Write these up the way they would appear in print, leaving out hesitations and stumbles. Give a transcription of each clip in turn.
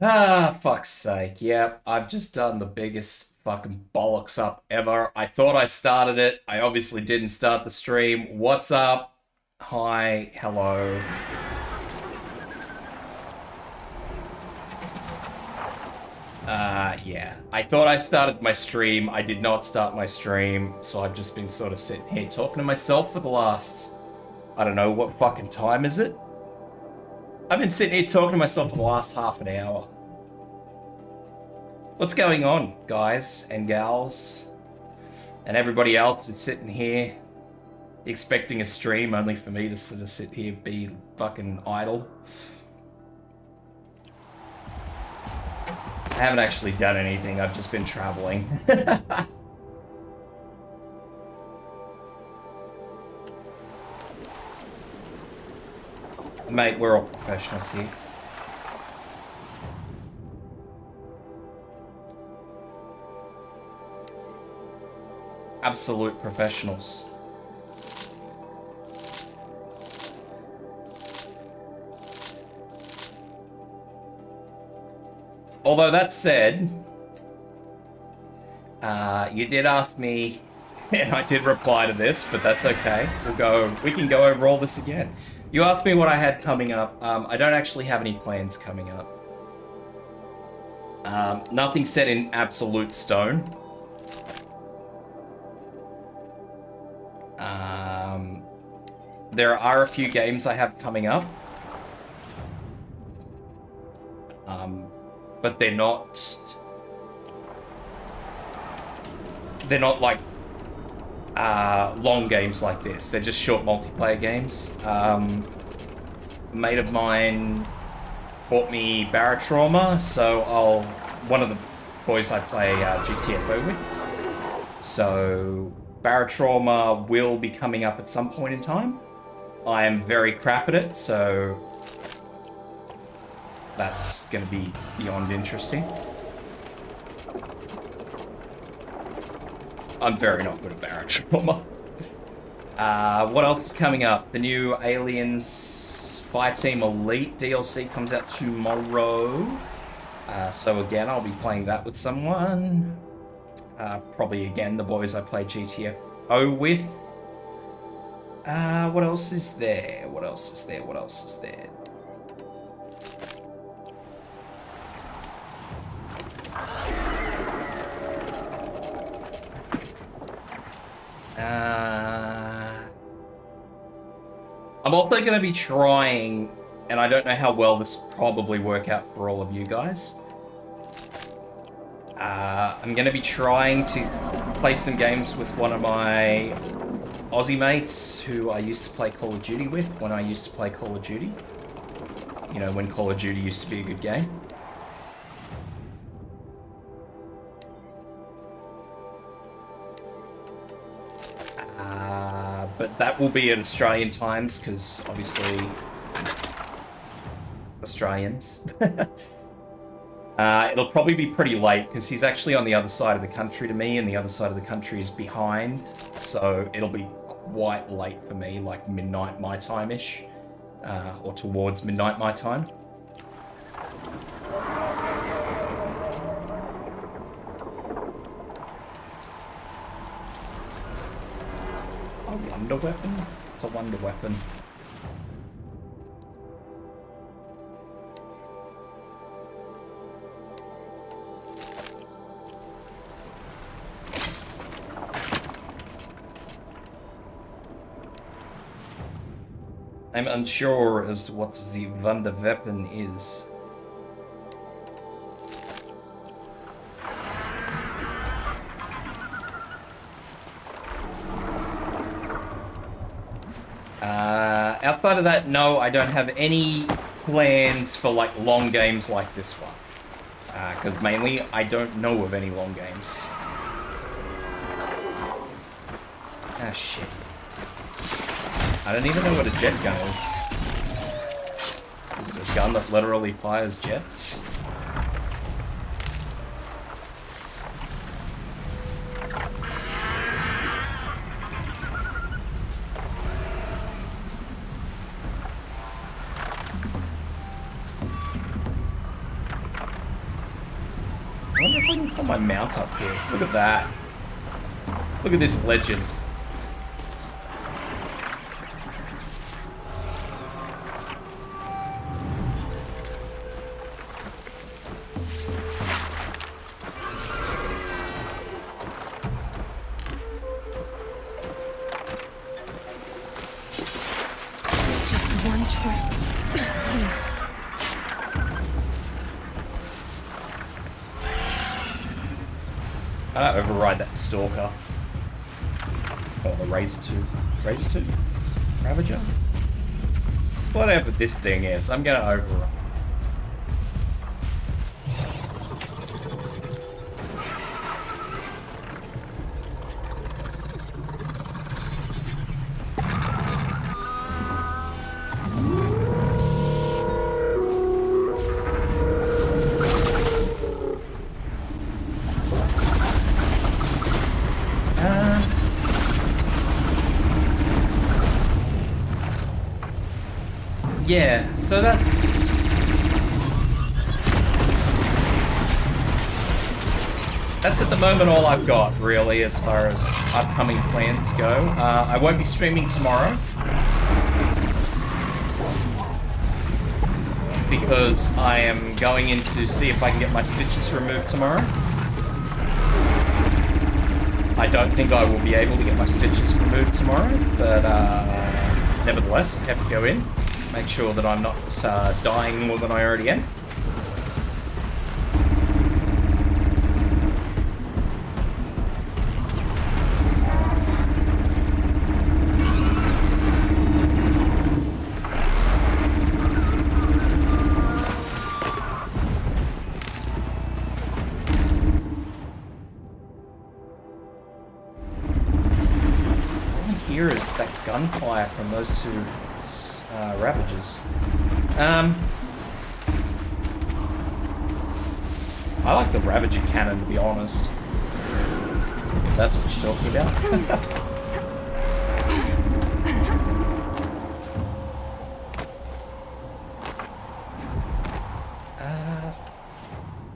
Ah, fuck's sake. Yep, I've just done the biggest fucking bollocks up ever. I thought I started it. I obviously didn't start the stream. What's up? Hi, hello. Yeah. I thought I started my stream. I did not start my stream, so I've just been sort of sitting here talking to myself for the last, I don't know, what fucking time is it? I've been sitting here talking to myself for the last half an hour. What's going on, guys and gals? And everybody else who's sitting here expecting a stream only for me to sort of sit here be fucking idle. I haven't actually done anything, I've just been traveling. Mate, we're all professionals here. Absolute professionals. Although that said, you did ask me, and I did reply to this, but that's okay. We can go over all this again. You asked me what I had coming up. I don't actually have any plans coming up. Nothing set in absolute stone. There are a few games I have coming up. But they're not like long games like this. They're just short multiplayer games. A mate of mine bought me Barotrauma, so one of the boys I play GTFO with. So Barotrauma will be coming up at some point in time. I am very crap at it, so that's going to be beyond interesting. I'm very not good at Barotrauma. What else is coming up? The new Aliens Fireteam Elite DLC comes out tomorrow. So again, I'll be playing that with someone. Probably again the boys I play GTFO with. What else is there? What else is there? What else is there? I'm also going to be trying, and I don't know how well this will probably work out for all of you guys. I'm going to be trying to play some games with one of my Aussie mates who I used to play Call of Duty with when I used to play Call of Duty. You know, when Call of Duty used to be a good game. But that will be at Australian times, because obviously Australians. It'll probably be pretty late, because he's actually on the other side of the country to me, and the other side of the country is behind. So it'll be quite late for me, like midnight my time-ish, or towards midnight my time. A wonder weapon? It's a wonder weapon. I'm unsure as to what the wonder weapon is. Outside of that, no, I don't have any plans for like long games like this one. Because mainly I don't know of any long games. Ah, shit. I don't even know what a jet gun is. Is it a gun that literally fires jets? wonder if I can pull my mount up here. Look at that. Look at this legend. I don't override that stalker. Oh, the razor tooth. Razor tooth? Ravager? Whatever this thing is, I'm gonna override. Yeah, so that's at the moment all I've got, really, as far as upcoming plans go. I won't be streaming tomorrow because I am going in to see if I can get my stitches removed tomorrow. I don't think I will be able to get my stitches removed tomorrow, but nevertheless, I have to go in. Make sure that I'm not dying more than I already am. All I hear is that gunfire from those two Ravagers. I like the Ravager cannon, to be honest. If that's what you're talking about.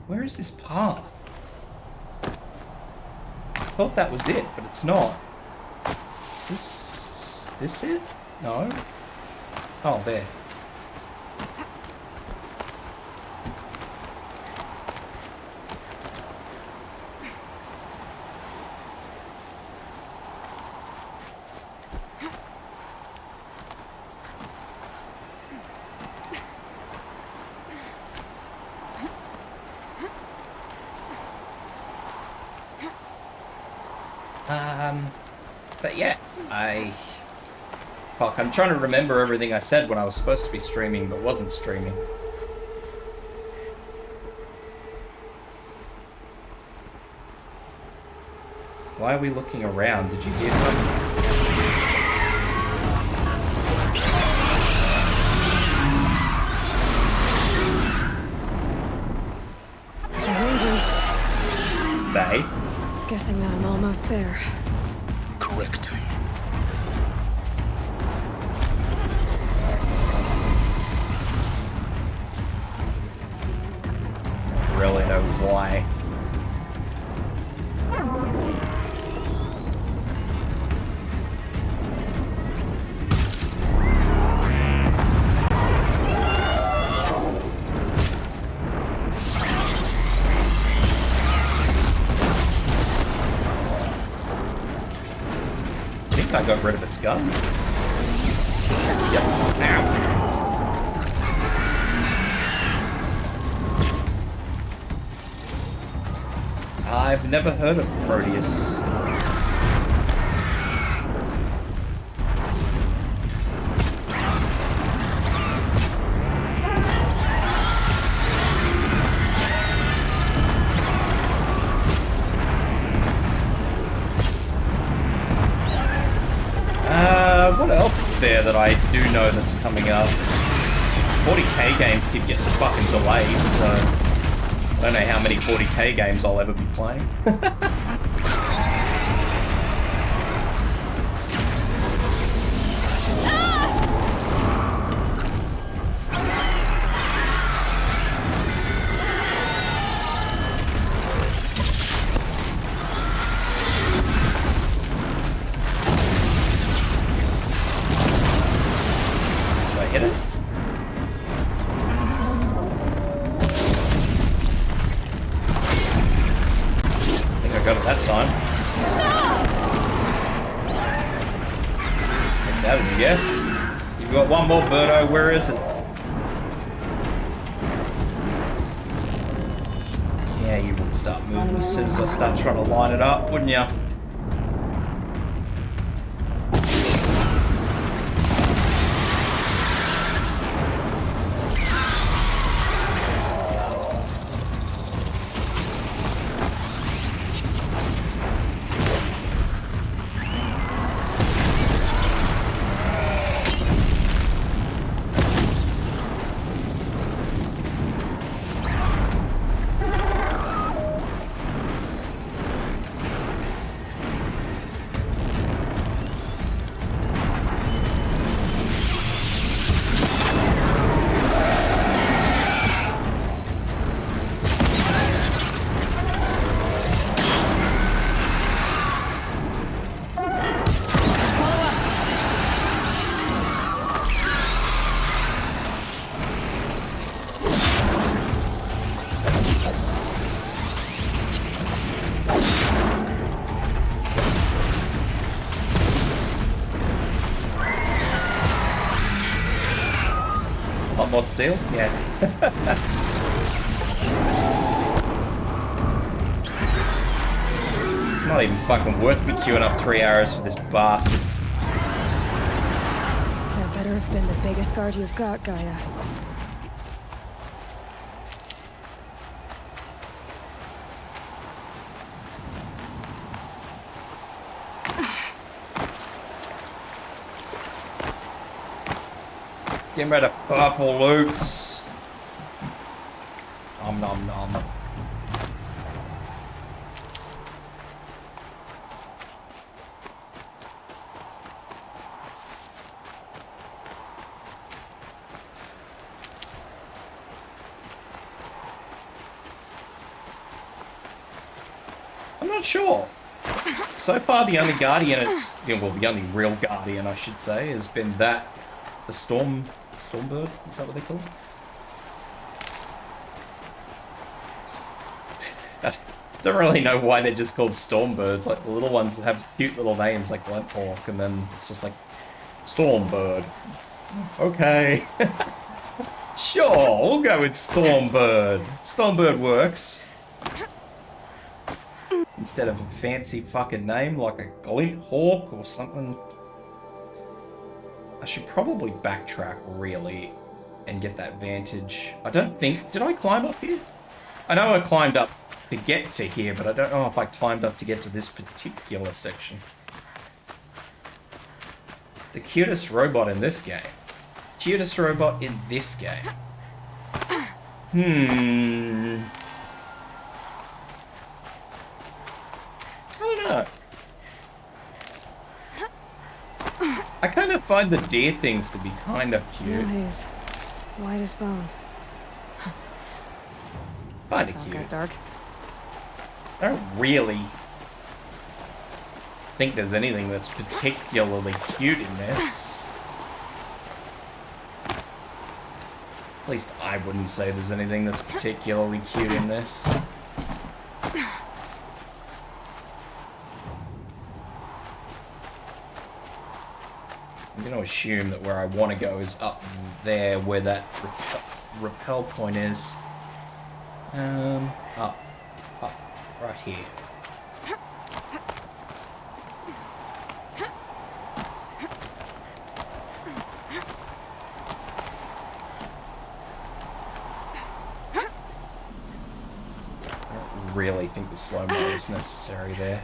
Where is this path? I thought that was it, but it's not. Is this it? No. Oh, there. But yeah, Fuck, I'm trying to remember everything I said when I was supposed to be streaming, but wasn't streaming. Why are we looking around? Did you hear something? They? Guessing that I'm almost there. Correct. Really know why. I think I got rid of its gun. Yep. Ow. I've never heard of Proteus. What else is there that I do know that's coming up? 40k games keep getting fucking delayed, so I don't know how many 40k games I'll ever be playing. Yes. You've got one more, Birdo. Where is it? Yeah, you would start moving as soon as I start trying to line it up, wouldn't you? Mod steel? Yeah. It's not even fucking worth me queuing up 3 hours for this bastard. That better have been the biggest guard you've got, Gaia. Get rid of purple loots. Nom nom nom. I'm not sure. So far, the only Guardian, well, the only real Guardian, I should say, has been the Stormbird? Is that what they call it? I don't really know why they're just called Stormbirds. Like, the little ones have cute little names like Glenthawk, and then it's just like, Stormbird. Okay. Sure, we'll go with Stormbird. Stormbird works. Instead of a fancy fucking name like a Glinthawk or something. I should probably backtrack, really, and get that vantage. I don't think... Did I climb up here? I know I climbed up to get to here, but I don't know if I climbed up to get to this particular section. The cutest robot in this game. Cutest robot in this game. I don't know. I kind of find the deer things to be kind of cute. Snow haze. White as bone. Kind of All cute. got dark. I don't really think there's anything that's particularly cute in this. At least I wouldn't say there's anything that's particularly cute in this. I'm going to assume that where I want to go is up there, where that rappel point is. Up, right here. I don't really think the slow-mo is necessary there.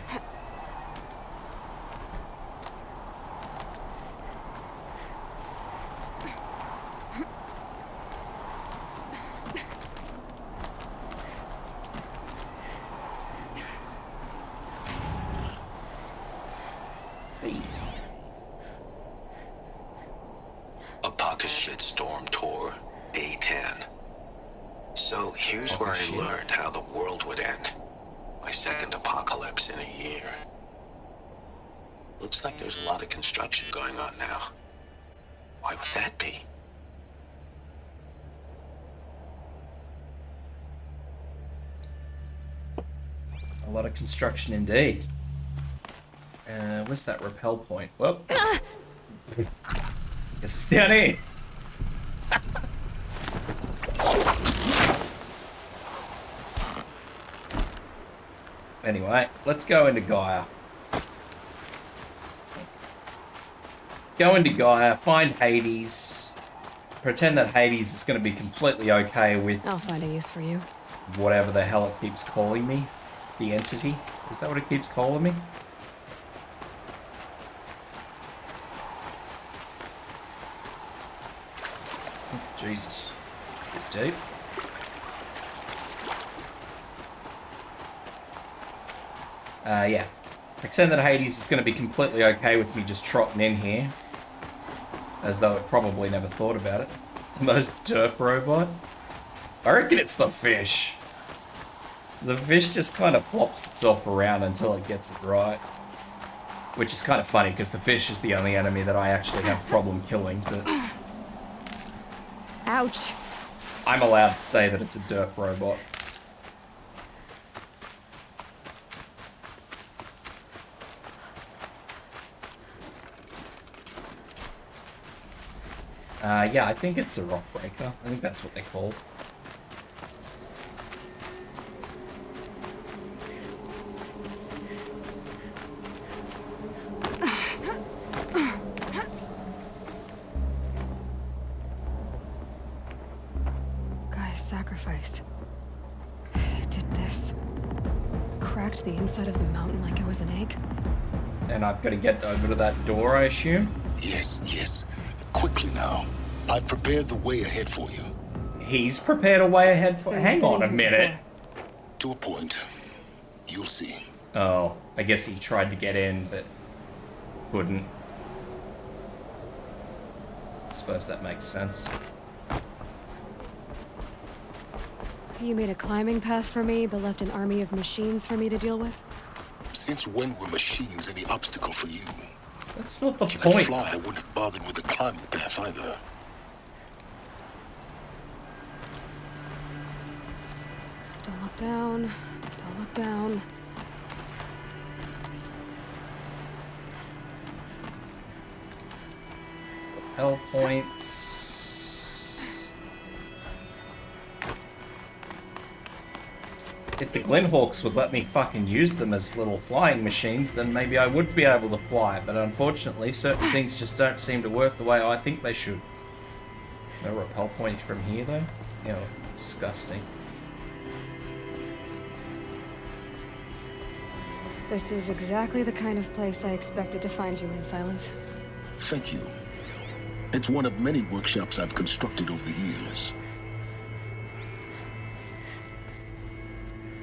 Construction indeed. Where's that rappel point? Well, Guess it's down here. Anyway, let's go into Gaia. Go into Gaia, find Hades. Pretend that Hades is going to be completely okay with I'll find a use for you. whatever the hell it keeps calling me. The entity. Is that what it keeps calling me? Jesus. Bit deep. Yeah. Pretend that Hades is going to be completely okay with me just trotting in here. As though it probably never thought about it. The most derp robot? I reckon it's the fish. The fish just kind of flops itself around until it gets it right. Which is kind of funny, because the fish is the only enemy that I actually have a problem killing, but... Ouch. I'm allowed to say that it's a derp robot. Yeah, I think it's a rock breaker. I think that's what they're called. Gaia's sacrifice. It did this. Cracked the inside of the mountain like it was an egg. And I've got to get over to that door, I assume? Yes, yes. Quickly now. I've prepared the way ahead for you. He's prepared a way ahead for... So Hang on a minute. To a point. You'll see. Oh, I guess he tried to get in, but couldn't. I suppose that makes sense. You made a climbing path for me, but left an army of machines for me to deal with? Since when were machines any obstacle for you? That's not the If you could point. fly, I wouldn't have bothered with the climbing path either. Don't look down. Don't look down. Hell points. If the Glenhawks would let me fucking use them as little flying machines, then maybe I would be able to fly. But unfortunately, certain things just don't seem to work the way I think they should. No repel points from here, though? You know, disgusting. This is exactly the kind of place I expected to find you in, Silence. Thank you. It's one of many workshops I've constructed over the years.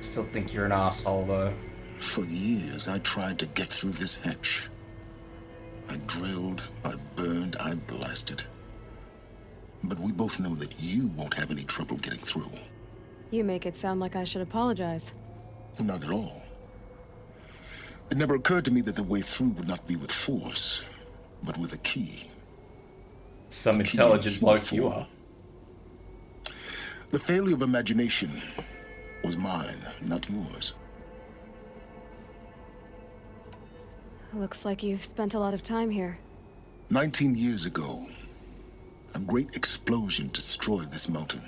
Still think you're an asshole, though. For years, I tried to get through this hatch. I drilled, I burned, I blasted. But we both know that you won't have any trouble getting through. You make it sound like I should apologize. Not at all. It never occurred to me that the way through would not be with force, but with a key. Some intelligent bloke you are. The failure of imagination was mine, not yours. Looks like you've spent a lot of time here. 19 years ago, a great explosion destroyed this mountain.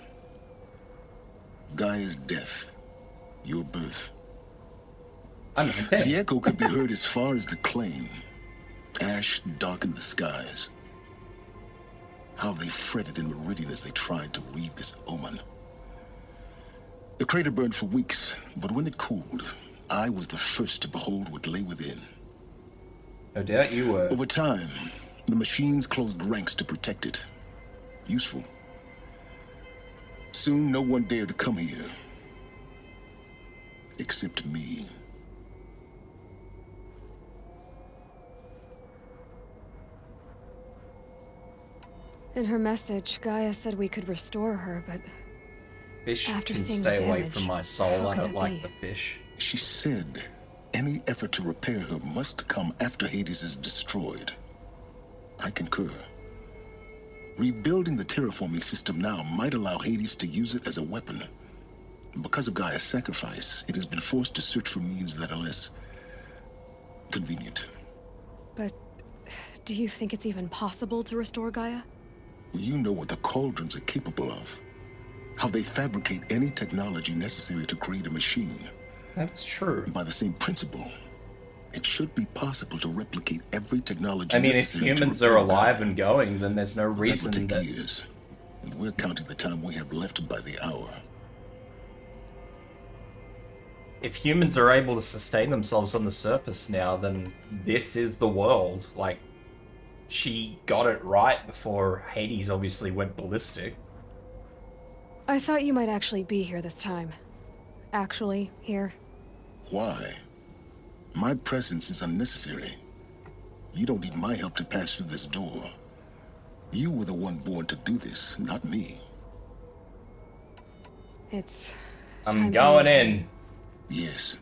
Gaia's death, your birth. I'm 19. The echo could be heard as far as the claim. Ash darkened the skies. How they fretted in Meridian as they tried to read this omen. The crater burned for weeks, but when it cooled, I was the first to behold what lay within. No doubt you were. Over time, the machines closed ranks to protect it. Useful. Soon, no one dared to come here. Except me. In her message, Gaia said we could restore her, but Fish after can seeing the stay away damage, from my soul. how I could don't it like be? the fish. She said any effort to repair her must come after Hades is destroyed. I concur. Rebuilding the terraforming system now might allow Hades to use it as a weapon. Because of Gaia's sacrifice, it has been forced to search for means that are less convenient. But Do you think it's even possible to restore Gaia? You know what the Cauldrons are capable of. How they fabricate any technology necessary to create a machine. That's true. By the same principle, it should be possible to replicate every technology I mean, if necessary to humans are repair alive Gaia. and going, then there's no That would reason take that... years. And we're counting the time we have left by the hour. If humans are able to sustain themselves on the surface now, then this is the world. Like, she got it right before Hades obviously went ballistic. I thought you might actually be here this time. Actually, here. Why? My presence is unnecessary. You don't need my help to pass through this door. You were the one born to do this, not me. It's... I'm time for going me. in. Yes.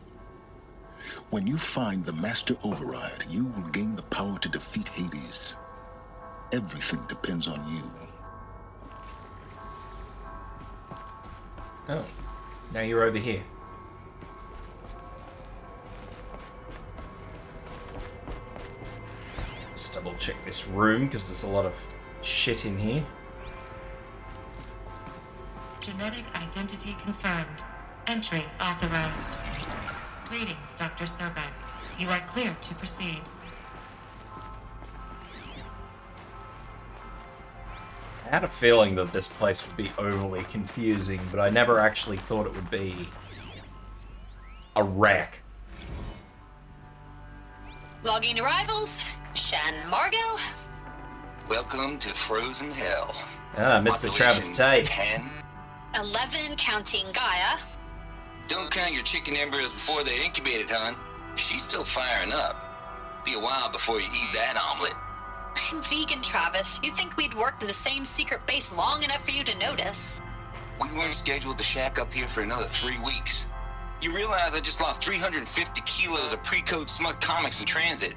When you find the Master Override, you will gain the power to defeat Hades. Everything depends on you. Oh, now you're over here. Just double check this room because there's a lot of shit in here. Genetic identity confirmed. Entry authorized. Greetings, Dr. Sobek. You are clear to proceed. I had a feeling that this place would be overly confusing, but I never actually thought it would be a wreck. Logging arrivals. Shan Margot. Welcome to Frozen Hell. Ah, Mr. Travis Population Tate. 10. 11 counting Gaia. Don't count your chicken embryos before they're incubated, hon. She's still firing up. Be a while before you eat that omelet. I'm vegan, Travis. You think we'd worked in the same secret base long enough for you to notice? We weren't scheduled to shack up here for another 3 weeks. You realize I just lost 350 kilos of pre-code smut comics in transit.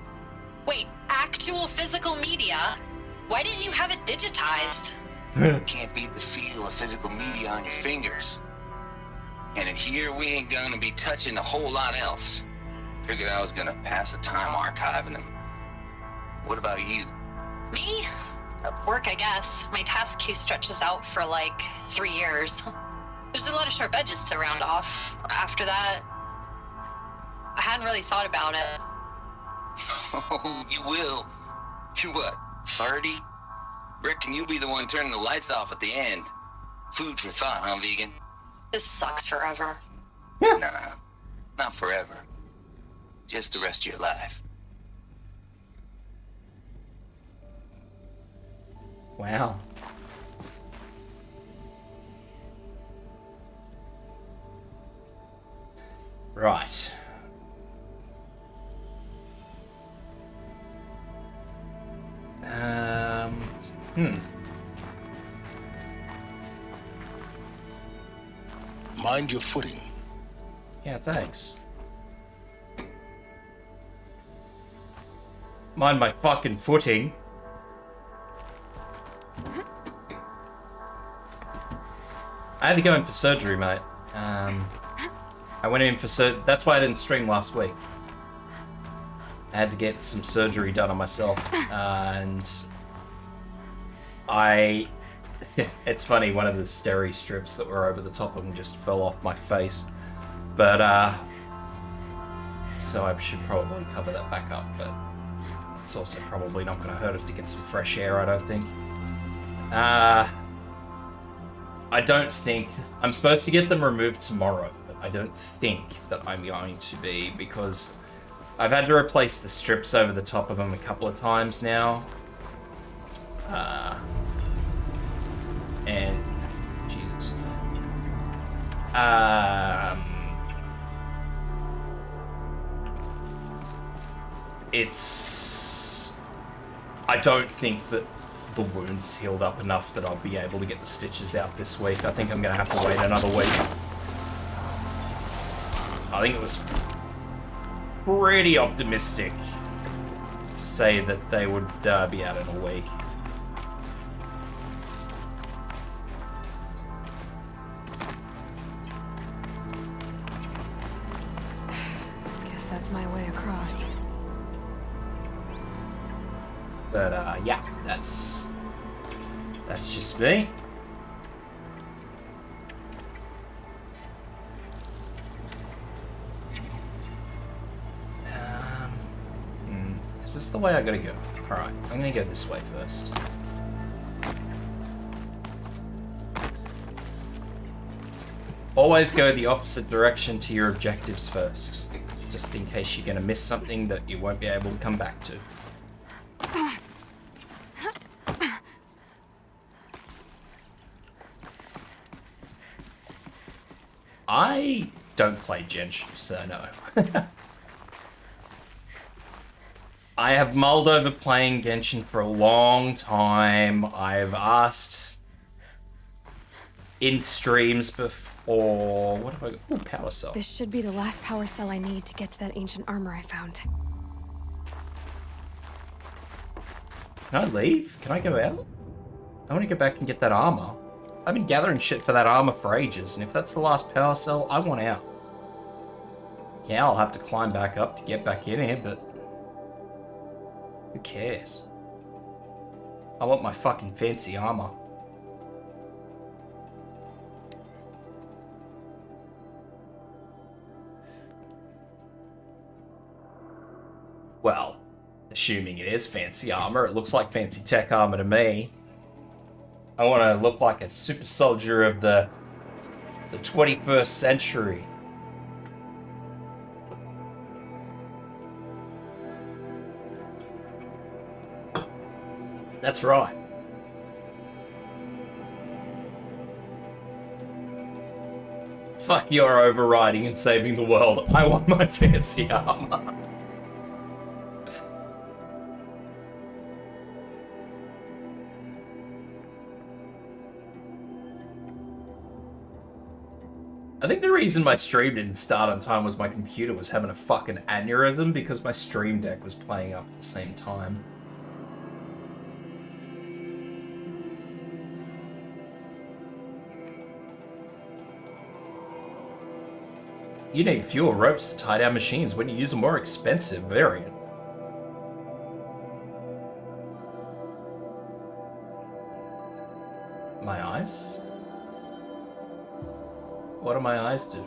Wait, actual physical media? Why didn't you have it digitized? Can't beat the feel of physical media on your fingers. And in here, we ain't gonna be touching a whole lot else. Figured I was gonna pass the time archiving them. What about you? Me? Work, I guess. My task queue stretches out for like 3 years. There's a lot of sharp edges to round off. After that, I hadn't really thought about it. Oh, you will. You're what, 30? Reckon you'll be the one turning the lights off at the end. Food for thought, huh, vegan? This sucks forever. Nah, not forever. Just the rest of your life. Wow. Right. Mind your footing. Yeah, thanks. Mind my fucking footing. I had to go in for surgery, mate. I went in for that's why I didn't stream last week. I had to get some surgery done on myself, and it's funny, one of the steri strips that were over the top of them just fell off my face. But, so I should probably cover that back up, but it's also probably not going to hurt it to get some fresh air, I don't think. I don't think... I'm supposed to get them removed tomorrow, but I don't think that I'm going to be, because I've had to replace the strips over the top of them a couple of times now. And... Jesus. It's... I don't think that the wound's healed up enough that I'll be able to get the stitches out this week. I think I'm going to have to wait another week. I think it was pretty optimistic to say that they would be out in a week. Guess that's my way across. But yeah, that's just me. Is this the way I gotta go? Alright, I'm gonna go this way first. Always go the opposite direction to your objectives first, just in case you're gonna miss something that you won't be able to come back to. I don't play Genshin, so no. I have mulled over playing Genshin for a long time. I've asked in streams before. What have I got? Ooh, power cell. This should be the last power cell I need to get to that ancient armor I found. Can I leave? Can I go out? I want to go back and get that armor. I've been gathering shit for that armor for ages, and if that's the last power cell, I want out. Yeah, I'll have to climb back up to get back in here, but who cares? I want my fucking fancy armor. Well, assuming it is fancy armor, it looks like fancy tech armor to me. I want to look like a super soldier of the 21st century. That's right. Fuck your overriding and saving the world. I want my fancy armor. I think the reason my stream didn't start on time was my computer was having a fucking aneurysm because my stream deck was playing up at the same time. You need fewer ropes to tie down machines when you use a more expensive variant. My eyes? What do my eyes do?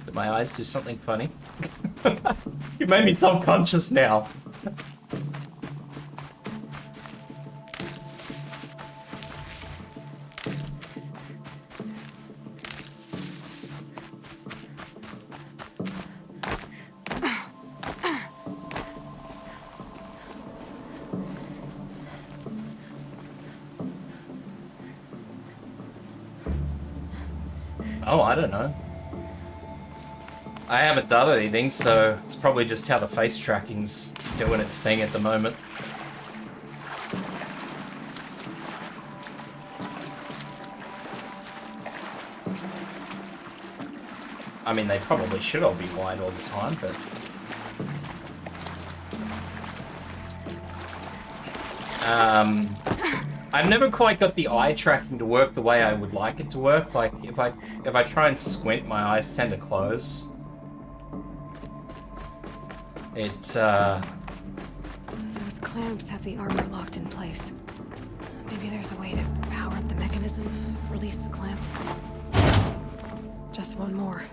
Did my eyes do something funny? You made me self-conscious now. Oh, I don't know. I haven't done anything, so it's probably just how the face tracking's doing its thing at the moment. I mean, they probably should all be wide all the time, but... I've never quite got the eye tracking to work the way I would like it to work. Like, if I try and squint, my eyes tend to close. Those clamps have the armor locked in place. Maybe there's a way to power up the mechanism, release the clamps. Just one more.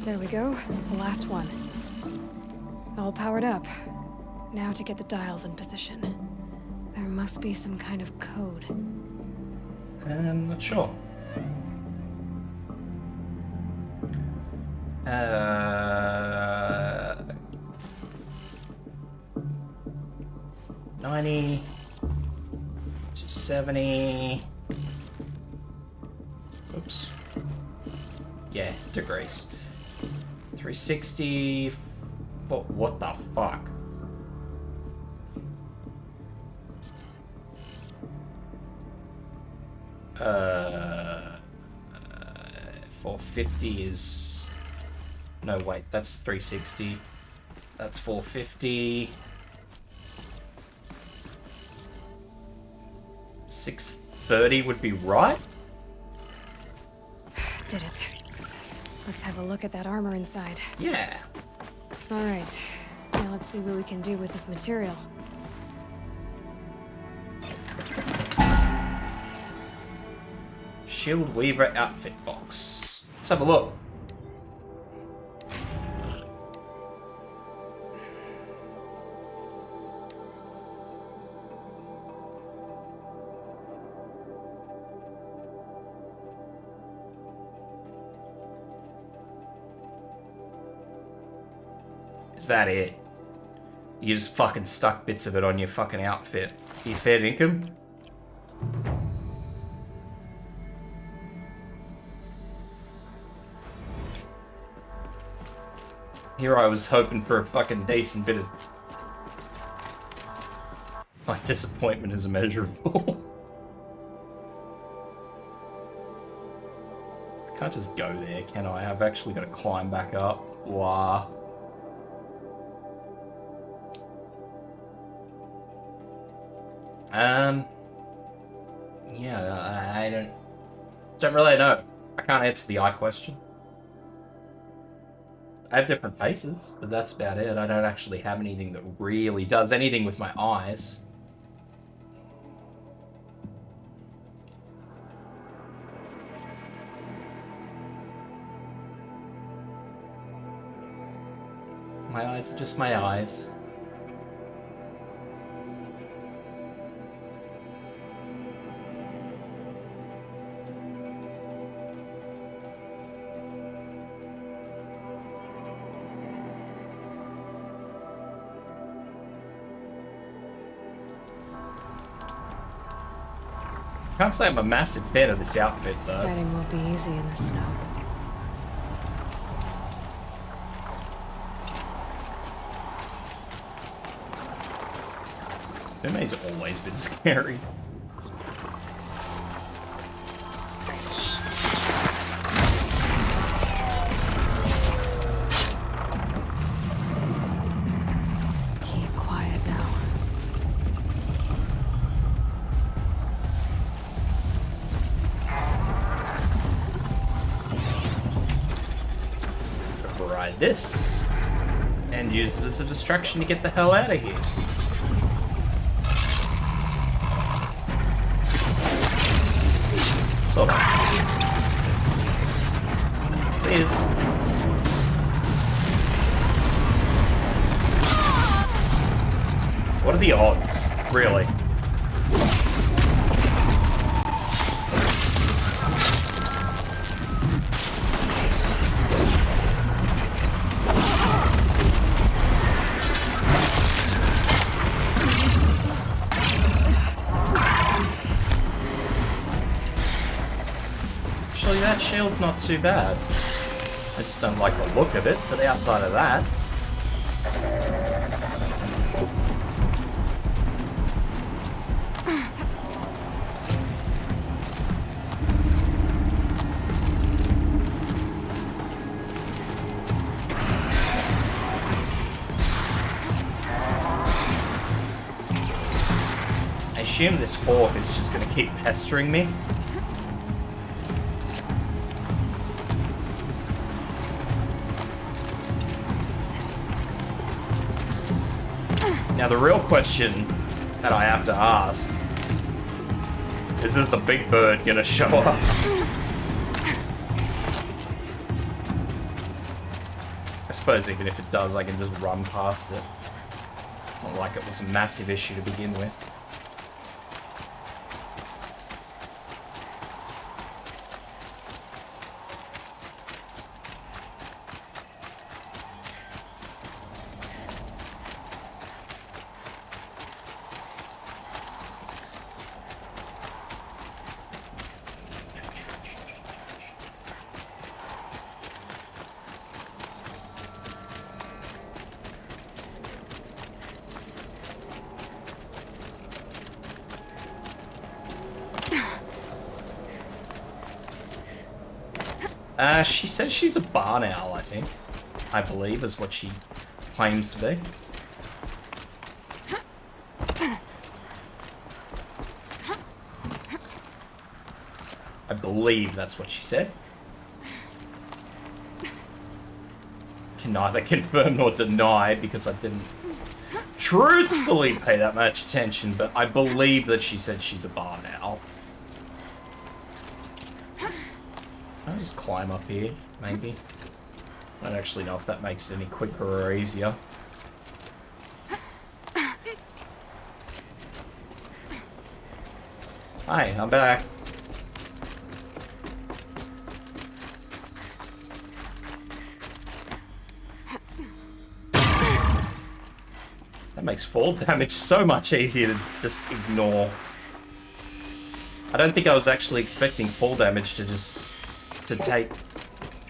There we go, the last one. All powered up. Now to get the dials in position. There must be some kind of code. I'm not sure. 90, 270. Oops. Yeah, degrees. 360. What the fuck? 450 is... No, wait, that's 360. That's 450. 630 would be right. Did it. Let's have a look at that armor inside. Yeah. All right. Now let's see what we can do with this material. Shield Weaver outfit box. Let's have a look. Is that it? You just fucking stuck bits of it on your fucking outfit. You fair income? Here I was hoping for a fucking decent bit of... My disappointment is immeasurable. I can't just go there, can I? I've actually got to climb back up. Wow. Yeah, I don't really know. I can't answer the eye question. I have different faces, but that's about it. I don't actually have anything that really does anything with my eyes. My eyes are just my eyes. Can't say I'm a massive fan of this outfit, though. Setting won't be easy in the snow. Fume's always been scary. Keep quiet now. Override this. And use it as a distraction to get the hell out of here. Sort of. Cheers. What are the odds, really? Actually, that shield's not too bad. I just don't like the look of it, but outside of that... I assume this hawk is just going to keep pestering me. Now the real question that I have to ask is the big bird gonna show up? I suppose even if it does, I can just run past it. It's not like it was a massive issue to begin with. She says she's a barn owl, I think. I believe is what she claims to be. I believe that's what she said. Can neither confirm nor deny because I didn't truthfully pay that much attention, but I believe that she said she's a bar now. I'll just climb up here, maybe. I don't actually know if that makes it any quicker or easier. Hi, I'm back. That makes fall damage so much easier to just ignore. I don't think I was actually expecting fall damage to take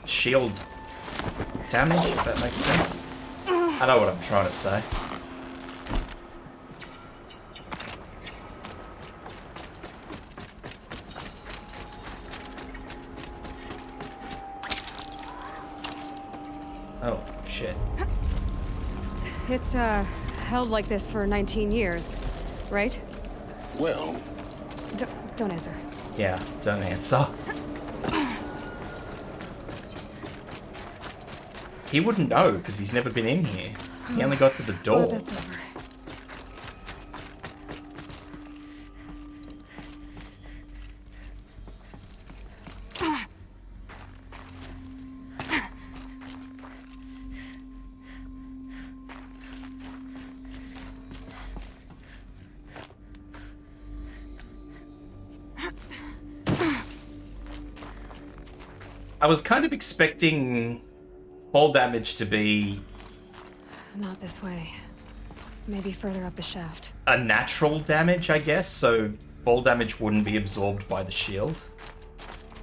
shield damage, if that makes sense. I know what I'm trying to say. Oh, shit. It's, held like this for 19 years, right? Well, Don't answer. Yeah, don't answer. He wouldn't know, because he's never been in here. He only got to the door. Oh, that's over. I was kind of expecting fall damage to be Not this way. Maybe further up the shaft. a natural damage, I guess, so fall damage wouldn't be absorbed by the shield.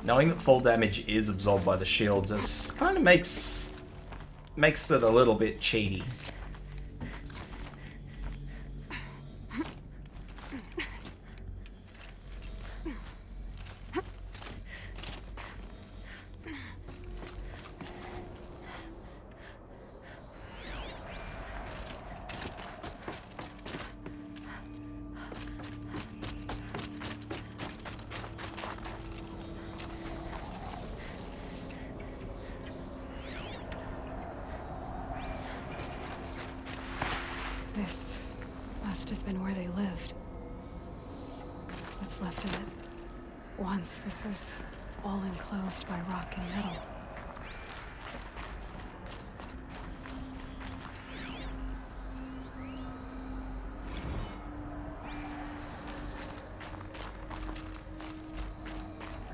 Knowing that fall damage is absorbed by the shield just kind of makes it a little bit cheaty. This must have been where they lived. What's left of it. Once this was all enclosed by rock and metal.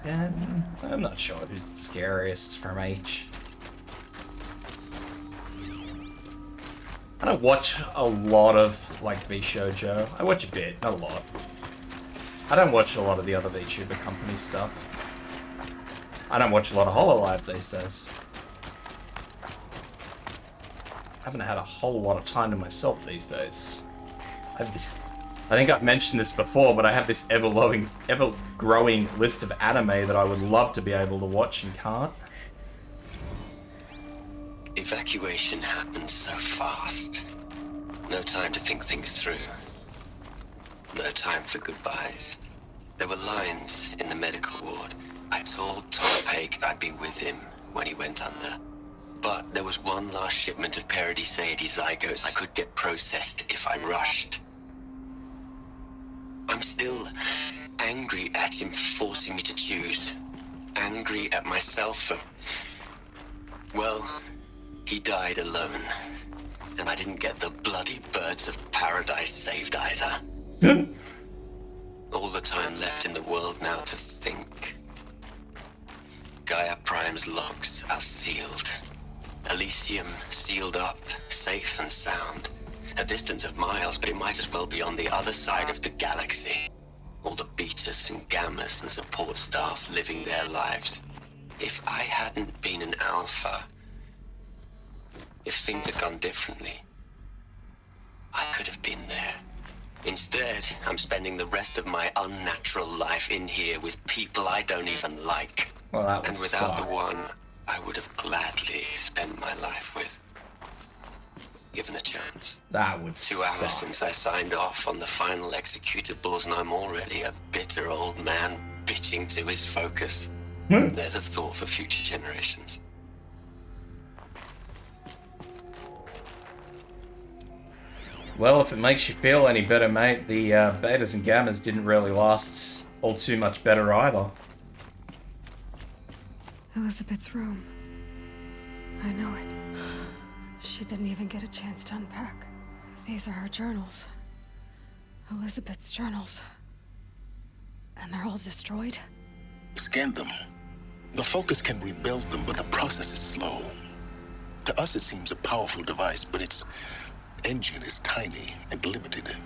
Yeah, I'm not sure who's the scariest from each. I don't watch a lot of, like, VShojo. I watch a bit, not a lot. I don't watch a lot of the other VTuber company stuff. I don't watch a lot of HoloLive these days. I haven't had a whole lot of time to myself these days. I think I've mentioned this before, but I have this ever-growing list of anime that I would love to be able to watch and can't. Evacuation happened so fast. No time to think things through. No time for goodbyes. There were lines in the medical ward. I told Tom Pake I'd be with him when he went under. But there was one last shipment of Paradiseidae zygotes I could get processed if I rushed. I'm still angry at him for forcing me to choose. Angry at myself for... well... he died alone, and I didn't get the bloody birds of paradise saved either. All the time left in the world now to think. Gaia Prime's logs are sealed. Elysium sealed up, safe and sound. A distance of miles, but it might as well be on the other side of the galaxy. All the betas and gammas and support staff living their lives. If I hadn't been an alpha... if things had gone differently, I could have been there. Instead, I'm spending the rest of my unnatural life in here with people I don't even like. Well, that would And without suck. the one I would have gladly spent my life with. given a chance. That would 2 hours suck. since I signed off on the final executables, and I'm already a bitter old man bitching to his focus. There's a thought for future generations. Well, if it makes you feel any better, mate, the betas and gammas didn't really last all too much better either. Elizabeth's room. I know it. She didn't even get a chance to unpack. These are her journals. Elizabeth's journals. And they're all destroyed? Scan them. The Focus can rebuild them, but the process is slow. To us, it seems a powerful device, but its engine is tiny and limited.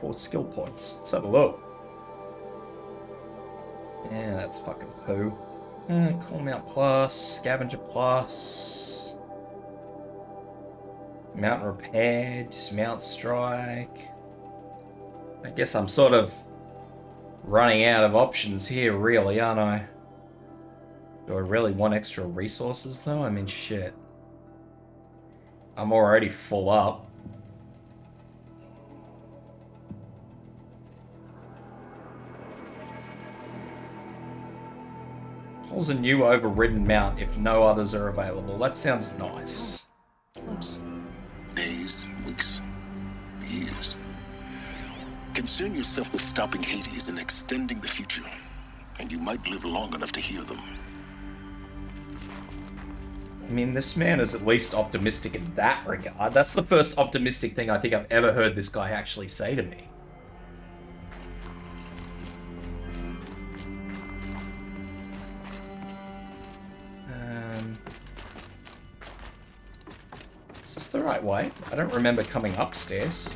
4 skill points. Let's have a look. Yeah, that's fucking poo. Call Mount Plus, Scavenger Plus, Mountain Repair, Dismount Strike. I guess I'm sort of running out of options here, really, aren't I? Do I really want extra resources, though? I mean, shit. I'm already full up. Calls a new overridden mount if no others are available. That sounds nice. Oops. Days, weeks, years. Concern yourself with stopping Hades and extending the future, and you might live long enough to hear them. I mean, this man is at least optimistic in that regard. That's the first optimistic thing I think I've ever heard this guy actually say to me. Is this the right way? I don't remember coming upstairs.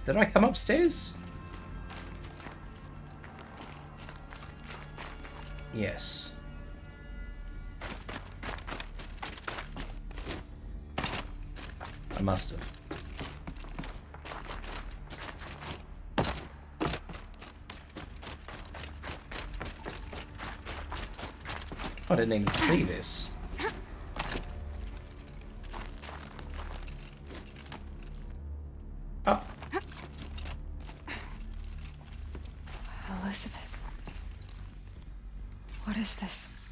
Did I come upstairs? Yes. I must have. I didn't even see this. Up. Elizabeth. What is this?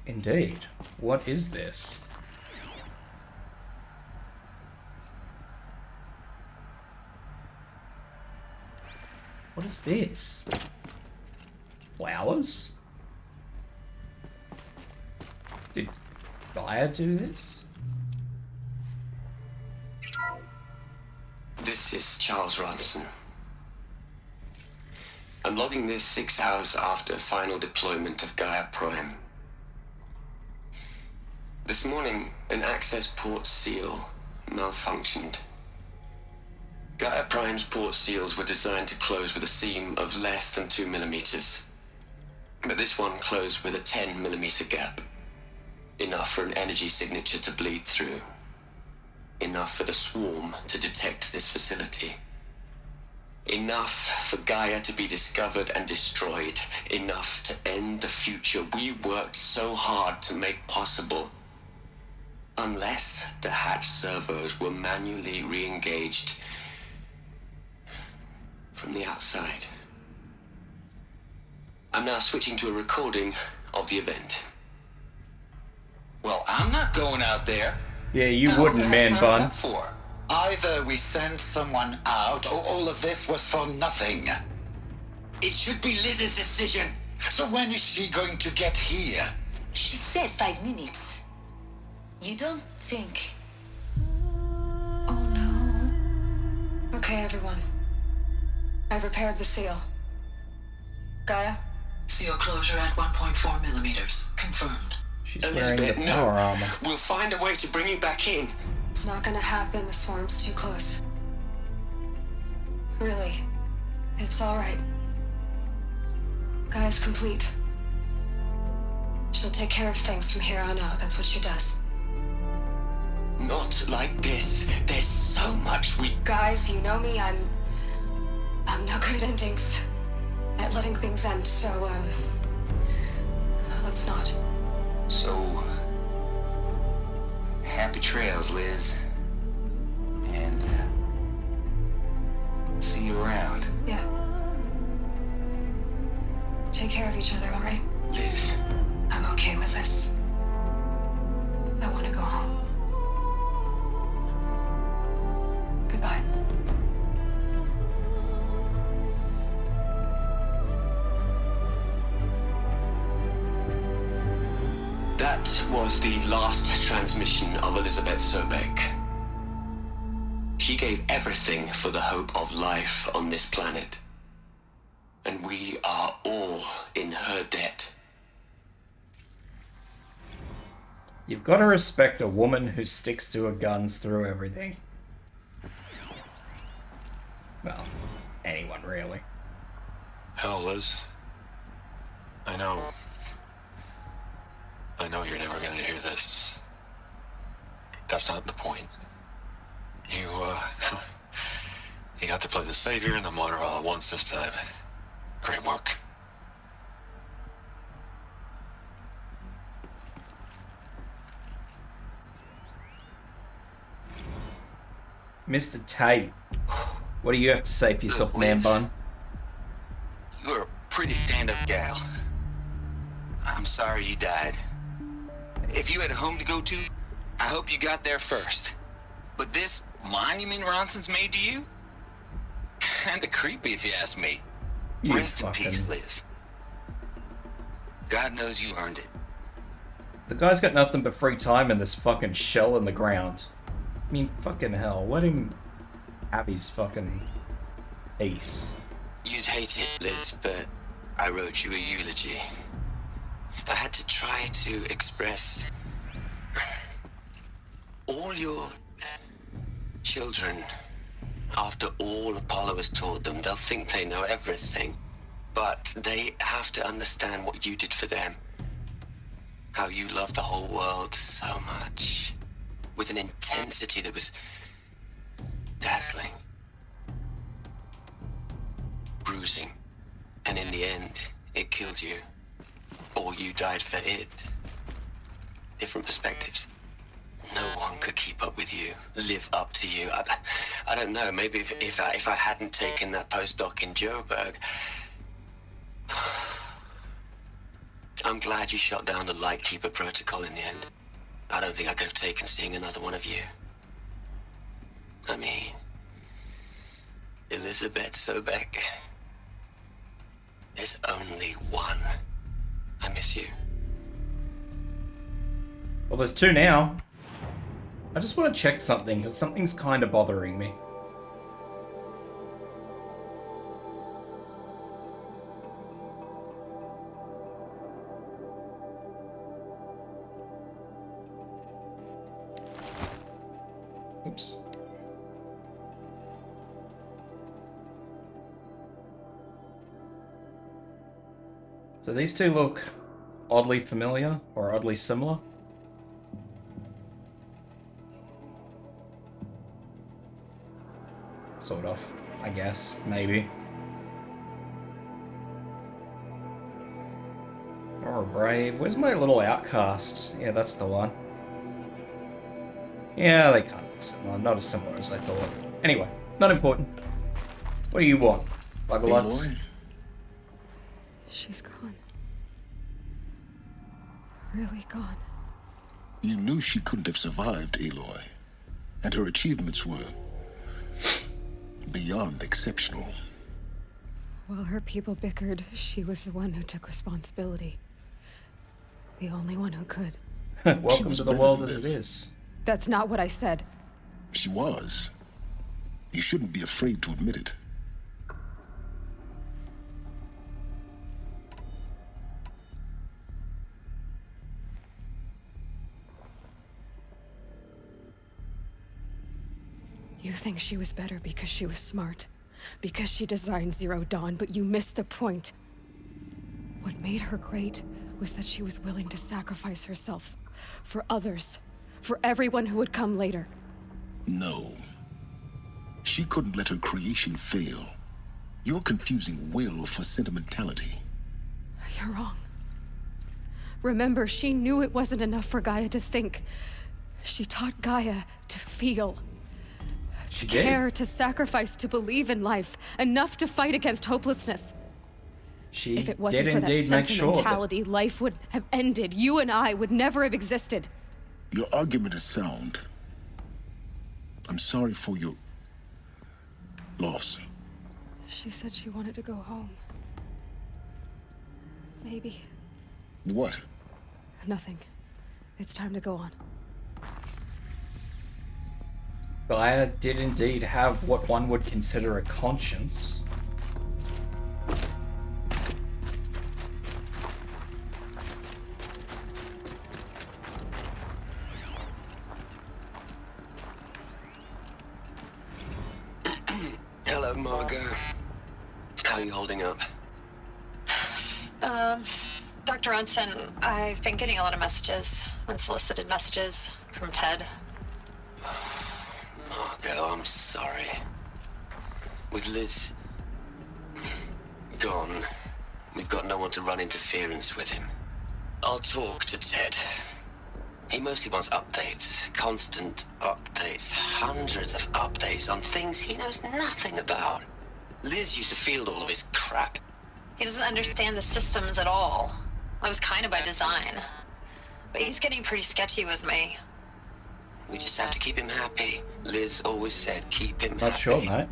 Indeed. What is this? What is this? Flowers? Did Gaia do this? This is Charles Ronson. I'm logging this 6 hours after final deployment of Gaia Prime. This morning, an access port seal malfunctioned. Gaia Prime's port seals were designed to close with a seam of less than 2 millimeters. But this one closed with a 10 millimeter gap. Enough for an energy signature to bleed through. Enough for the swarm to detect this facility. Enough for Gaia to be discovered and destroyed. Enough to end the future we worked so hard to make possible. Unless the hatch servos were manually re-engaged from the outside. I'm now switching to a recording of the event. Well, I'm not going out there. Yeah, you wouldn't, man bun. For? Either we send someone out, or all of this was for nothing. It should be Liz's decision. So when is she going to get here? She said 5 minutes. You don't think... Oh no. Okay, everyone. I've repaired the seal. Gaia? Seal closure at 1.4 millimeters. Confirmed. She's wearing Elizabeth, the no. power armor. We'll find a way to bring you back in. It's not gonna happen. The swarm's too close. Really. It's alright. Gaia's complete. She'll take care of things from here on out. That's what she does. Not like this. There's so much we... Guys, you know me. I'm no good at endings. at letting things end, so, let's not. So, happy trails, Liz. And, see you around. Yeah. Take care of each other, all right? Liz. I'm okay with this. I want to go home. Goodbye. That was the last transmission of Elizabeth Sobek. She gave everything for the hope of life on this planet. And we are all in her debt. You've got to respect a woman who sticks to her guns through everything. Well, anyone really. Hell, Liz. I know you're never gonna hear this. That's not the point. You got to play the savior and the martyr all at once this time. Great work. Mr. Tate, what do you have to say for yourself, man bun? You're a pretty stand-up gal. I'm sorry you died. If you had a home to go to, I hope you got there first. But this monument Ronson's made to you? Kinda creepy if you ask me. You Rest in peace, Liz. God knows you earned it. The guy's got nothing but free time in this fucking shell in the ground. I mean, fucking hell, let him have his fucking ace. You'd hate it, Liz, but I wrote you a eulogy. I had to try to express all your children. After all Apollo has taught them, they'll think they know everything. But they have to understand what you did for them. How you loved the whole world so much. With an intensity that was dazzling. Bruising. And in the end, it killed you. Or you died for it. Different perspectives. No one could keep up with you, live up to you. I don't know, maybe if I hadn't taken that postdoc in Joburg. I'm glad you shot down the Lightkeeper protocol in the end. I don't think I could have taken seeing another one of you. I mean, Elizabeth Sobek. There's only one. I miss you. Well, there's two now. I just want to check something, because something's kind of bothering me. Oops. So these two look oddly familiar, or oddly similar. Sort of, I guess, maybe. Or Brave. Where's my little outcast? Yeah, that's the one. Yeah, they kind of look similar. Not as similar as I thought. Anyway, not important. What do you want? Bugalots? Aloy? She's gone. Really gone. You knew she couldn't have survived, Aloy. And her achievements were beyond exceptional. While her people bickered, she was the one who took responsibility. The only one who could. Welcome was to the better world than as it that. is. That's not what I said. She was. You shouldn't be afraid to admit it. You think she was better because she was smart, because she designed Zero Dawn, but you missed the point. What made her great was that she was willing to sacrifice herself for others, for everyone who would come later. No. She couldn't let her creation fail. You're confusing will for sentimentality. You're wrong. Remember, she knew it wasn't enough for Gaia to think. She taught Gaia to feel. She To did. care, to sacrifice, to believe in life. Enough to fight against hopelessness. She If it wasn't did for that indeed make sure that sentimentality, life would have ended. You and I would never have existed. Your argument is sound. I'm sorry for your loss. She said she wanted to go home. Maybe. What? Nothing. It's time to go on. Gaia did indeed have what one would consider a conscience. Hello, Margot. How are you holding up? Dr. Unson, I've been getting a lot of messages, unsolicited messages from Ted. Margot, I'm sorry. With Liz gone, we've got no one to run interference with him. I'll talk to Ted. He mostly wants updates, constant updates, hundreds of updates on things he knows nothing about. Liz used to field all of his crap. He doesn't understand the systems at all. That was kind of by design. But he's getting pretty sketchy with me. We just have to keep him happy. Liz always said keep him Not happy. sure, mate.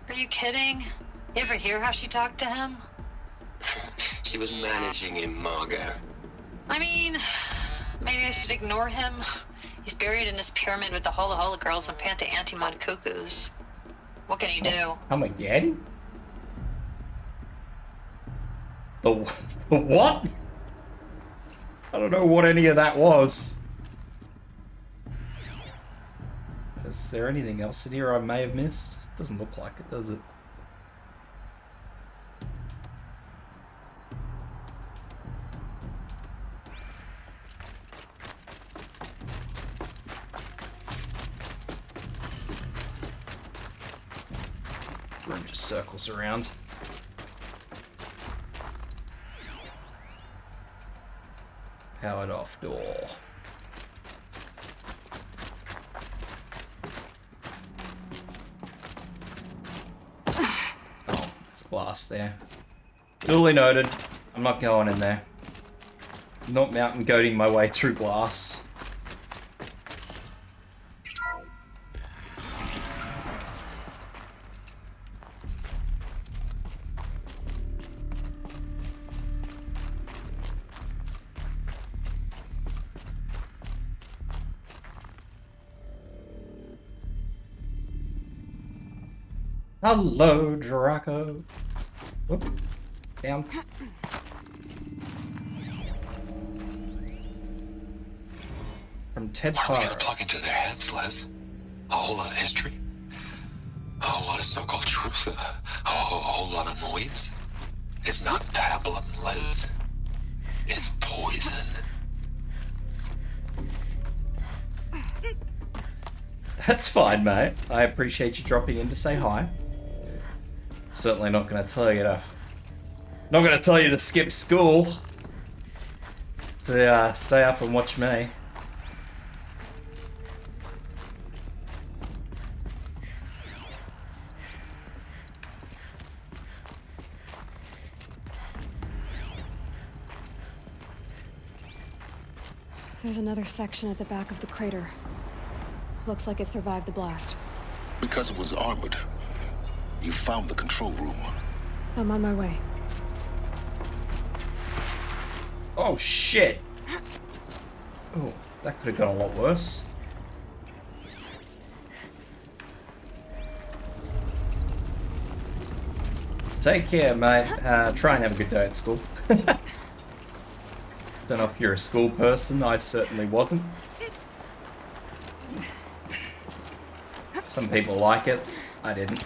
Are you kidding? You ever hear how she talked to him? She was managing him, Margot. I mean, maybe I should ignore him. He's buried in his pyramid with the Hola Hola girls and Panta Antimon cuckoos. What can he do? Come again? The what? I don't know what any of that was. Is there anything else in here I may have missed? Doesn't look like it, does it? Room just circles around. Powered off door. Oh, there's glass there. Duly noted. I'm not going in there. I'm not mountain goating my way through glass. Hello, Draco. Whoop. Down. From Ted What are we Faro. gonna plug into their heads, Les? A whole lot of history? A whole lot of so-called truth? A whole lot of noise? It's not pablum, Les. It's poison. That's fine, mate. I appreciate you dropping in to say hi. Certainly not going to tell you to... Not going to tell you to skip school. To stay up and watch me. There's another section at the back of the crater. Looks like it survived the blast. Because it was armored, you found the control room. I'm on my way. Oh, shit. Oh, that could have gone a lot worse. Take care, mate. Try and have a good day at school. Don't know if you're a school person. I certainly wasn't. Some people like it. I didn't.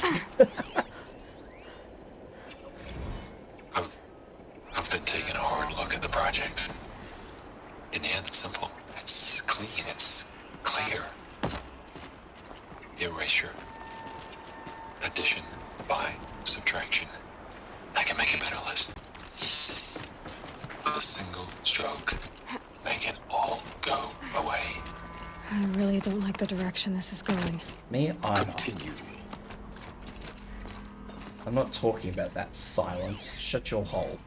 I've been taking a hard look at the project. In the end, it's simple. It's clean. It's clear. Erasure. Addition by subtraction. can make it better, Liz. With a single stroke, make it all go away. I really don't like the direction this is going. Me either. Continue. I'm not talking about that silence. Shut your hole.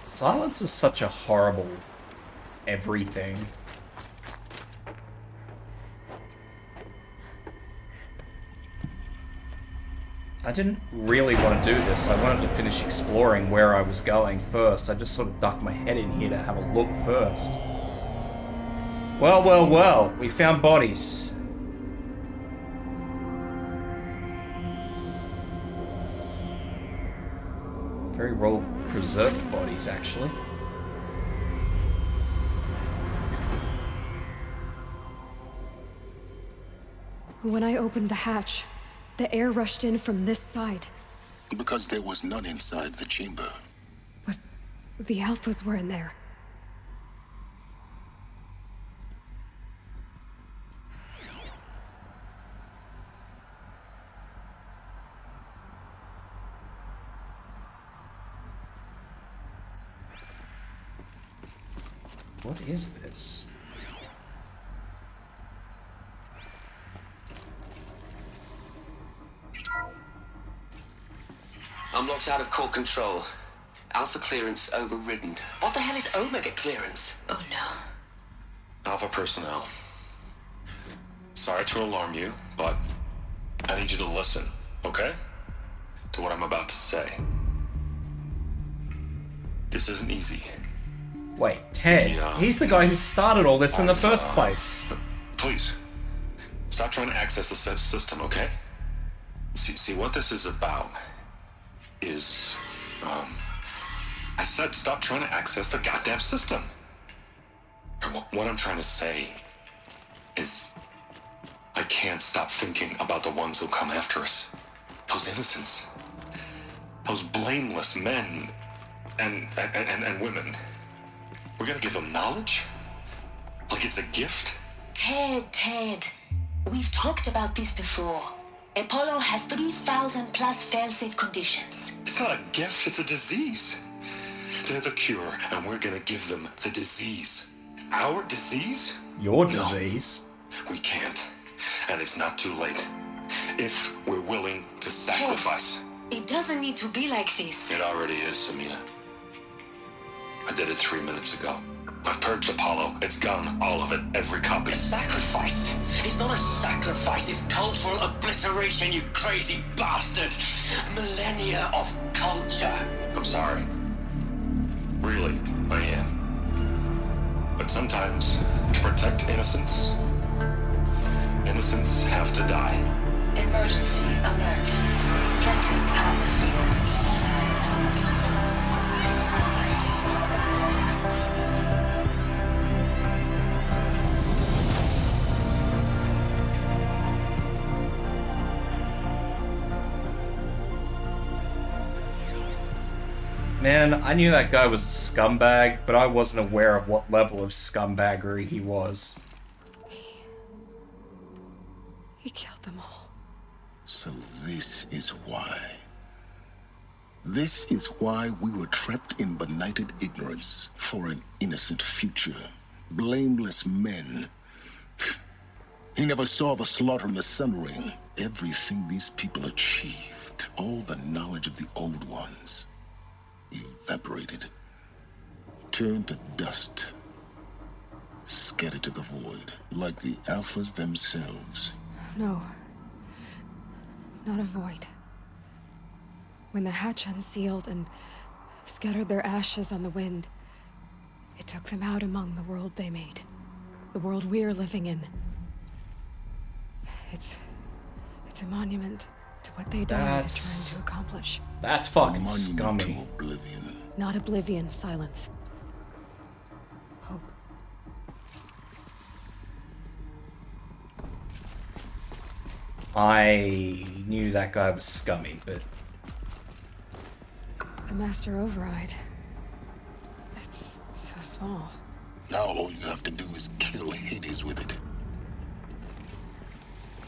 Silence is such a horrible everything. I didn't really want to do this. I wanted to finish exploring where I was going first. I just sort of ducked my head in here to have a look first. Well, well, well. We found bodies. Very well preserved bodies, actually. When I opened the hatch, the air rushed in from this side. Because there was none inside the chamber. But the Alphas were in there. What is this? I'm locked out of core control. Alpha clearance overridden. What the hell is Omega clearance? Oh no. Alpha personnel. Sorry to alarm you, but I need you to listen, okay? To what I'm about to say. This isn't easy. Wait, Ted. He's the guy who started all this in the first place. Please, stop trying to access the system, okay? See what this is about is, I said stop trying to access the goddamn system. What I'm trying to say is, I can't stop thinking about the ones who come after us. Those innocents. Those blameless men and women. We're gonna give them knowledge? Like it's a gift? Ted. We've talked about this before. Apollo has 3,000 plus fail-safe conditions. It's not a gift, it's a disease. They're the cure, and we're gonna give them the disease. Our disease? Your disease? No, we can't. And it's not too late. If we're willing to sacrifice. Ted, it doesn't need to be like this. It already is, Samina. I did it 3 minutes ago. I've purged Apollo. It's gone. All of it. Every copy. A sacrifice? It's not a sacrifice. It's cultural obliteration, you crazy bastard. Millennia of culture. I'm sorry. Really, I am. But sometimes, to protect innocence, innocents have to die. Emergency alert. Planting atmosphere. Man, I knew that guy was a scumbag, but I wasn't aware of what level of scumbaggery he was. He killed them all. So this is why. This is why we were trapped in benighted ignorance for an innocent future. Blameless men. He never saw the slaughter in the Sun Ring. Everything these people achieved, all the knowledge of the old ones, evaporated, turned to dust, scattered to the void, like the Alphas themselves. No. Not a void. When the hatch unsealed and scattered their ashes on the wind, it took them out among the world they made. The world we're living in. It's a monument to what they died trying to accomplish. That's fucking scummy. To oblivion. Not oblivion, silence. Hope. I knew that guy was scummy, but... The Master Override. It's so small. Now all you have to do is kill Hades with it.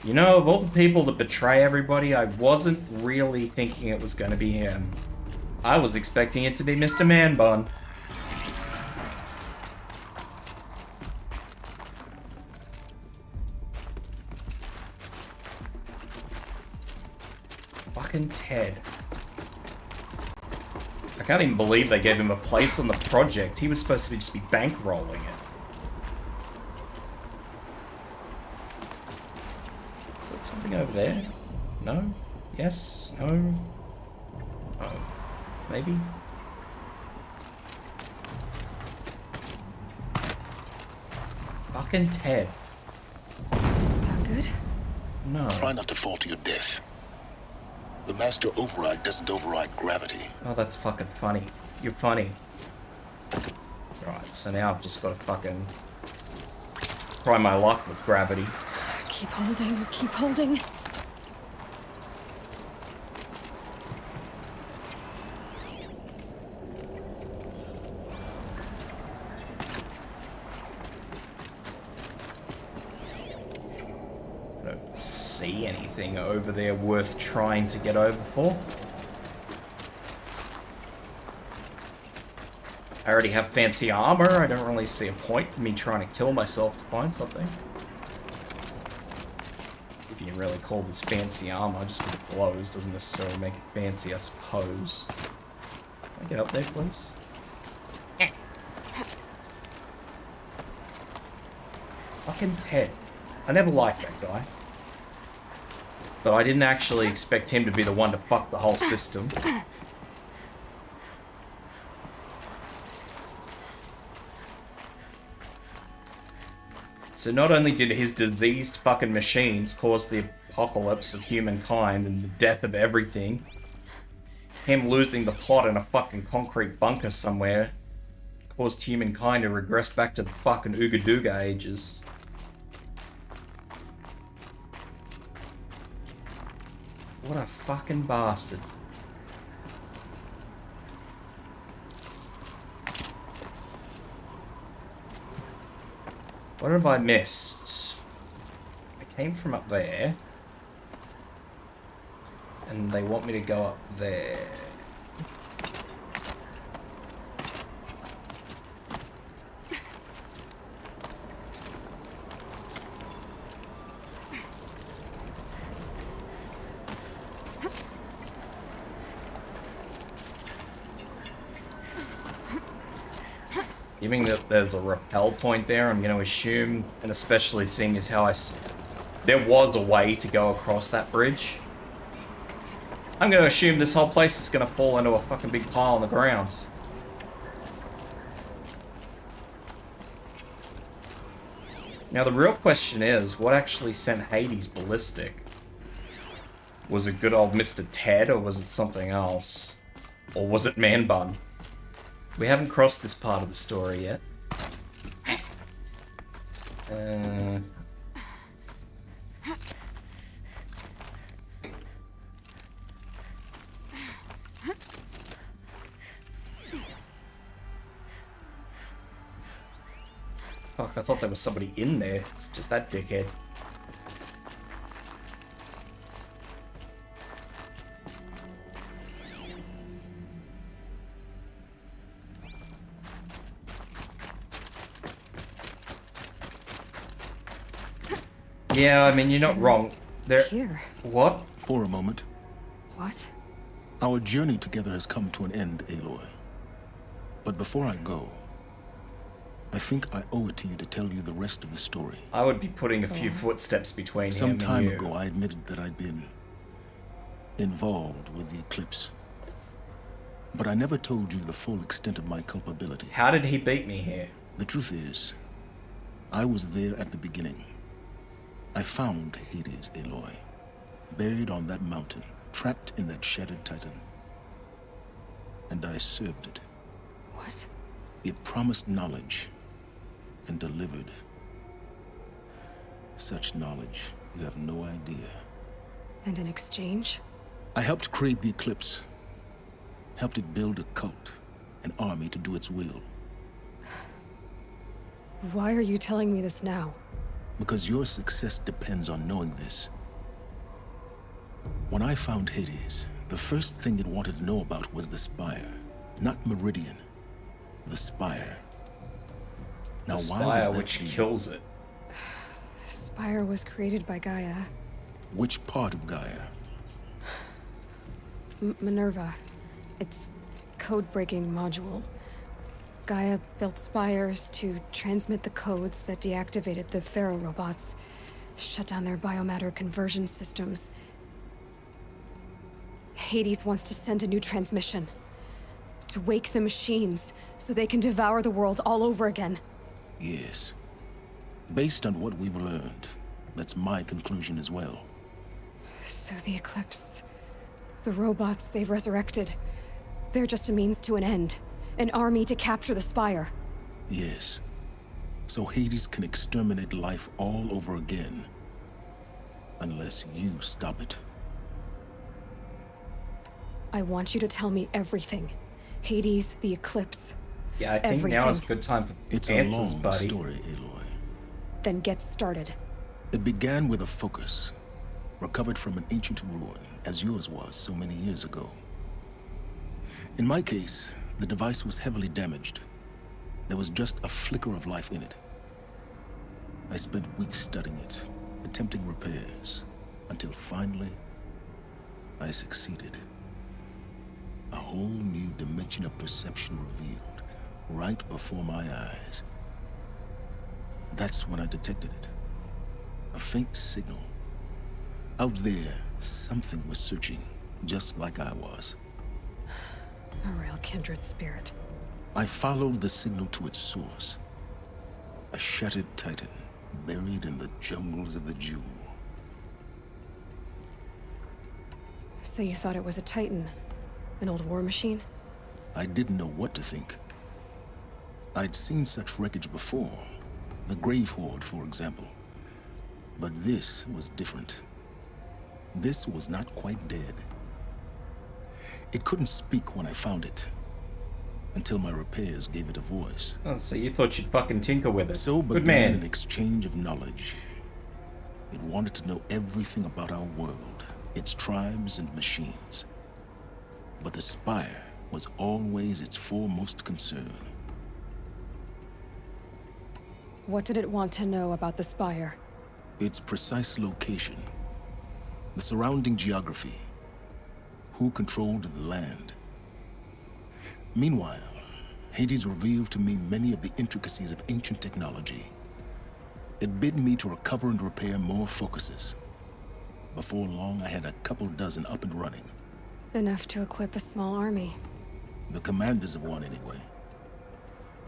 You know, of all the people that betray everybody, I wasn't really thinking it was going to be him. I was expecting it to be Mr. Man Bun. Fucking Ted. I can't even believe they gave him a place on the project. He was supposed to be just be bankrolling it. Is that something over there? No? Yes? No? Oh. Maybe? Fucking Ted. Didn't sound good. No. Try not to fall to your death. The master override doesn't override gravity. Oh, that's fucking funny. You're funny. Right, so now I've just got to fucking try my luck with gravity. Keep holding, keep holding. I don't see anything over there worth trying to get over for. I already have fancy armor. I don't really see a point in me trying to kill myself to find something. If you can really call this fancy armor, just because it glows doesn't necessarily make it fancy, I suppose. Can I get up there, please? Fucking Ted. I never liked that guy. But I didn't actually expect him to be the one to fuck the whole system. So not only did his diseased fucking machines cause the apocalypse of humankind and the death of everything, him losing the plot in a fucking concrete bunker somewhere caused humankind to regress back to the fucking Ooga Dooga ages. What a fucking bastard. What have I missed? I came from up there. And they want me to go up there. Given that there's a rappel point there, I'm going to assume, and especially seeing as how there was a way to go across that bridge. I'm going to assume this whole place is going to fall into a fucking big pile on the ground. Now the real question is, what actually sent Hades ballistic? Was it good old Mr. Ted, or was it something else? Or was it Man Bun? We haven't crossed this part of the story yet. Fuck, I thought there was somebody in there. It's just that dickhead. Yeah, I mean, you're not wrong. There. Here. What? For a moment. What? Our journey together has come to an end, Aloy. But before I go, I think I owe it to you to tell you the rest of the story. I would be putting a few footsteps between him and you. Some time ago, I admitted that I'd been involved with the Eclipse. But I never told you the full extent of my culpability. How did he beat me here? The truth is, I was there at the beginning. I found Hades, Aloy, buried on that mountain, trapped in that shattered titan. And I served it. What? It promised knowledge and delivered. Such knowledge, you have no idea. And in exchange? I helped create the Eclipse. Helped it build a cult, an army to do its will. Why are you telling me this now? Because your success depends on knowing this. When I found Hades, the first thing it wanted to know about was the Spire. Not Meridian. The Spire. Now, The why spire would that which be? kills it. The Spire was created by Gaia. Which part of Gaia? Minerva. Its code-breaking module. Gaia built spires to transmit the codes that deactivated the Pharaoh robots, shut down their biomatter conversion systems. Hades wants to send a new transmission. To wake the machines, so they can devour the world all over again. Yes. Based on what we've learned, that's my conclusion as well. So the Eclipse... the robots they've resurrected... they're just a means to an end. An army to capture the Spire. Yes. So Hades can exterminate life all over again. Unless you stop it. I want you to tell me everything. Hades, the Eclipse. Yeah, I think now is a good time for It's answers, a long buddy. story, Aloy. Then get started. It began with a focus, recovered from an ancient ruin, as yours was so many years ago. In my case, the device was heavily damaged. There was just a flicker of life in it. I spent weeks studying it, attempting repairs, until finally, I succeeded. A whole new dimension of perception revealed, right before my eyes. That's when I detected it. A faint signal. Out there, something was searching, just like I was. A real kindred spirit. I followed the signal to its source. A shattered titan, buried in the jungles of the Jewel. So you thought it was a Titan? An old war machine? I didn't know what to think. I'd seen such wreckage before. The Grave Horde, for example. But this was different. This was not quite dead. It couldn't speak when I found it. Until my repairs gave it a voice. Oh, so you thought you'd fucking tinker with it. So Good began man. an exchange of knowledge. It wanted to know everything about our world, its tribes and machines. But the Spire was always its foremost concern. What did it want to know about the Spire? Its precise location, the surrounding geography, who controlled the land. Meanwhile, Hades revealed to me many of the intricacies of ancient technology. It bid me to recover and repair more focuses. Before long, I had a couple dozen up and running. Enough to equip a small army. The commanders of one, anyway.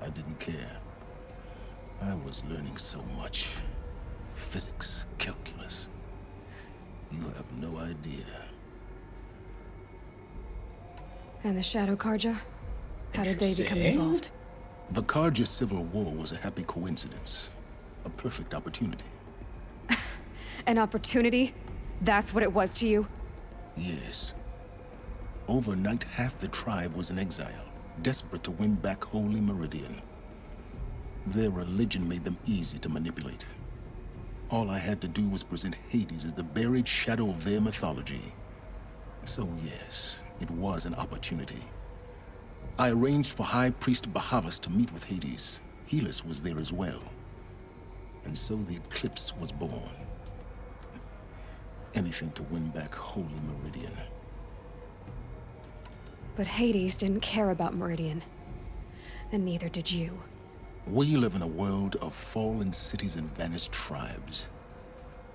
I didn't care. I was learning so much. Physics, calculus. You have no idea. And the Shadow Karja? How did they become Interesting. involved? The Karja Civil War was a happy coincidence. A perfect opportunity. An opportunity? That's what it was to you? Yes. Overnight, half the tribe was in exile, desperate to win back Holy Meridian. Their religion made them easy to manipulate. All I had to do was present Hades as the buried shadow of their mythology. So yes, it was an opportunity. I arranged for High Priest Bahavas to meet with Hades. Helis was there as well. And so the Eclipse was born. Anything to win back Holy Meridian. But Hades didn't care about Meridian. And neither did you. We live in a world of fallen cities and vanished tribes.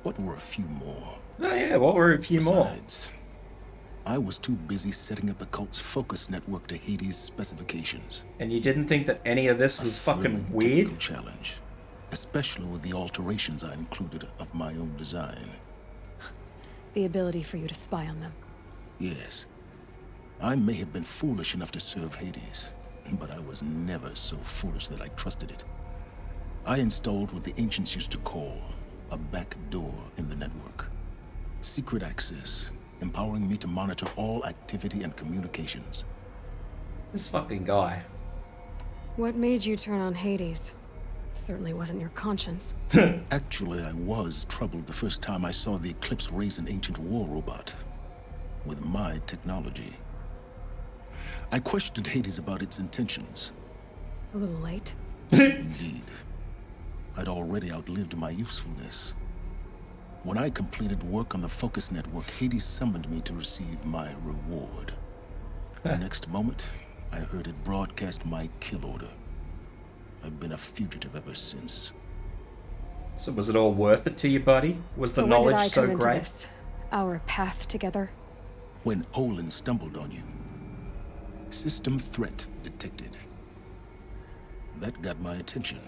What were a few more? Oh yeah, what were a few more? Besides, I was too busy setting up the cult's focus network to Hades' specifications. And you didn't think that any of this was fucking Thrilling weird? technical challenge, especially with the alterations I included of my own design. The ability for you to spy on them. Yes, I may have been foolish enough to serve Hades, but I was never so foolish that I trusted it. I installed what the ancients used to call a back door in the network. Secret access, empowering me to monitor all activity and communications. This fucking guy. What made you turn on Hades? certainly wasn't your conscience. Actually, I was troubled the first time I saw the Eclipse raise an ancient war robot with my technology. I questioned Hades about its intentions. A little late. Indeed. I'd already outlived my usefulness. When I completed work on the Focus Network, Hades summoned me to receive my reward. The next moment, I heard it broadcast my kill order. I've been a fugitive ever since. So was it all worth it to you, buddy? Was the So when did knowledge I so come into great? this? Our path together? When Olin stumbled on you, system threat detected. That got my attention.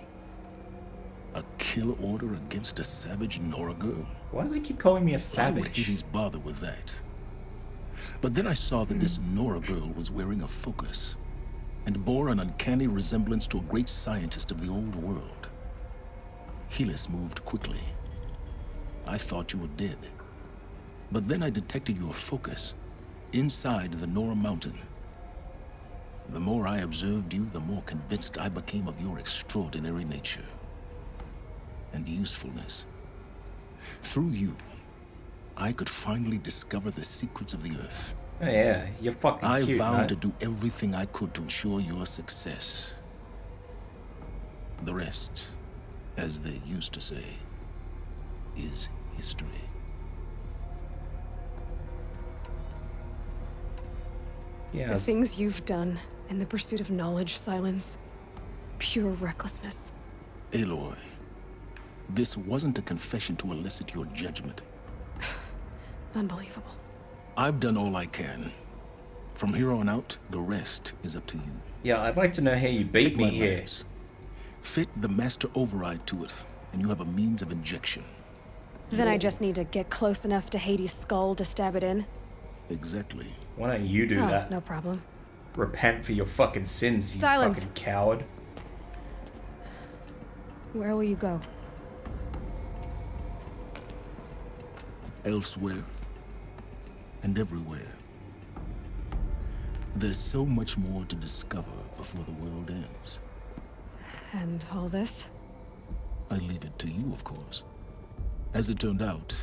A kill order against a savage Nora girl? Why do they keep calling me a Why would savage? Hades bother with that? But then I saw that this Nora girl was wearing a focus and bore an uncanny resemblance to a great scientist of the old world. Helis moved quickly. I thought you were dead. But then I detected your focus inside the Nora mountain. The more I observed you, the more convinced I became of your extraordinary nature and usefulness. Through you, I could finally discover the secrets of the Earth. Oh yeah, you're fucking I cute, vowed mate. to do everything I could to ensure your success. The rest, as they used to say, is history. Yeah, The it's- things you've done in the pursuit of knowledge, Silence. Pure recklessness. Aloy, this wasn't a confession to elicit your judgment. Unbelievable. I've done all I can. From here on out, the rest is up to you. yeah, I'd like to know how you beat Take me my here. lance. Fit the master override to it, and you have a means of injection. Then I just need to get close enough to Hades' skull to stab it in? Exactly. Why don't you do Oh, that? no problem. Repent for your fucking sins, you Silence. fucking coward. Where will you go? Elsewhere and everywhere. There's so much more to discover before the world ends. And all this? I leave it to you, of course. As it turned out,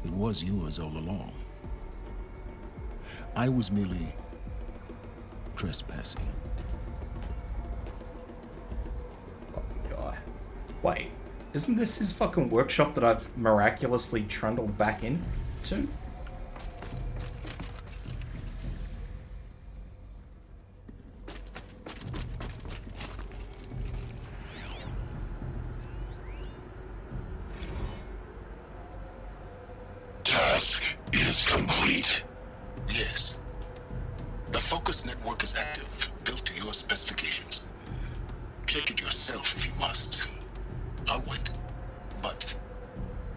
it was yours all along. I was merely trespassing. God. Wait, isn't this his fucking workshop that I've miraculously trundled back into? Task is complete. Yes. The Focus Network is active, built to your specifications. Check it yourself if you must. I'll wait. But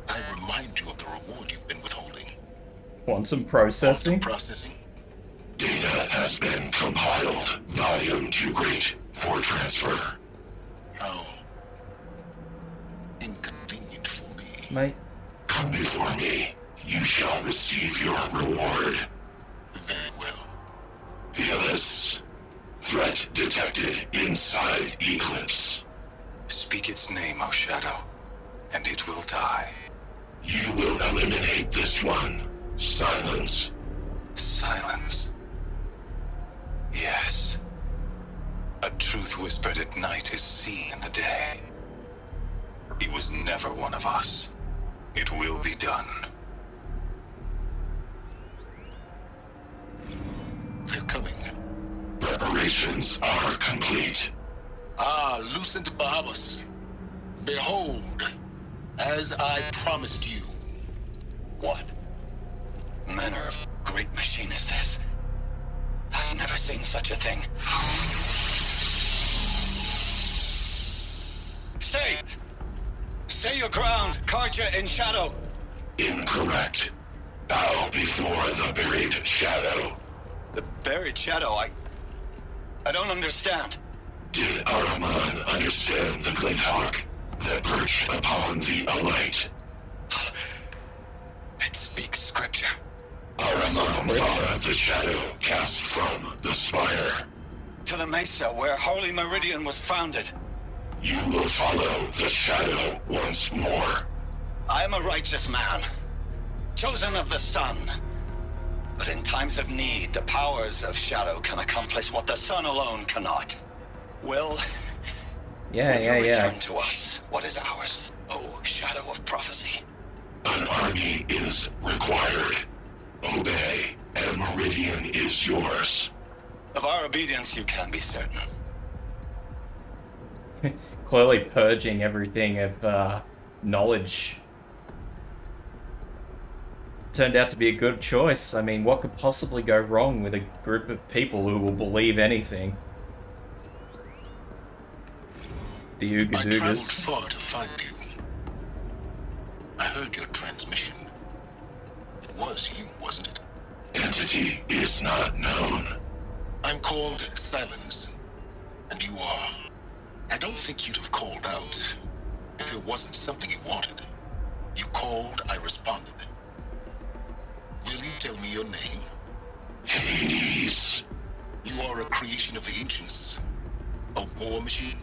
I remind you of the reward you've been withholding. Quantum processing? Processing? Data has been compiled. Volume too great for transfer. How inconvenient for me. Mate, Come before me. You shall receive your reward. Very well. Helis. Threat detected inside Eclipse. Speak its name, O Shadow, and it will die. You will eliminate this one. Silence. Silence. Yes. A truth whispered at night is seen in the day. He was never one of us. It will be done. They're coming. Preparations are complete. Ah, Lucent Bahamas. Behold, as I promised you. What? Manner of great machine is this? I've never seen such a thing. Stay! Stay your ground, Karja in Shadow! Incorrect. Bow before the buried shadow. The buried Shadow, I don't understand. Did Araman understand the Glinthawk that perched upon the Alight? It speaks scripture. Araman saw the shadow cast from the spire. To the Mesa, where Holy Meridian was founded. You will follow the shadow once more. I am a righteous man, chosen of the sun. But in times of need, the powers of shadow can accomplish what the sun alone cannot. Will you return to us what is ours, oh shadow of prophecy? An army is required. Obey, and Meridian is yours. Of our obedience you can be certain. Clearly purging everything of knowledge. Turned out to be a good choice. I mean, what could possibly go wrong with a group of people who will believe anything? The Ooga I traveled Doogas. far to find you. I heard your transmission. It was you, wasn't it? Entity is not known. I'm called Silence, and you are. I don't think you'd have called out if it wasn't something you wanted. You called, I responded. Will you tell me your name? Hades. You are a creation of the ancients. A war machine?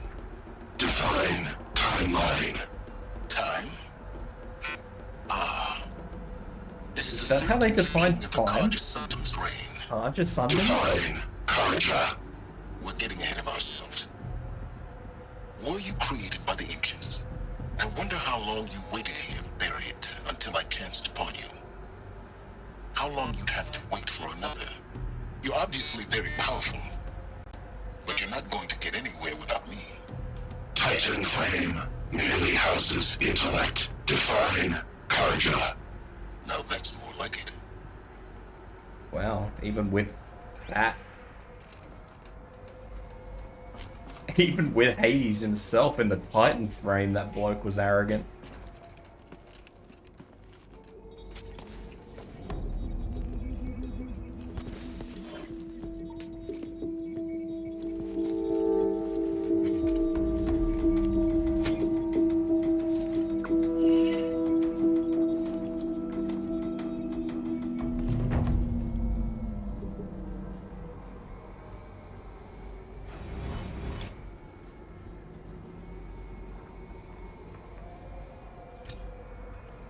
Define timeline. Time? Ah. It Is that how they define time? Carja Sundam's reign. Carja Sundam? Define Carja. We're getting ahead of ourselves. Were you created by the ancients? I wonder how long you waited here, buried, until I chanced upon you. How long you'd have to wait for another. You're obviously very powerful, but you're not going to get anywhere without me. Titan Flame merely houses intellect. Define Carja. Now that's more like it. Wow, even with that. Even with Hades himself in the Titan frame, that bloke was arrogant.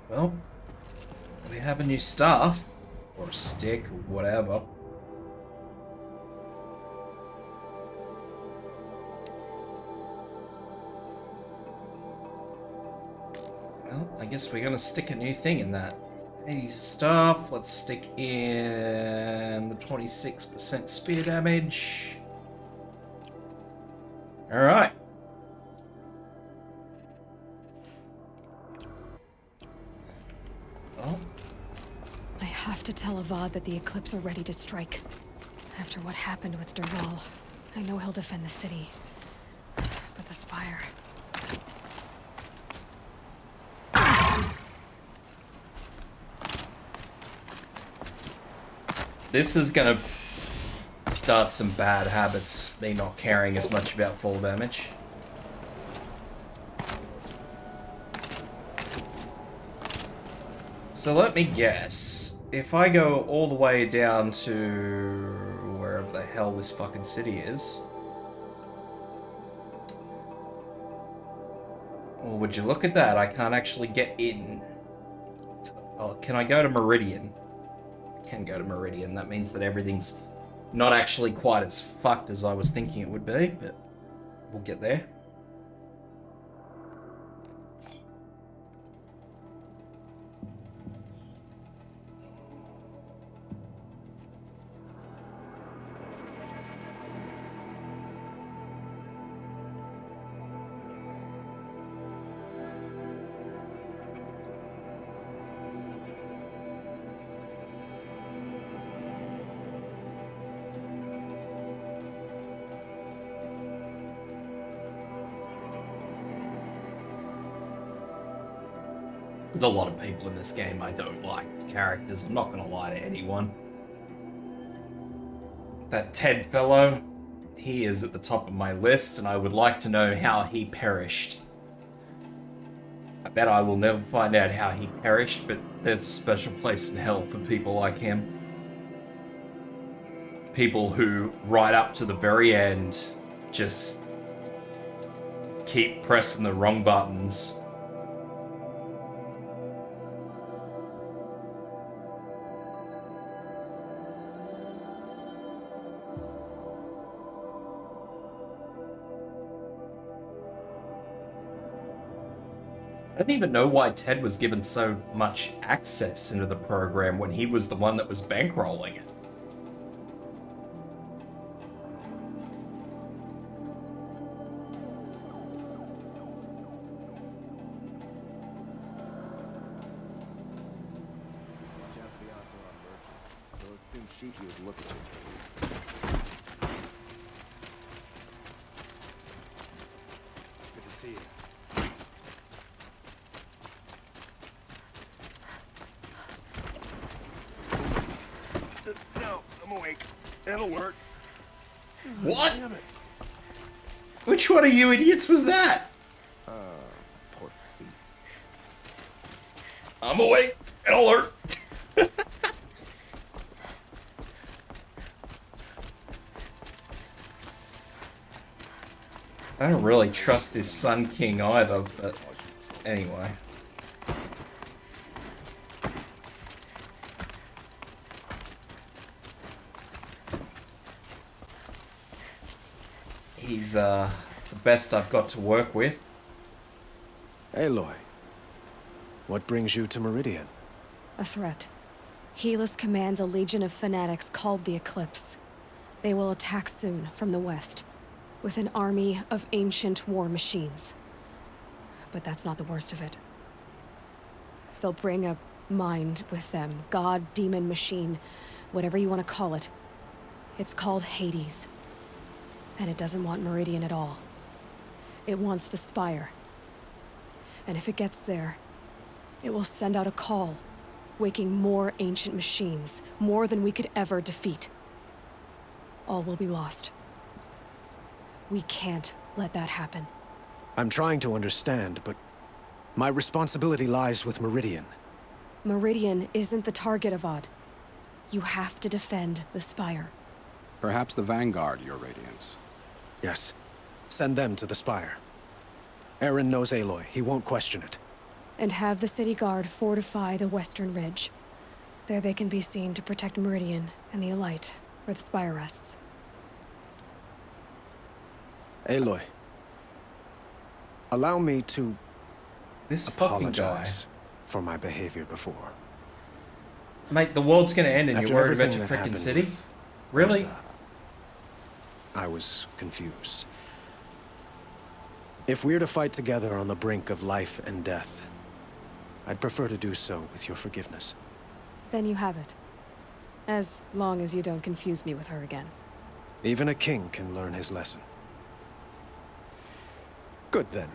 Well, we have a new staff, or a stick, or whatever. Well, I guess we're gonna stick a new thing in that. 80 staff, let's stick in the 26% spear damage. Alright. Well, I have to tell Avad that the Eclipse are ready to strike. After what happened with Dervahl, I know he'll defend the city. But the Spire... this is gonna start some bad habits, me not caring as much about fall damage. So let me guess, if I go all the way down to wherever the hell this fucking city is, well, would you look at that, I can't actually get in. Oh, can I go to Meridian? I can go to Meridian. That means that everything's not actually quite as fucked as I was thinking it would be, but we'll get there. There's a lot of people in this game I don't like as characters, I'm not gonna lie to anyone. That Ted fellow, he is at the top of my list, and I would like to know how he perished. I bet I will never find out how he perished, but there's a special place in hell for people like him. People who, right up to the very end, just keep pressing the wrong buttons. I don't even know why Ted was given so much access into the program when he was the one that was bankrolling it. What? Which one of you idiots was that? Poor feet. I'm awake and alert. I don't really trust this Sun King either, but anyway. He's the best I've got to work with. Aloy, what brings you to Meridian? A threat. Helis commands a legion of fanatics called the Eclipse. They will attack soon from the west, with an army of ancient war machines. But that's not the worst of it. They'll bring a mind with them. God, demon, machine, whatever you want to call it. It's called Hades. And it doesn't want Meridian at all. It wants the Spire. And if it gets there, it will send out a call, waking more ancient machines, more than we could ever defeat. All will be lost. We can't let that happen. I'm trying to understand, but my responsibility lies with Meridian. Meridian isn't the target, Avad. You have to defend the Spire. Perhaps the Vanguard, Your Radiance. Yes. Send them to the Spire. Eren knows Aloy. He won't question it. And have the City Guard fortify the Western Ridge. There they can be seen to protect Meridian and the Elite, where the Spire rests. Aloy. Allow me to This fucking guy. apologize for my behavior before. Mate, the world's gonna end and After you're worried about everything your that freaking happened city? with Really? Ursa, I was confused. If we're to fight together on the brink of life and death, I'd prefer to do so with your forgiveness. Then you have it. As long as you don't confuse me with her again. Even a king can learn his lesson. Good then.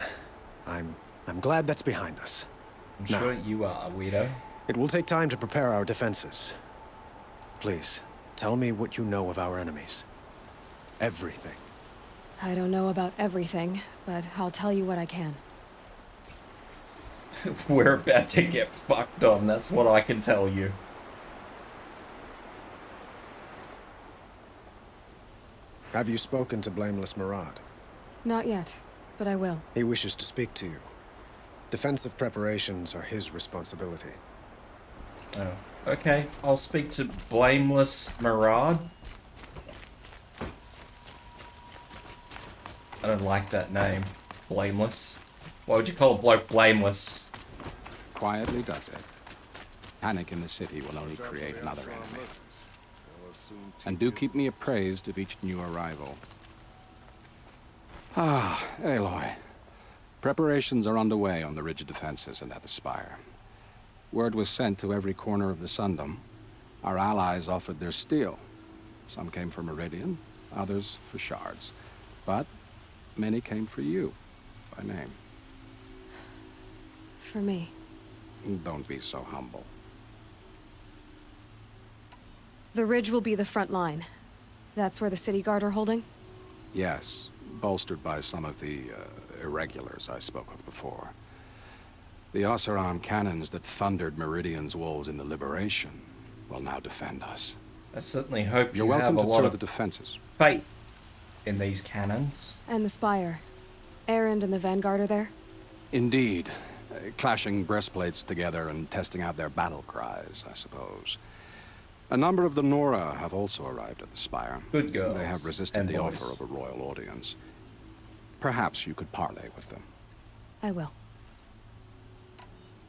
I'm glad that's behind us. I'm Now, sure you are, weirdo. it will take time to prepare our defenses. Please, tell me what you know of our enemies. Everything. I don't know about everything, but I'll tell you what I can. We're about to get fucked on, that's what I can tell you. Have you spoken to Blameless Marad? Not yet, but I will. He wishes to speak to you. Defensive preparations are his responsibility. Oh, okay. I'll speak to Blameless Marad. I don't like that name. Blameless. Why would you call a bloke blameless? Quietly does it. Panic in the city will only create another enemy. And do keep me appraised of each new arrival. Ah, Aloy. Preparations are underway on the ridge of defenses and at the Spire. Word was sent to every corner of the Sundom. Our allies offered their steel. Some came for Meridian, others for shards. But many came for you, by name. For me. Don't be so humble. The ridge will be the front line. That's where the City Guard are holding? Yes, bolstered by some of the irregulars I spoke of before. The Oseram cannons that thundered Meridian's walls in the Liberation will now defend us. I certainly hope You're you have welcome a to lot tour of the defenses. faith in these cannons. And the Spire. Erend and the Vanguard are there? Indeed. Clashing breastplates together and testing out their battle cries, I suppose. A number of the Nora have also arrived at the Spire. Good girls. They have resisted and the boys. offer of a royal audience. Perhaps you could parley with them. I will.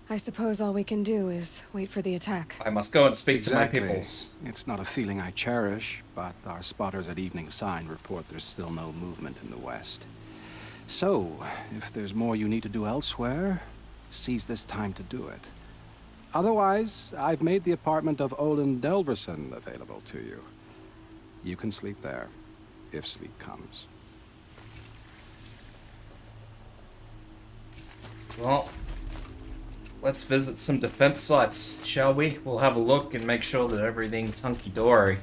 I suppose all we can do is wait for the attack. I must go and speak Exactly. to my peoples. It's not a feeling I cherish, but our spotters at Evening Sign report there's still no movement in the west. So, if there's more you need to do elsewhere, seize this time to do it. Otherwise, I've made the apartment of Olin Delverson available to you. You can sleep there, if sleep comes. Well, let's visit some defense sites, shall we? We'll have a look and make sure that everything's hunky-dory.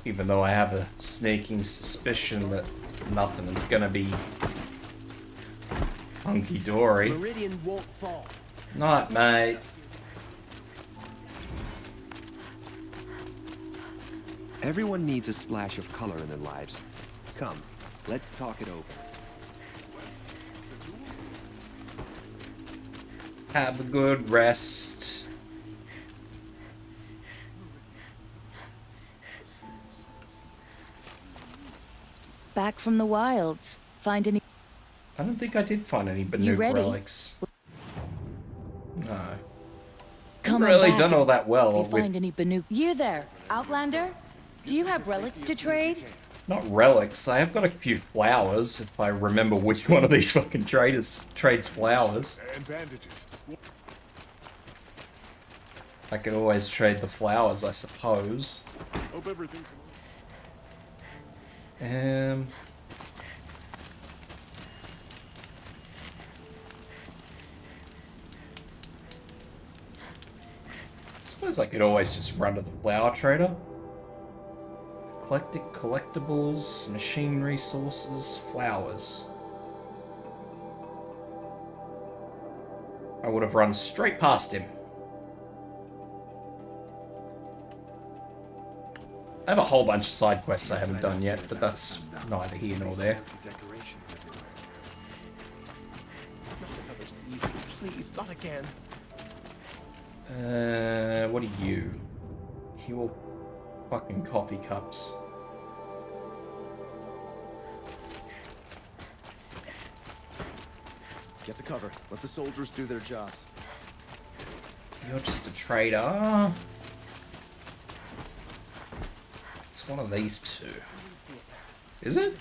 Even though I have a sneaking suspicion that nothing is gonna be hunky-dory. Meridian won't fall. Not, mate. Everyone needs a splash of color in their lives. Come, let's talk it over. Have a good rest. Back from the wilds. Find any... I don't think I did find any You Banuk ready? relics. No. Come I've really on done back all that well if you with find any Banuk. You there, Outlander? Do you have relics to trade? not relics. I have got a few flowers, if I remember which one of these fucking traders trades flowers. And bandages. I could always trade the flowers, I suppose. Hope everything's... I suppose I could always just run to the flower trader. Eclectic collectibles, machine resources, flowers. I would have run straight past him. I have a whole bunch of side quests I haven't done yet, but that's neither here nor there. Please, not again. What are you? Your fucking coffee cups. Get to cover. Let the soldiers do their jobs. You're just a trader. It's one of these two. Is it?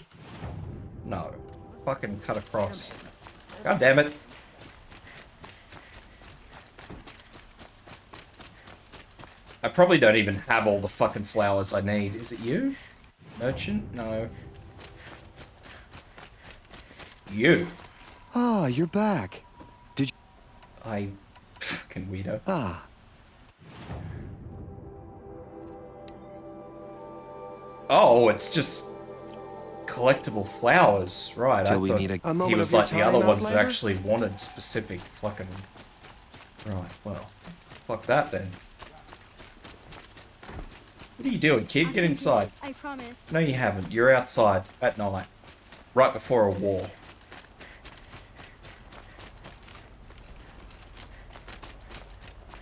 No. Fucking cut across. God damn it. I probably don't even have all the fucking flowers I need. Is it you? Merchant? No. You. Ah, you're back. Did you... I... fucking weirdo. Ah. Oh, it's just... collectible flowers. Right, Till I we thought need a he moment was of your like the time, other ones that Outlander? actually wanted specific fucking... Right, well... Fuck that then. What are you doing, kid? Get inside. I promise. No, you haven't. You're outside at night. Right before a war.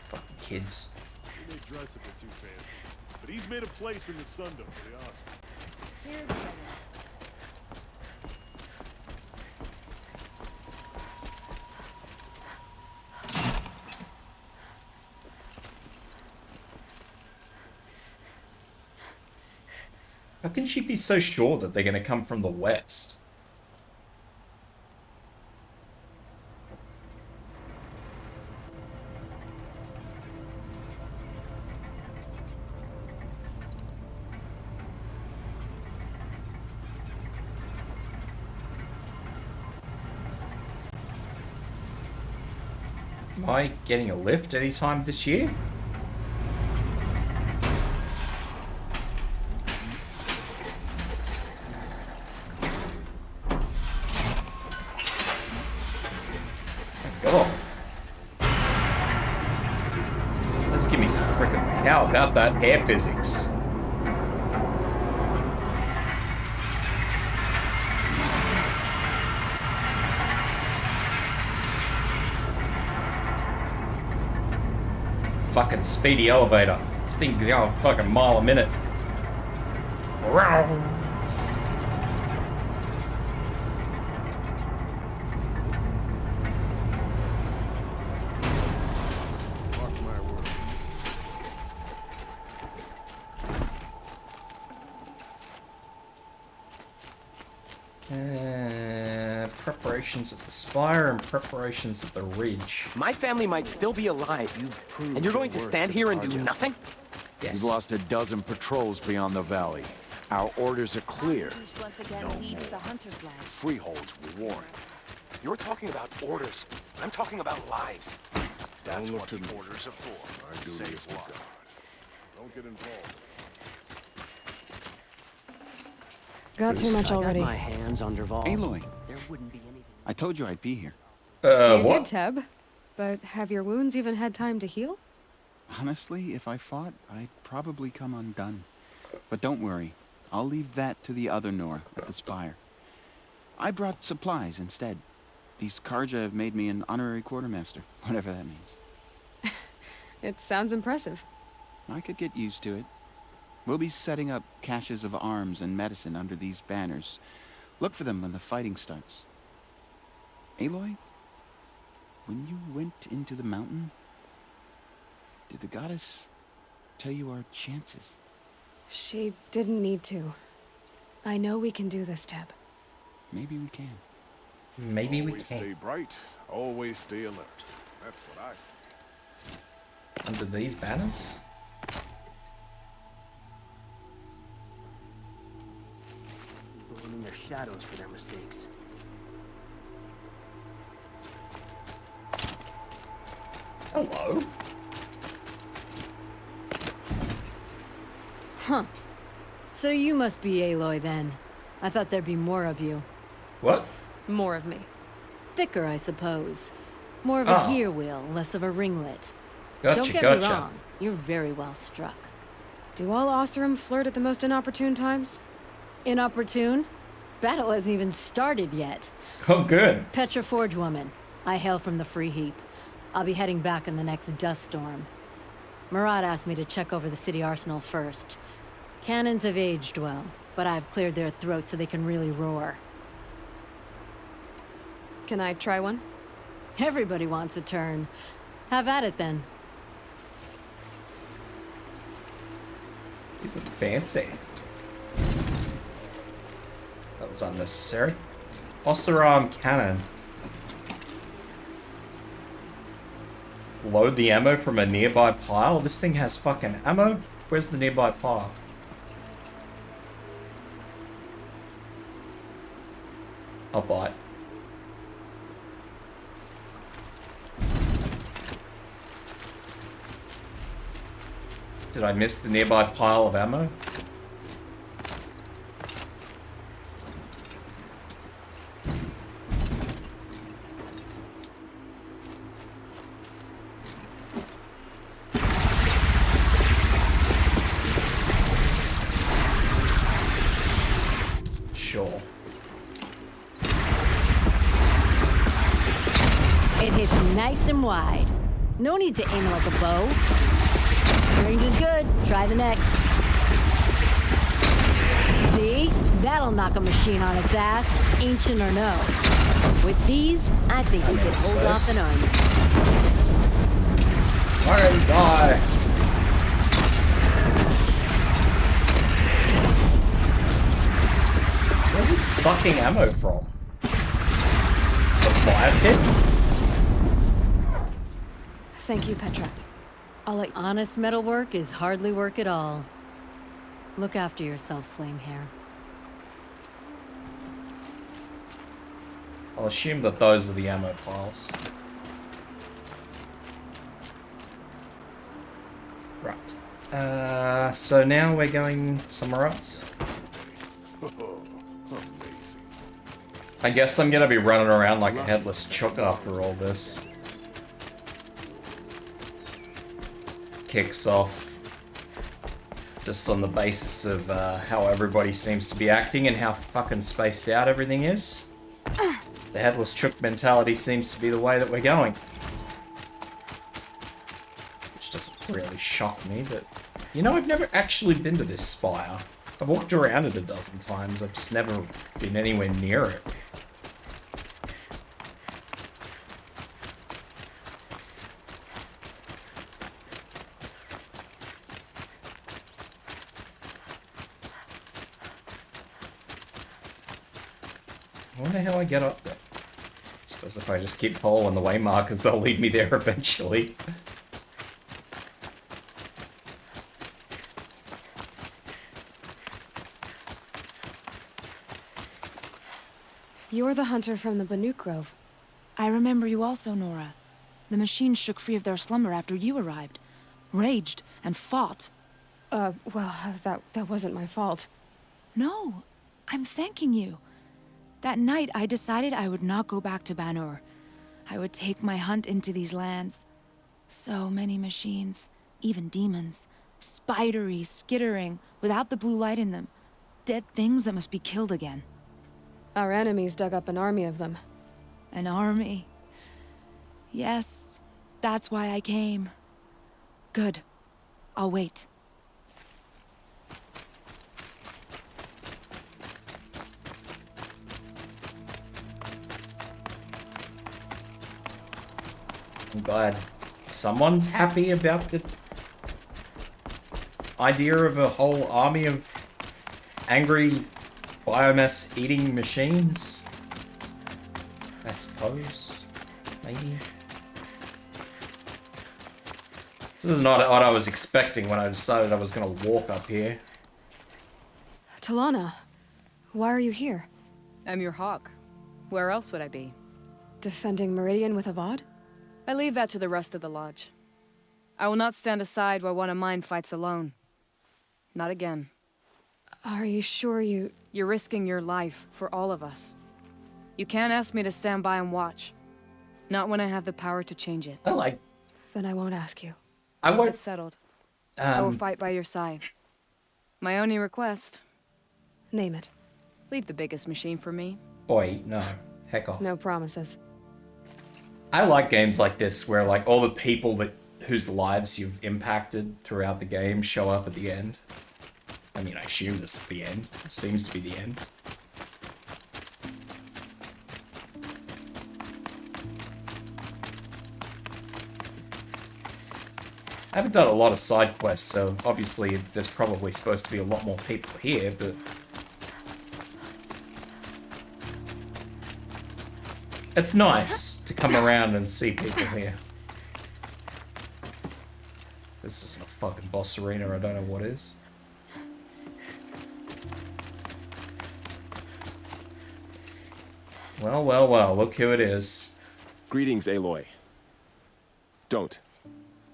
Fucking kids. He may dress a bit too fancy, but he's made a place in the Sundom for the Oscar. How can she be so sure that they're going to come from the west? Am I getting a lift anytime this year? Oh. Let's give me some freaking... How about that hair physics? Fucking speedy elevator. This thing's going a fucking mile a minute. Preparations at the spire and preparations at the ridge. My family might still be alive, and you're going to stand here and do nothing? Yes. We've lost a dozen patrols beyond the valley. Our orders are clear. Once again leads the hunter's land. Freeholds will warn. You're talking about orders. I'm talking about lives. That's what the orders are for. I do Save this to lives. God. Don't get involved. Got too much already. I got my hands on Dervahl. Aloy, There wouldn't be anything. I told you I'd be here. You what? did, Teb. But have your wounds even had time to heal? Honestly, if I fought, I'd probably come undone. But don't worry. I'll leave that to the other Nora at the spire. I brought supplies instead. These Karja have made me an honorary quartermaster, whatever that means. It sounds impressive. I could get used to it. We'll be setting up caches of arms and medicine under these banners. Look for them when the fighting starts. Aloy, when you went into the mountain, did the goddess tell you our chances? She didn't need to. I know we can do this, Teb. Maybe we can. Maybe we Always can. stay bright. Always stay alert. That's what I say. Under these banners? Blaming their shadows for their mistakes. Hello. Huh. So you must be Aloy then. I thought there'd be more of you. What? More of me. Thicker, I suppose. More of Ah. a gear wheel, less of a ringlet. Gotcha, Don't get gotcha. me wrong. You're very well struck. Do all Oseram flirt at the most inopportune times? Inopportune? Battle hasn't even started yet. Oh, good. Petra Forge woman. I hail from the Free Heap. I'll be heading back in the next dust storm. Marat asked me to check over the city arsenal first. Cannons have aged well, but I've cleared their throats so they can really roar. Can I try one? Everybody wants a turn. Have at it then. Isn't fancy. That was unnecessary. Oseram cannon. Load the ammo from a nearby pile? This thing has fucking ammo? Where's the nearby pile? I'll buy it. Did I miss the nearby pile of ammo? Sure. It hits nice and wide. No need to aim like a bow. Range is good. Try the next. See? That'll knock a machine on its ass, ancient or no. With these, I think we could hold off an army. Alright, die. Where's it sucking ammo from? The fire pit? Thank you, Petra. I'll let Honest metalwork is hardly work at all. Look after yourself, Flamehair. I'll assume that those are the ammo piles. Right. So now we're going somewhere else. I guess I'm gonna be running around like a headless chook after all this. Kicks off just on the basis of how everybody seems to be acting and how fucking spaced out everything is. The headless chook mentality seems to be the way that we're going. Which doesn't really shock me, but... You know, I've never actually been to this spire. I've walked around it a dozen times, I've just never been anywhere near it. I wonder how I get up there. I suppose if I just keep following the way markers, they'll lead me there eventually. You're the hunter from the Banuk Grove. I remember you also, Nora. The machines shook free of their slumber after you arrived. Raged and fought. Well, that wasn't my fault. No, I'm thanking you. That night, I decided I would not go back to Banur. I would take my hunt into these lands. So many machines, even demons. Spidery, skittering, without the blue light in them. Dead things that must be killed again. Our enemies dug up an army of them. An army? Yes, that's why I came. Good. I'll wait. I'm glad someone's happy about the idea of a whole army of angry biomass eating machines. I suppose. Maybe. This is not what I was expecting when I decided I was going to walk up here. Talana, why are you here? I'm your hawk. Where else would I be? Defending Meridian with Avad? I leave that to the rest of the Lodge. I will not stand aside while one of mine fights alone. Not again. Are you sure you... You're risking your life for all of us. You can't ask me to stand by and watch. Not when I have the power to change it. Then I won't ask you. I won't... It's settled. I will fight by your side. My only request... Name it. Leave the biggest machine for me. Oi, no. Heck off. No promises. I like games like this where like all the people whose lives you've impacted throughout the game show up at the end. I mean, I assume this is the end. It seems to be the end. I haven't done a lot of side quests, so obviously there's probably supposed to be a lot more people here, but... It's nice to come around and see people here. This isn't a fucking boss arena, I don't know what is. Well, well, well, look who it is. Greetings, Aloy. Don't.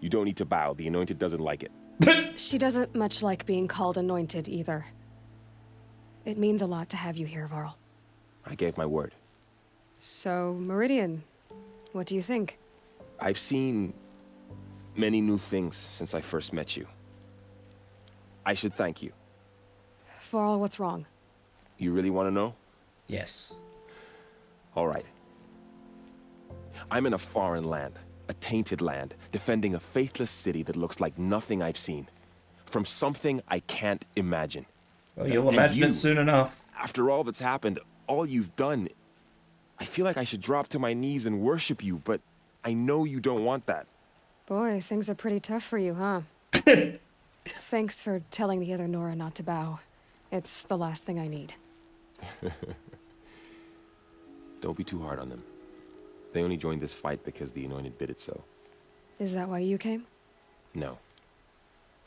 You don't need to bow. The Anointed doesn't like it. She doesn't much like being called Anointed, either. It means a lot to have you here, Varl. I gave my word. So, Meridian, what do you think? I've seen many new things since I first met you. I should thank you. Varl, what's wrong? You really want to know? Yes. All right. I'm in a foreign land, a tainted land, defending a faithless city that looks like nothing I've seen. From something I can't imagine. Well, you'll imagine it soon enough. After all that's happened, all you've done, I feel like I should drop to my knees and worship you, but I know you don't want that. Boy, things are pretty tough for you, huh? Thanks for telling the other Nora not to bow. It's the last thing I need. Don't be too hard on them. They only joined this fight because the Anointed bid it so. Is that why you came? No.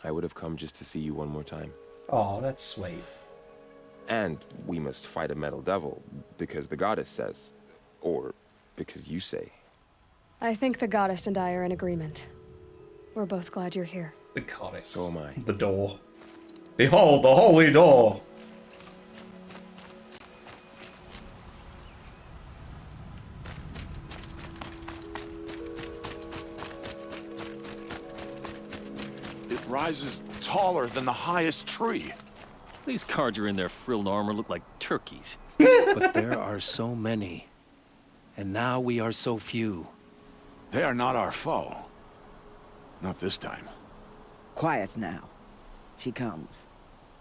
I would have come just to see you one more time. Oh, that's sweet. And we must fight a metal devil, because the goddess says. Or because you say. I think the goddess and I are in agreement. We're both glad you're here. The goddess. So am I. The door. Behold, the holy door! It rises taller than the highest tree. These Carja in their frilled armor look like turkeys. But there are so many. And now we are so few. They are not our foe. Not this time. Quiet now. She comes.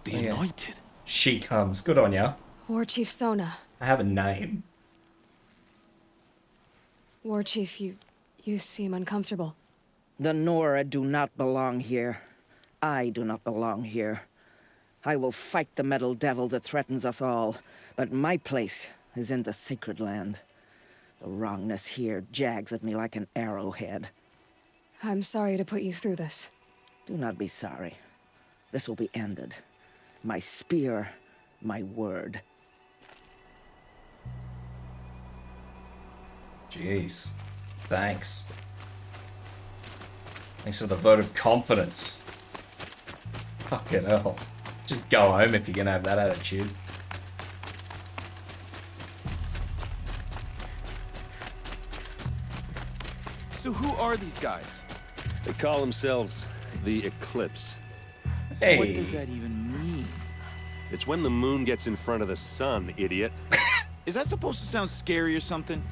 The Anointed. She comes. Good on ya. War Chief Sona. I have a name. War Chief, you seem uncomfortable. The Nora do not belong here. I do not belong here. I will fight the metal devil that threatens us all, but my place is in the sacred land. The wrongness here jags at me like an arrowhead. I'm sorry to put you through this. Do not be sorry. This will be ended. My spear, my word. Jeez. Thanks. Thanks for the vote of confidence. Fucking hell. Just go home if you're gonna have that attitude. So who are these guys? They call themselves the Eclipse. Hey. What does that even mean? It's when the moon gets in front of the sun, idiot. Is that supposed to sound scary or something?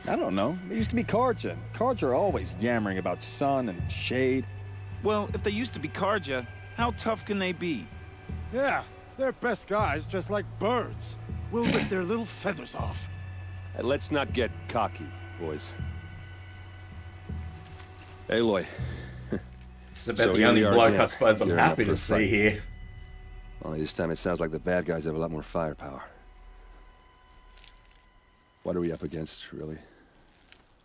I don't know. They used to be Carja. Carja are always yammering about sun and shade. Well, if they used to be Carja, how tough can they be? Yeah, they're best guys dressed like birds. We'll rip their little feathers off. And let's not get cocky, boys. Aloy. It's about the only bloke I suppose I'm happy to see here. Only this time it sounds like the bad guys have a lot more firepower. What are we up against, really?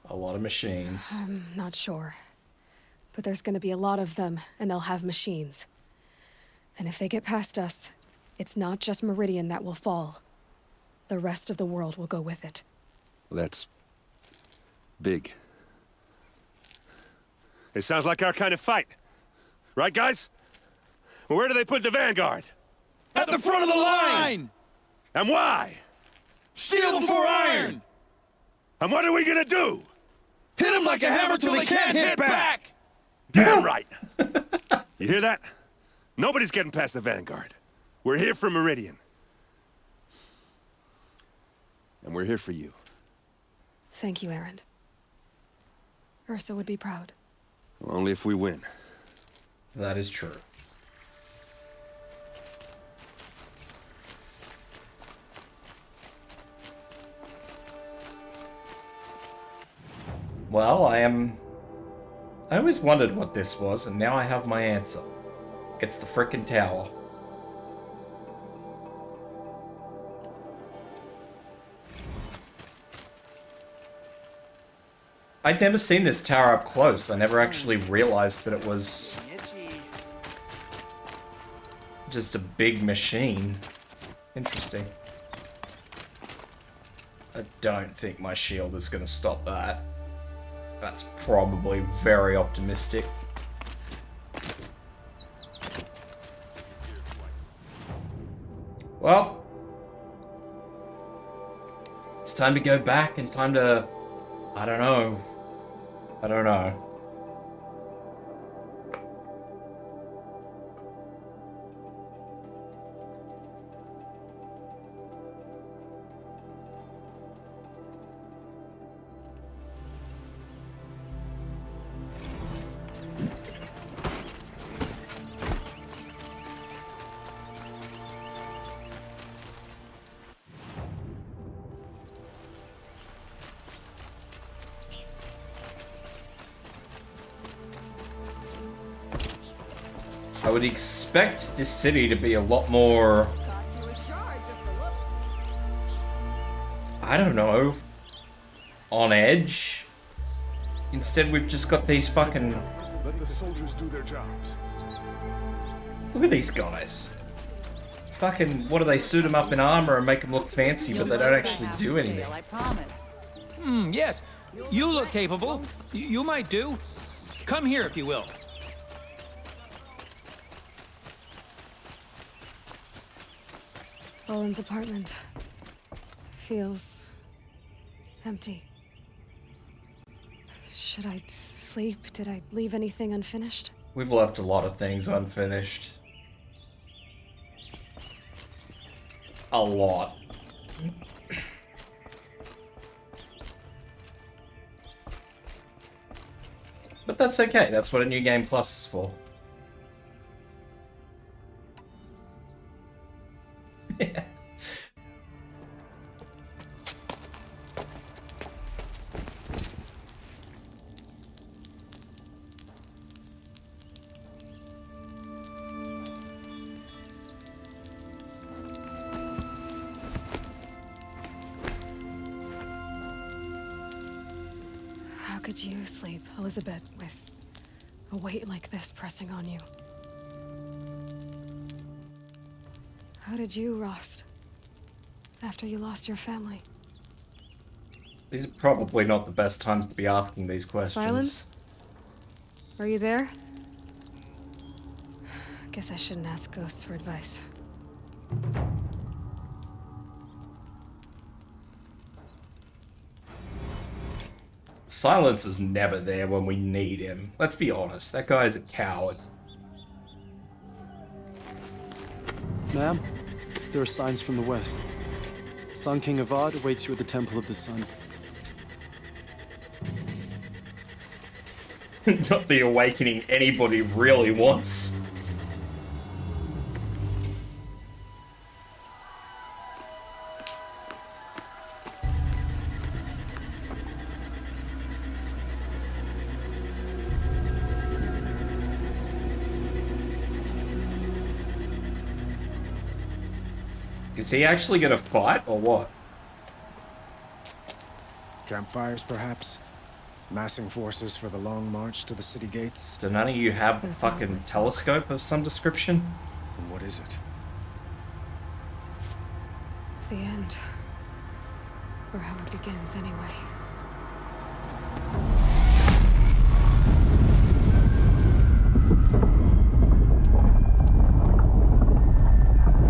A lot of machines. I'm not sure. But there's gonna be a lot of them, and they'll have machines. And if they get past us, it's not just Meridian that will fall. The rest of the world will go with it. That's big. It sounds like our kind of fight. Right, guys? Well, where do they put the Vanguard? At the front of the line! And why? Steel before iron! And what are we gonna do? Hit them like a hammer till they can't hit back! Damn right! You hear that? Nobody's getting past the Vanguard. We're here for Meridian. And we're here for you. Thank you, Erend. Ursa would be proud. Well, only if we win. That is true. Well, I always wondered what this was, and now I have my answer. It's the frickin' tower. I'd never seen this tower up close. I never actually realized that it was just a big machine. Interesting. I don't think my shield is going to stop that. That's probably very optimistic. Well, it's time to go back and time to... I don't know. I would expect this city to be a lot more... I don't know. On edge. Instead, we've just got these fucking... Let the soldiers do their jobs. Look at these guys. Fucking, what do they suit them up in armor and make them look fancy, but they don't actually do anything. I promise. Yes. You look capable. You might do. Come here if you will. Olin's apartment feels empty. Should I sleep? Did I leave anything unfinished? We've left a lot of things unfinished. A lot. But that's okay, that's what a New Game Plus is for. How could you sleep, Elizabeth, with a weight like this pressing on you? How did you, Rost? After you lost your family? These are probably not the best times to be asking these questions. Silence? Are you there? Guess I shouldn't ask ghosts for advice. Silence is never there when we need him. Let's be honest, that guy is a coward. Ma'am, there are signs from the west. Sun King Avad awaits you at the Temple of the Sun. Not the awakening anybody really wants. Is he actually gonna fight, or what? Campfires, perhaps? Massing forces for the long march to the city gates? Do none of you have a fucking telescope of some description? And what is it? The end. Or how it begins, anyway.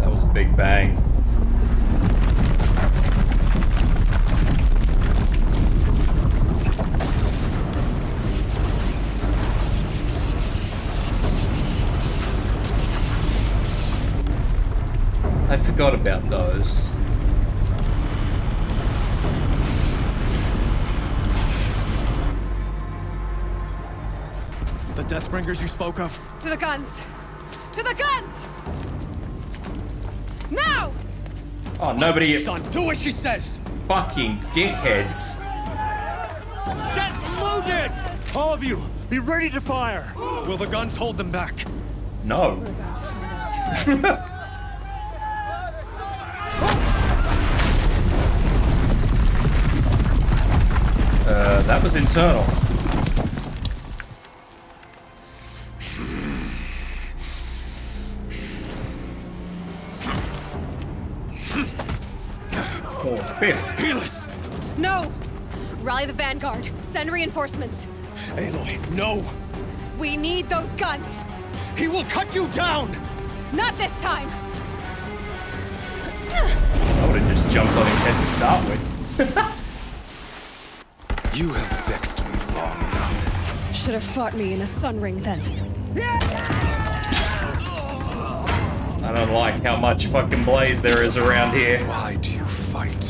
That was a big bang. I forgot about those. The Deathbringers you spoke of? To the guns! To the guns! Now! Oh, nobody... Son, do what she says! Fucking dickheads. Set loaded! All of you, be ready to fire! Will the guns hold them back? No. That was internal. Oh, Biff. Peerless! No! Rally the Vanguard. Send reinforcements. Aloy, no! We need those guns! He will cut you down! Not this time! I would have just jumped on his head to start with. You have vexed me long enough. Should have fought me in a sun ring then. I don't like how much fucking blaze there is around here. Why do you fight?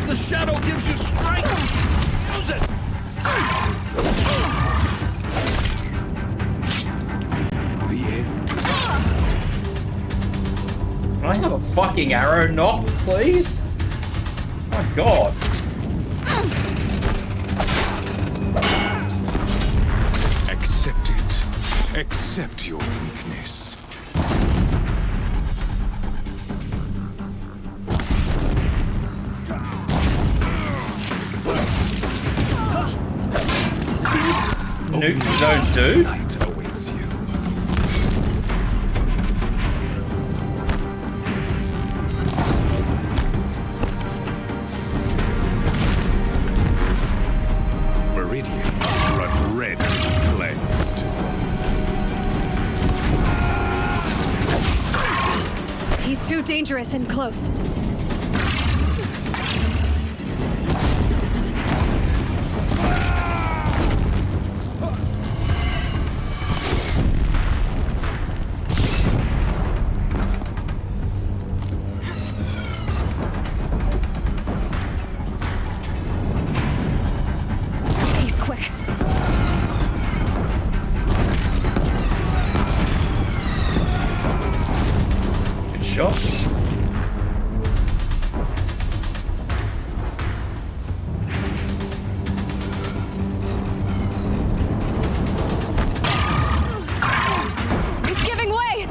The shadow gives you strength! Use it! The end. Can I have a fucking arrow knock, please? My god. Accept it. Accept your weakness. Newtons don't do? Night awaits you. Meridian must run red to be cleansed. He's too dangerous and close. He's quick. Good shot. It's giving way!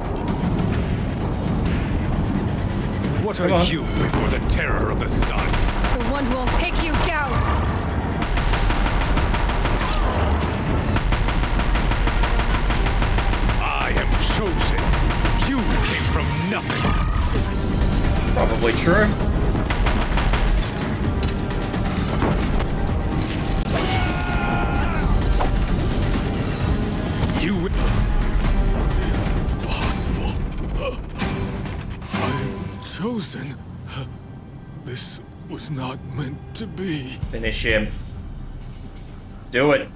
What are you before the terror of the sun? The one who will take you down! I am chosen. You came from nothing. Probably true. You... Impossible. I'm chosen. This was not meant to be. Finish him. Do it.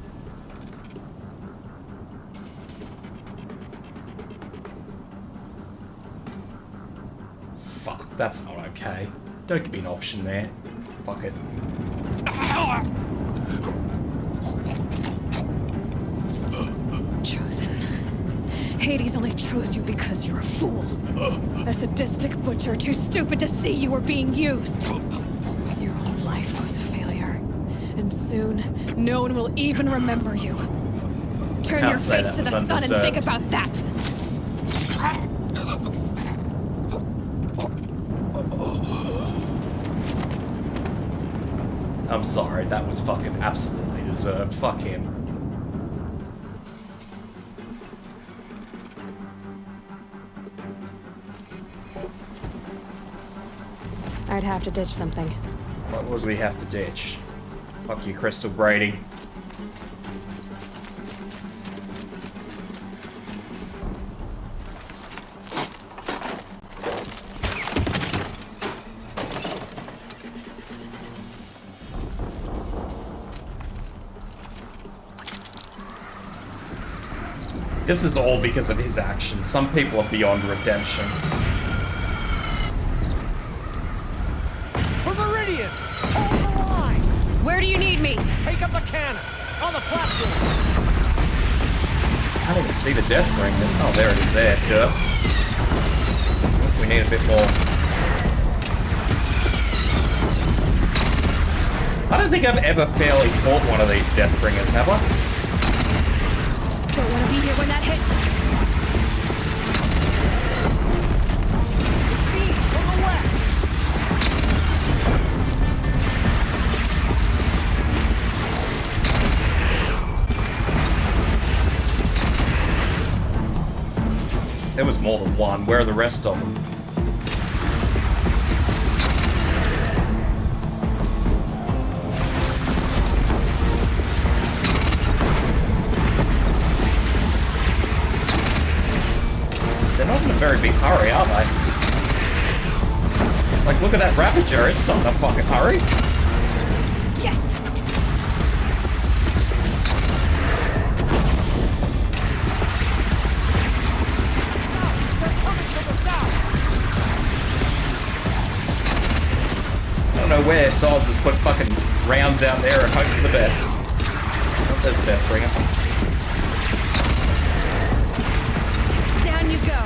Fuck, that's not okay. Don't give me an option there. Fuck it. Chosen. Hades only chose you because you're a fool. A sadistic butcher too stupid to see you were being used. Your whole life was a failure. And soon, no one will even remember you. Turn your face to the sun and think about that! I'm sorry, that was fucking absolutely deserved. Fuck him. I'd have to ditch something. What would we have to ditch? Fuck you, Crystal Brady. This is all because of his actions. Some people are beyond redemption. For Meridian! Hold the line! Where do you need me? Take up the cannon! On the platform! I didn't even see the death ring. Oh, there it is there, duh. We need a bit more. I don't think I've ever fairly fought one of these death bringers, have I? Don't want to be here when that hits. See, from the west! There was more than one. Where are the rest of them? They're not in a very big hurry, are they? Like, look at that Ravager. It's not in a fucking hurry. Yes! I don't know where, so I'll just put fucking rounds out there and hope for the best. Oh, there's Deathbringer. Down you go.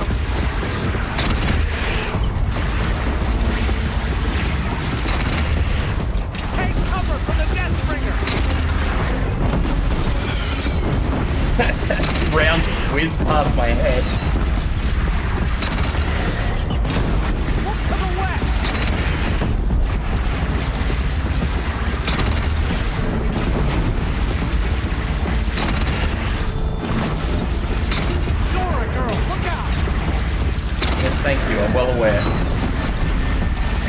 Take cover from the Deathbringer! Some rounds whiz past my head. Look to the west! Dora, girl, look out! Yes, thank you. I'm well aware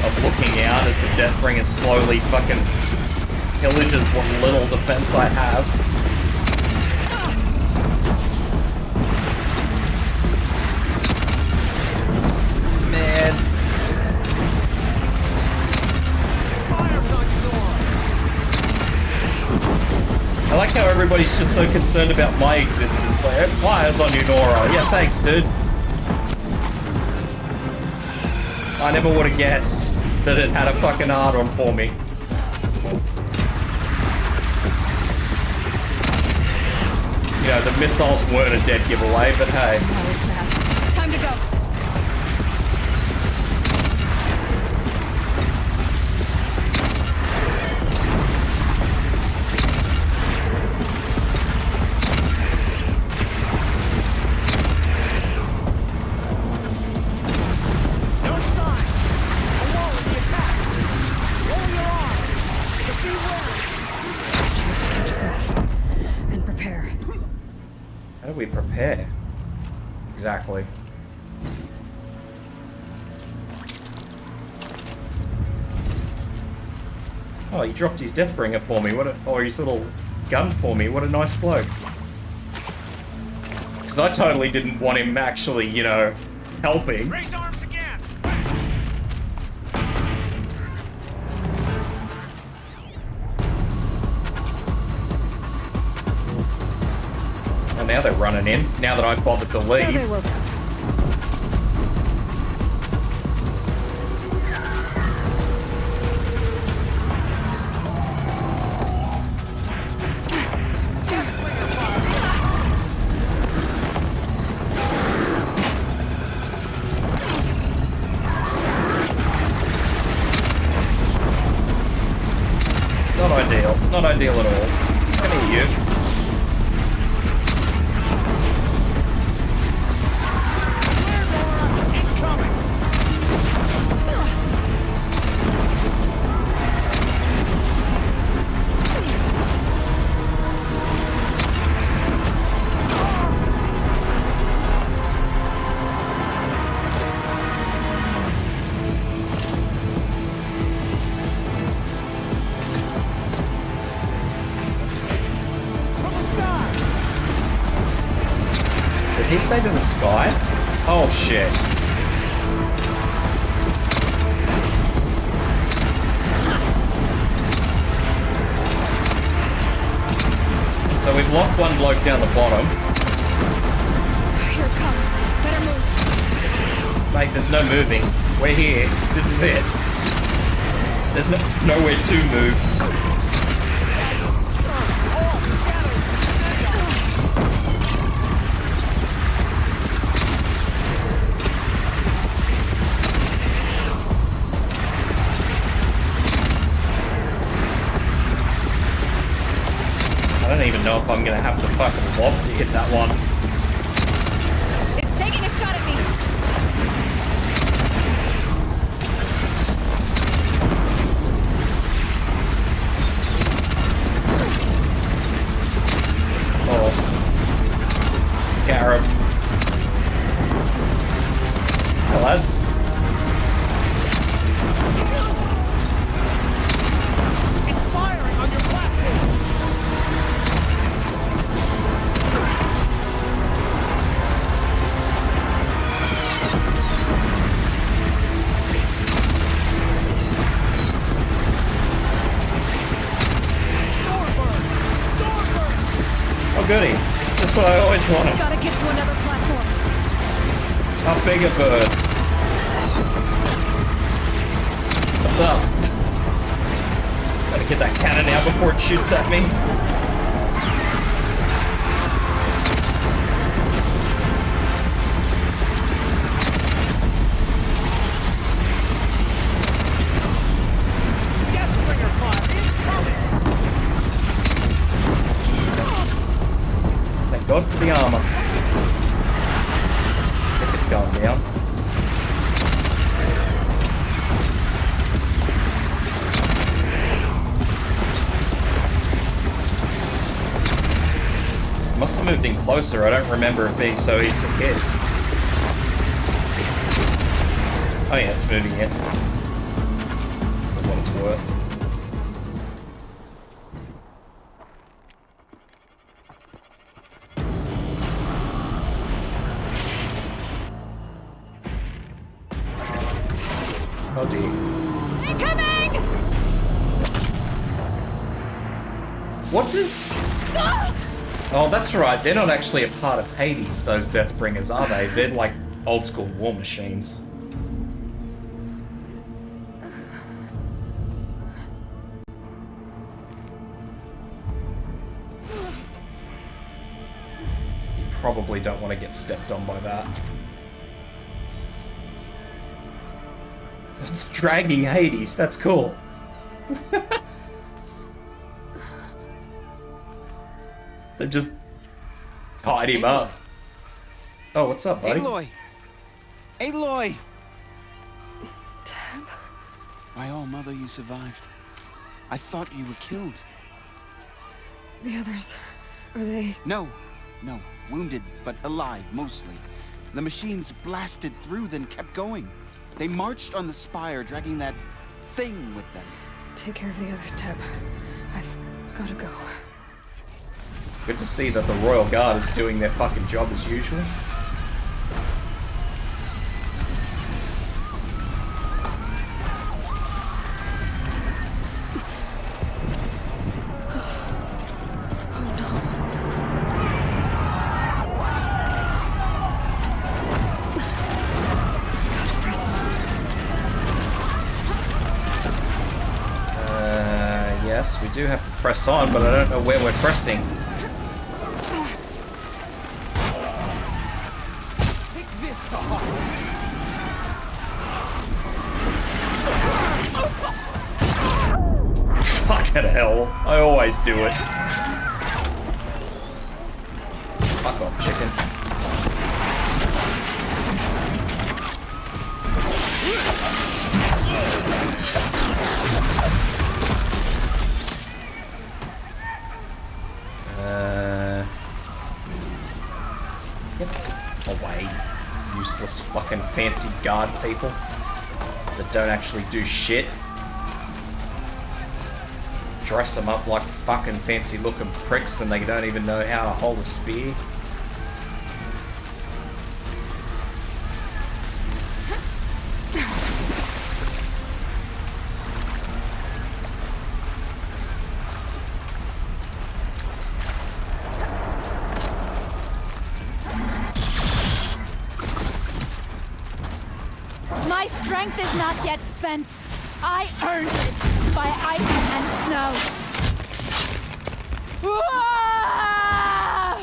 of looking out as the Deathbringer slowly fucking pillages what little defense I have. Man. I like how everybody's just so concerned about my existence. Like, it fires on you, Nora. Yeah, thanks, dude. I never would have guessed that it had a fucking hard-on for me. You know, the missiles weren't a dead giveaway, but hey. Time to go. No sign! Alone with the attack! Roll your arms! repair? Exactly. Oh, he dropped his Deathbringer for me. Or his little gun for me. What a nice bloke. Because I totally didn't want him actually, you know, helping. Raise arms again. And now they're running in. Now that I've bothered to leave. So they woke up. Not ideal. Not ideal at all. Come here, you. Did he say to the sky? Oh shit. So we've lost one bloke down the bottom. Here it comes. Better move. Mate, there's no moving. We're here. This is it. There's nowhere to move. I don't even know if I'm gonna have to fucking lob to hit that one. It's taking a shot at me. Oh. Scarab. Hey lads. It's firing on your platform. Oh goody. That's what I always wanted. Gotta get to another platform. A bigger bird. What's up? Gotta get that cannon out before it shoots at me. Deathbringer fire incoming. Thank God for the armor. If it's going down. Must have moved in closer. I don't remember it being so easy to hit. Oh yeah, it's moving in. For what it's worth. Oh dear. Incoming! What does... Oh, that's right. They're not actually a part of Hades, those Deathbringers, are they? They're like old school war machines. Probably don't want to get stepped on by that. It's dragging Hades. That's cool. They just tied him up. Oh, what's up, buddy? Aloy! Aloy! Deb? My all mother, you survived. I thought you were killed. The others, are they... No. No, wounded, but alive, mostly. The machines blasted through, then kept going. They marched on the spire, dragging that thing with them. Take care of the others, Teb. I've gotta go. Good to see that the Royal Guard is doing their fucking job as usual. Yes, we do have to press on, but I don't know where we're pressing. Fucking hell, I always do it. Fuck off, chicken. Away, useless fucking fancy guard people that don't actually do shit. Dress them up like fucking fancy looking pricks and they don't even know how to hold a spear. My strength is not yet spent. I earned it by ice and snow.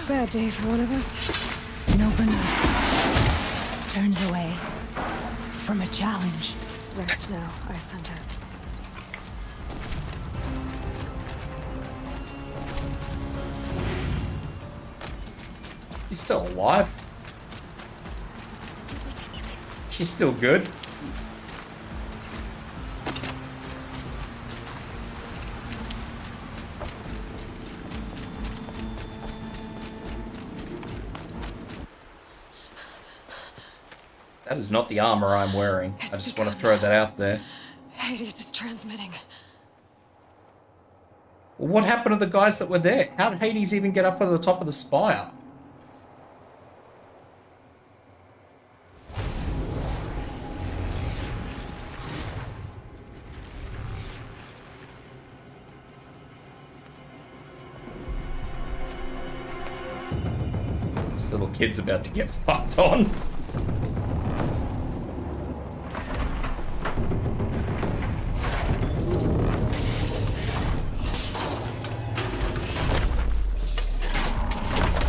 Bad day for one of us. Nova turns away from a challenge. Rest now, Ice Hunter. She's still alive. She's still good. That is not the armor I'm wearing. I just want to throw that out there. Hades is transmitting. Well, what happened to the guys that were there? How did Hades even get up to the top of the spire? This little kid's about to get fucked on.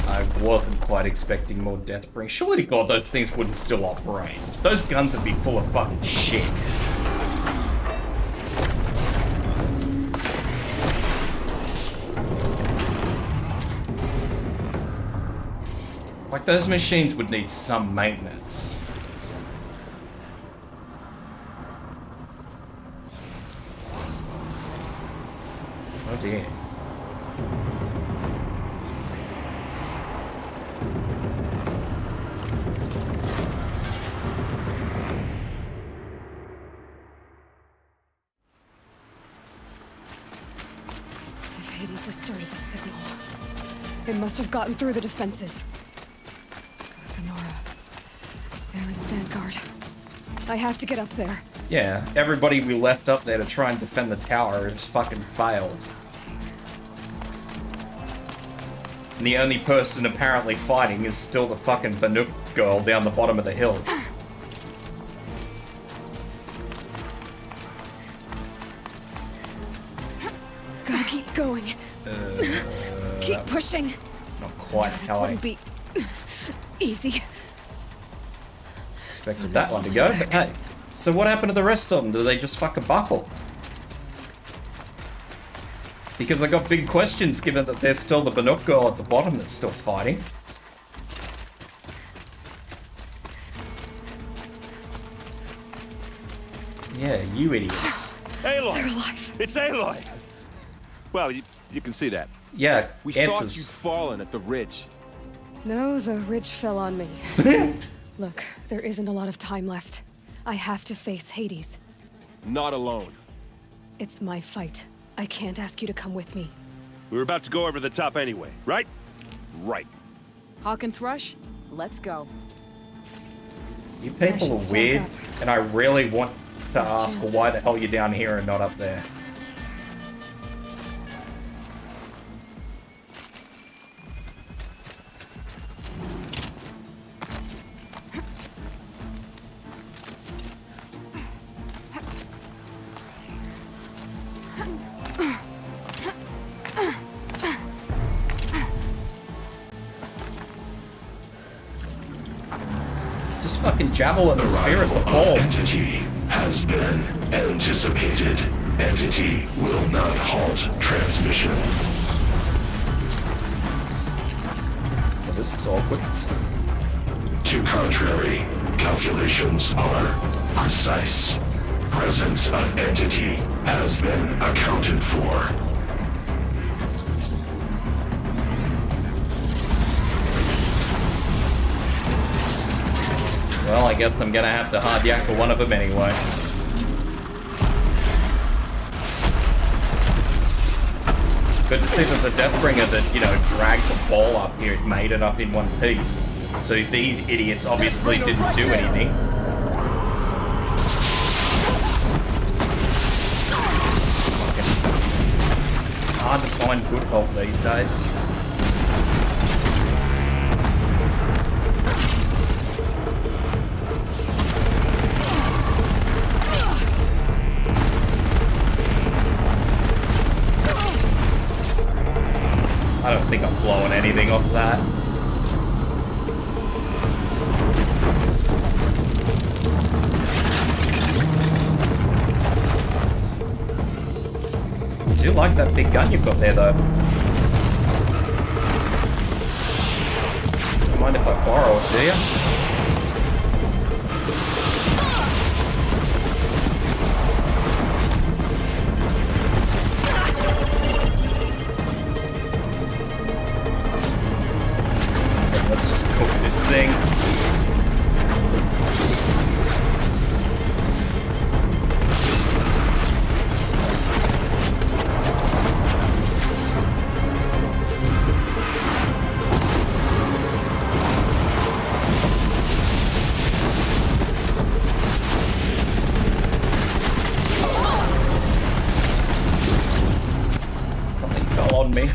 I wasn't quite expecting more Deathbring. Surely to God those things wouldn't still operate. Those guns would be full of fucking shit. Like, those machines would need some maintenance. Oh dear. If Hades has started the signal, it must have gotten through the defenses. Valen's vanguard. I have to get up there. Yeah, everybody we left up there to try and defend the tower has fucking failed. And the only person apparently fighting is still the fucking Banuk girl down the bottom of the hill. Gotta keep going. Keep pushing. Not quite This how I wouldn't be easy. expected that one to go, but hey. So what happened to the rest of them? Do they just fucking buckle? Because I got big questions given that there's still the Banuk girl at the bottom that's still fighting. Yeah, you idiots. Aloy! They're alive. It's Aloy! Well, you can see that. Yeah, We thought answers. you'd fallen at the ridge. No, the ridge fell on me. Look, there isn't a lot of time left. I have to face Hades. Not alone. It's my fight. I can't ask you to come with me. We were about to go over the top anyway, right? Right. Hawk and Thrush, let's go. You people are weird, and I really want to ask why the hell you're down here and not up there. Just fucking javelin the spirit of the ball. Entity has been anticipated. Entity will not halt transmission. Well, this is awkward. To contrary, calculations are precise. Presence of entity has been accounted for. Well, I guess I'm gonna have to hard yakka one of them anyway. Good to see that the Deathbringer that, you know, dragged the ball up here made it up in one piece. So these idiots obviously didn't do anything. It's hard to find good help these days. I don't think I'm blowing anything off that. I do like that big gun you've got there, though. Don't mind if I borrow it, do you? Let's just cook this thing. Something fell on me.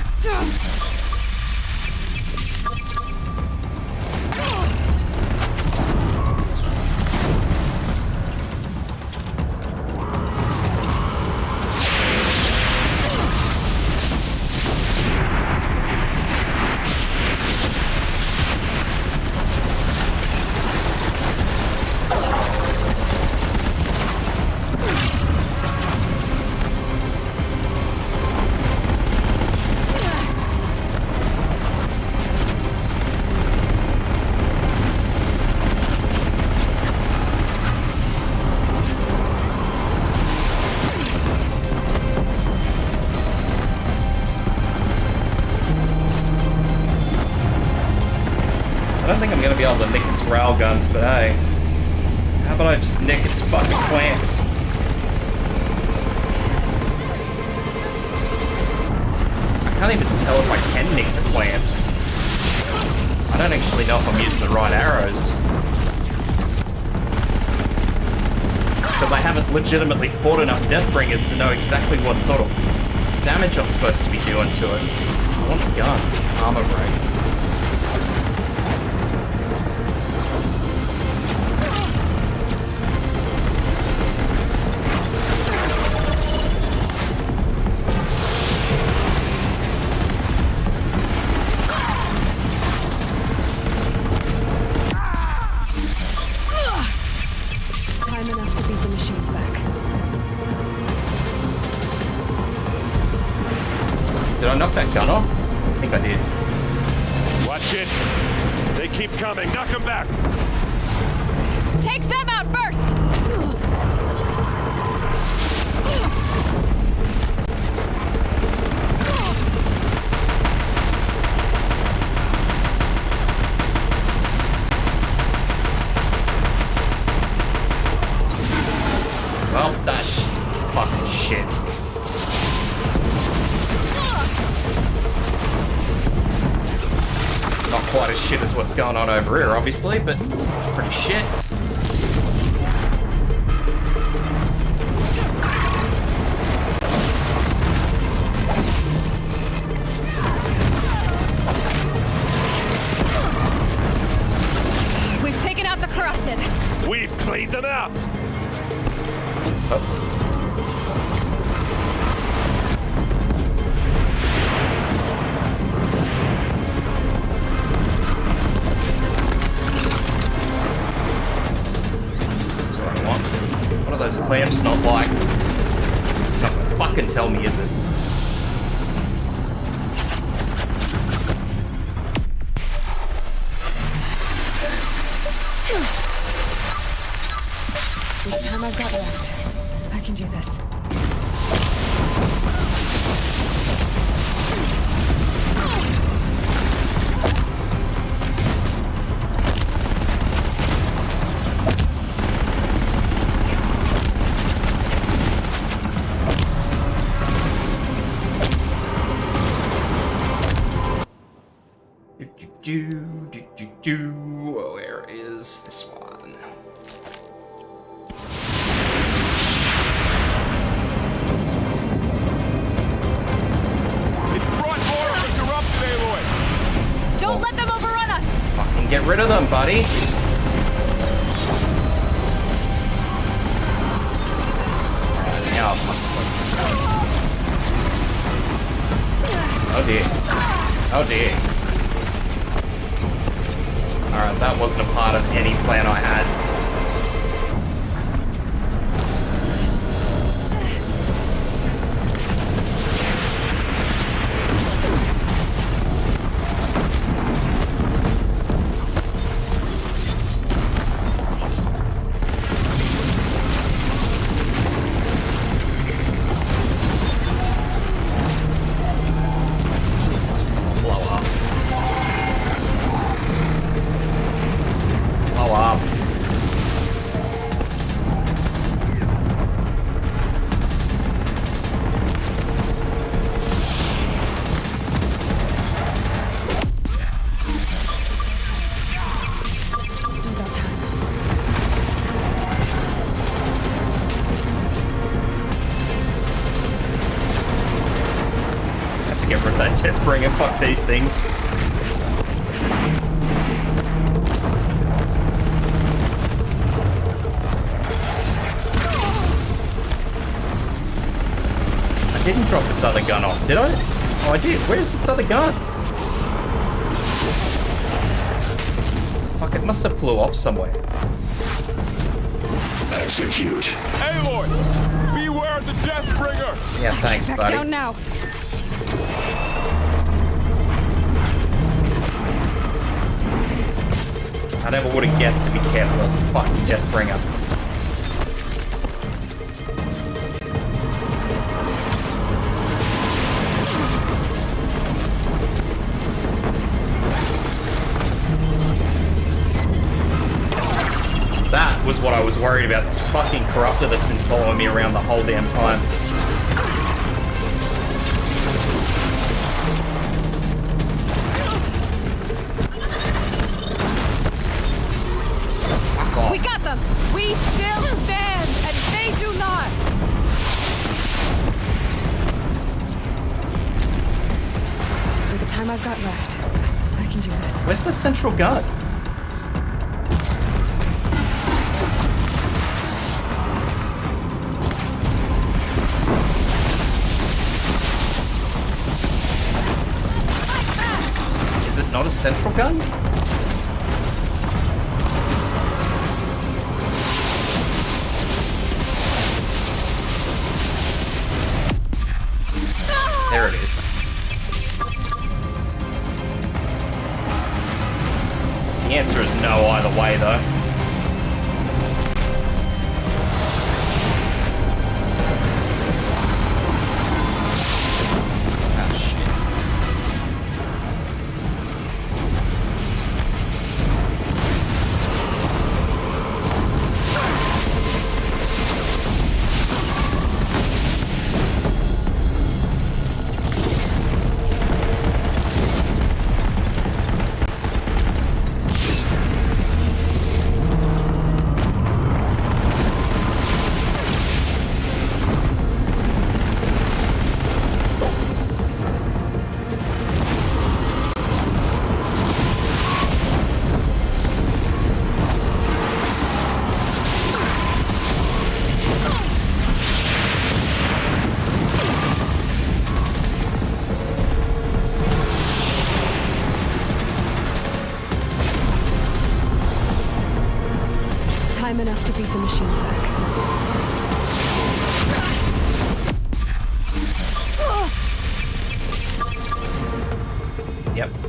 I don't think I'm gonna be able to nick its railguns, but hey. How about I just nick its fucking clamps? I can't even tell if I can nick the clamps. I don't actually know if I'm using the right arrows. Because I haven't legitimately fought enough Deathbringers to know exactly what sort of damage I'm supposed to be doing to it. I want the gun. Armor break. Time enough to beat the machines back. Did I knock that gun off? I think I did. Watch it. They keep coming. Knock them back. Take them out first! shit. Not quite as shit as what's going on over here, obviously, but still pretty shit. We've taken out the corrupted. We've cleaned them out. That's what I want. What are those clamps not like? It's not gonna fucking tell me, is it? With the time I've got left, I can do this. Where is this one? It's brought more of the corrupted, Aloy. Don't let them overrun us! Fucking get rid of them, buddy. Alright, now I'll fucking focus. Oh dear. Oh dear. Alright, that wasn't a part of any plan I had. Get rid of that tip ring and fuck these things. I didn't drop its other gun off, did I? Oh, I did. Where's its other gun? Fuck, it must have flew off somewhere. Execute. Aloy, beware the Deathbringer. Yeah, thanks, Back buddy. down now. I never would have guessed to be careful of the fucking Deathbringer. That was what I was worried about, this fucking corruptor that's been following me around the whole damn time. We got them! We still stand, and they do not! With the time I've got left, I can do this. Where's the central gun? Is it not a central gun? There it is. The answer is no either way, though. Ah, shit.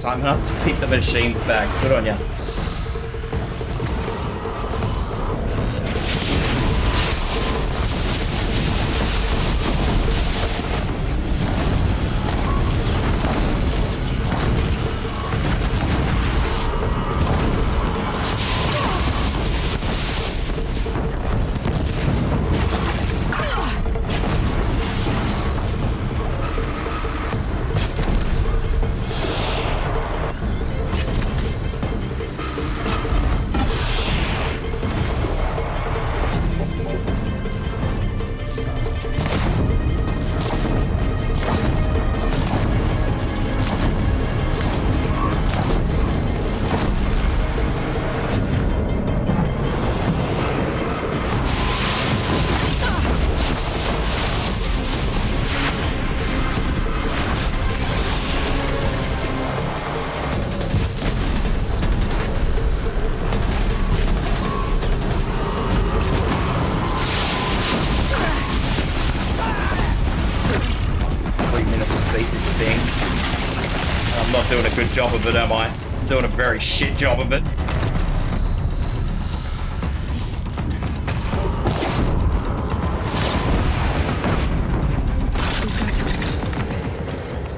time enough to pick the machines back. Good on ya. I'm not doing a good job of it, am I? I'm doing a very shit job of it.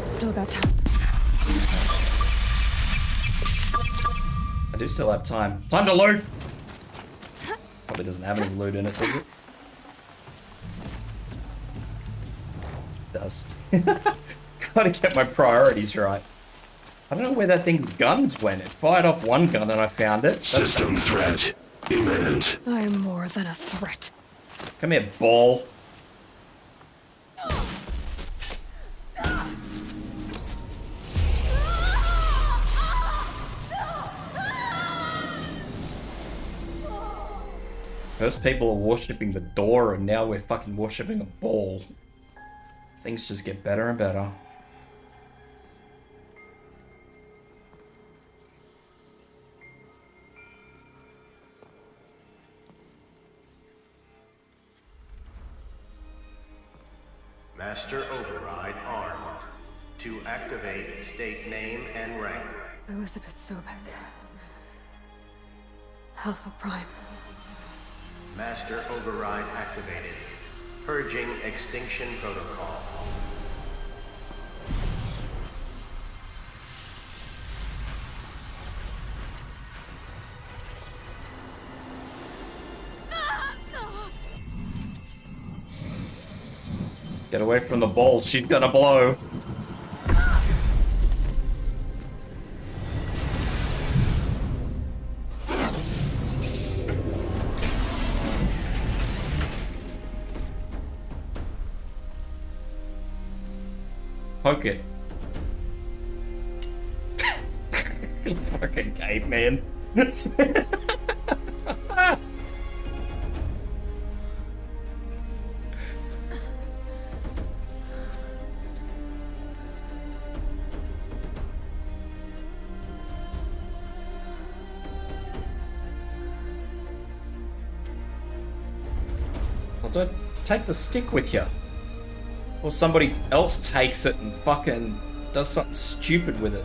Still got time. I do still have time. Time to loot! Probably doesn't have any loot in it, does it? It does. Gotta get my priorities right. I don't know where that thing's guns went. It fired off one gun and I found it. System threat imminent. I'm more than a threat. Come here, ball. First people are worshipping the door and now we're fucking worshipping a ball. Things just get better and better. Master Override armed. To activate, state name and rank. Elizabeth Sobek. Alpha Prime. Master Override activated. Purging Extinction Protocol. Get away from the ball, she's gonna blow. Poke it. Fucking caveman. Well, don't take the stick with you. Or somebody else takes it and fucking does something stupid with it.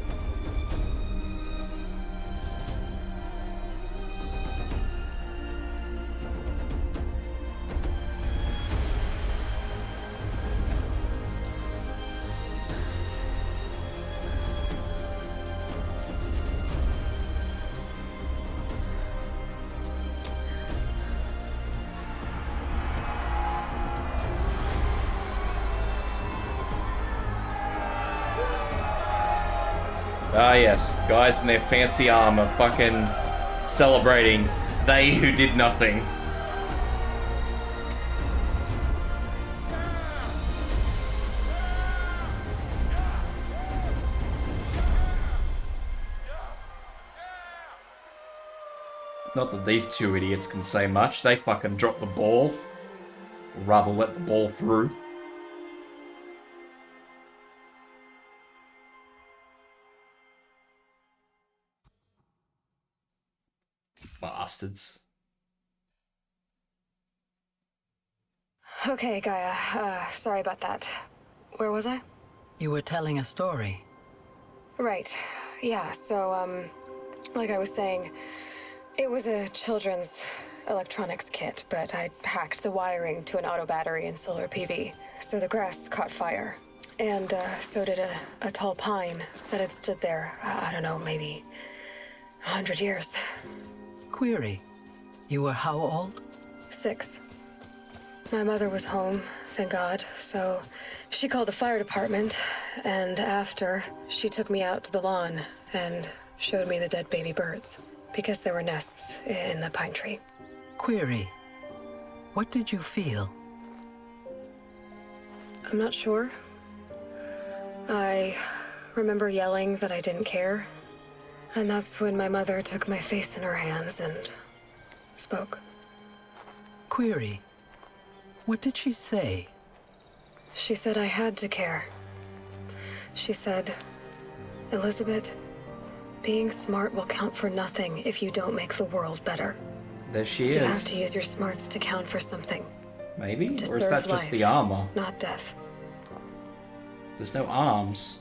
Ah yes, guys in their fancy armor fucking celebrating they who did nothing. Not that these two idiots can say much, they fucking dropped the ball. Or rather let the ball through. Bastards. Okay, Gaia. Sorry about that. Where was I? You were telling a story. Right. Yeah, so, like I was saying, it was a children's electronics kit, but I'd hacked the wiring to an auto battery and solar PV. So the grass caught fire. And, so did a tall pine that had stood there, I don't know, maybe 100 years. Query, you were how old? 6. My mother was home, thank God, so she called the fire department, and after, she took me out to the lawn and showed me the dead baby birds, because there were nests in the pine tree. Query, what did you feel? I'm not sure. I remember yelling that I didn't care, and that's when my mother took my face in her hands and spoke. Query, what did she say? She said I had to care. She said, Elizabeth, being smart will count for nothing if you don't make the world better. There she You is. have to use your smarts to count for something. Maybe? To Or is serve that just life, the armor? not death. There's no arms.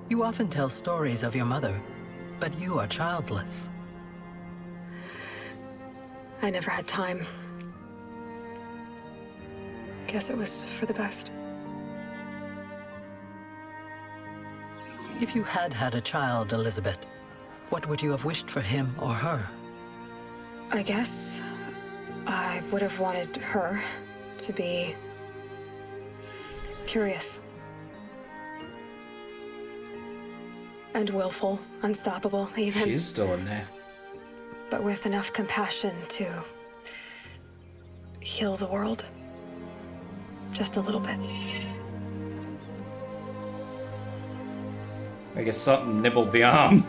You often tell stories of your mother, but you are childless. I never had time. Guess it was for the best. If you had had a child, Elizabeth, what would you have wished for him or her? I guess I would have wanted her to be curious. And willful, unstoppable, even. She's still in there. But with enough compassion to heal the world. Just a little bit. I guess something nibbled the arm.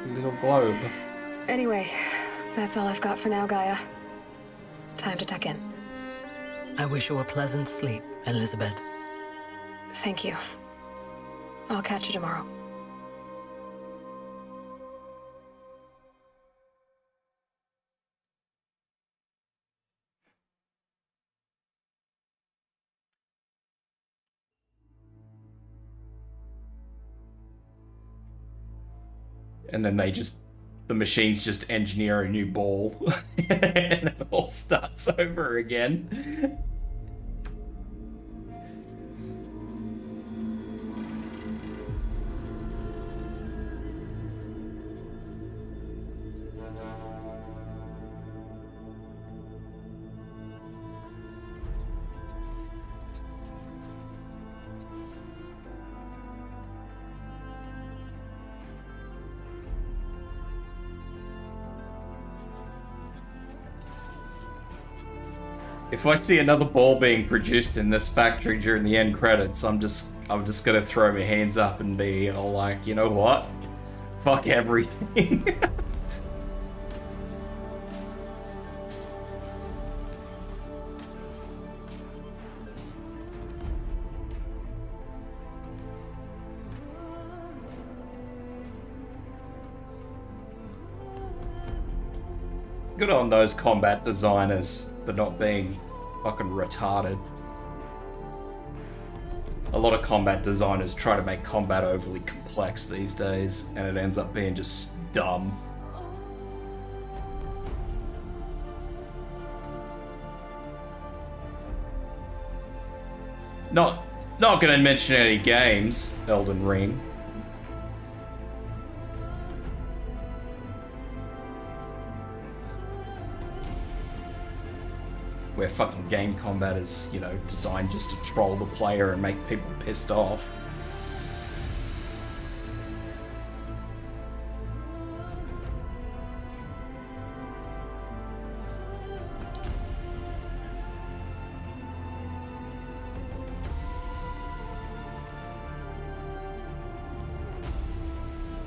Little globe. Anyway, that's all I've got for now, Gaia. Time to tuck in. I wish you a pleasant sleep, Elizabeth. Thank you. I'll catch you tomorrow. And then the machines just engineer a new ball. And it all starts over again. If I see another ball being produced in this factory during the end credits, I'm just gonna throw my hands up and be all like, you know what? Fuck everything. Good on those combat designers for not being fucking retarded. A lot of combat designers try to make combat overly complex these days, and it ends up being just dumb. Not gonna mention any games, Elden Ring. Where fucking game combat is, you know, designed just to troll the player and make people pissed off.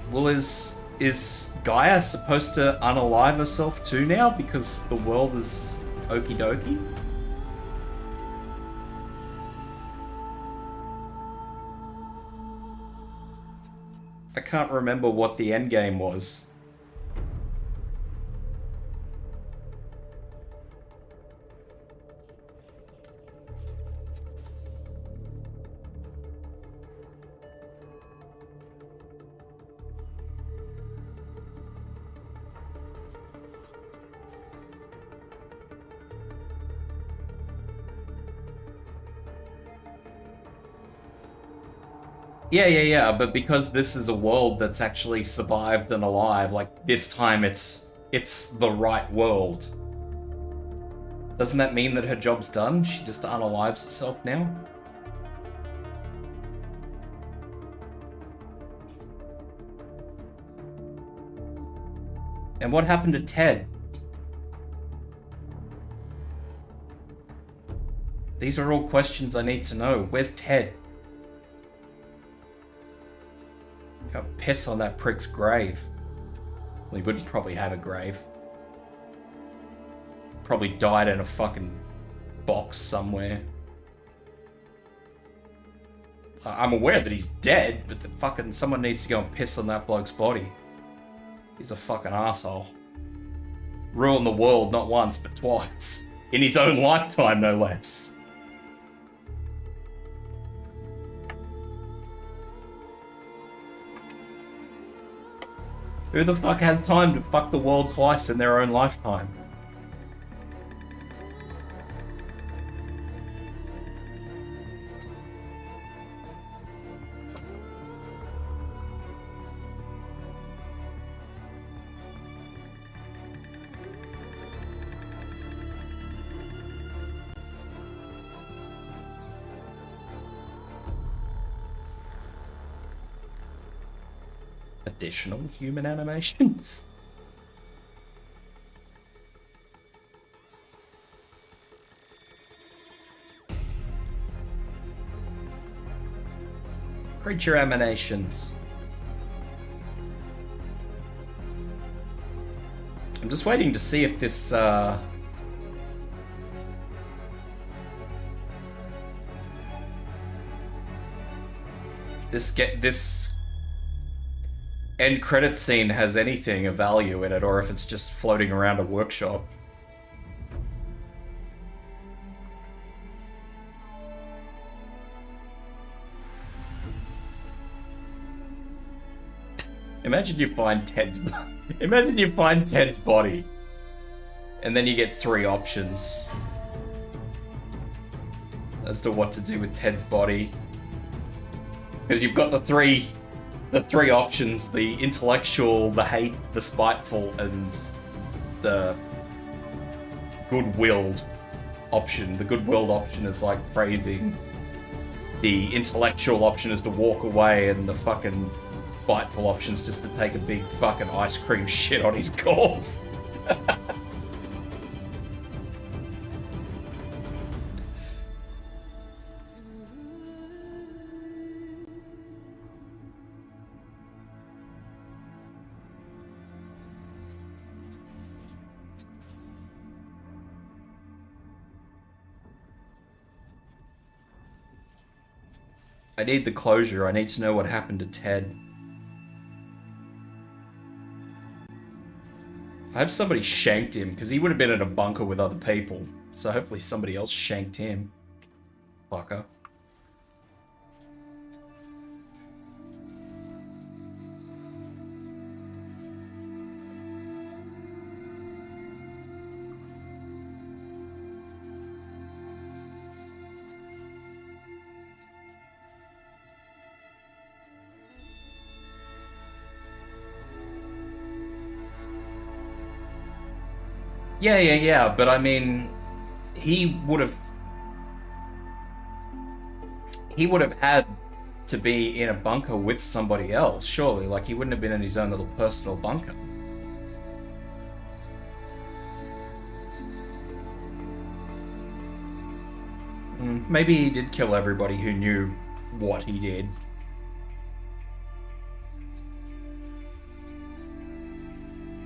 Well, is Gaia supposed to unalive herself too now because the world is okie dokie? I can't remember what the end game was. Yeah, but because this is a world that's actually survived and alive, like, this time it's the right world. Doesn't that mean that her job's done? She just unalives herself now? And what happened to Ted? These are all questions I need to know. Where's Ted? Go piss on that prick's grave. Well, he wouldn't probably have a grave. Probably died in a fucking box somewhere. I'm aware that he's dead, but that fucking someone needs to go and piss on that bloke's body. He's a fucking asshole. Ruined the world not once, but twice. In his own lifetime, no less. Who the fuck has time to fuck the world twice in their own lifetime? Additional human animation? Creature emanations. I'm just waiting to see if this this end credit scene has anything of value in it, or if it's just floating around a workshop. Imagine you find Ted's body, and then you get 3 options as to what to do with Ted's body. Because you've got the three options: the intellectual, the hate, the spiteful, and the good-willed option. The good-willed option is like praising. The intellectual option is to walk away, and the fucking spiteful option is just to take a big fucking ice cream shit on his corpse. I need the closure. I need to know what happened to Ted. I hope somebody shanked him, because he would have been in a bunker with other people. So hopefully somebody else shanked him. Fucker. Yeah, but I mean, he would have had to be in a bunker with somebody else, surely. Like, he wouldn't have been in his own little personal bunker. Maybe he did kill everybody who knew what he did.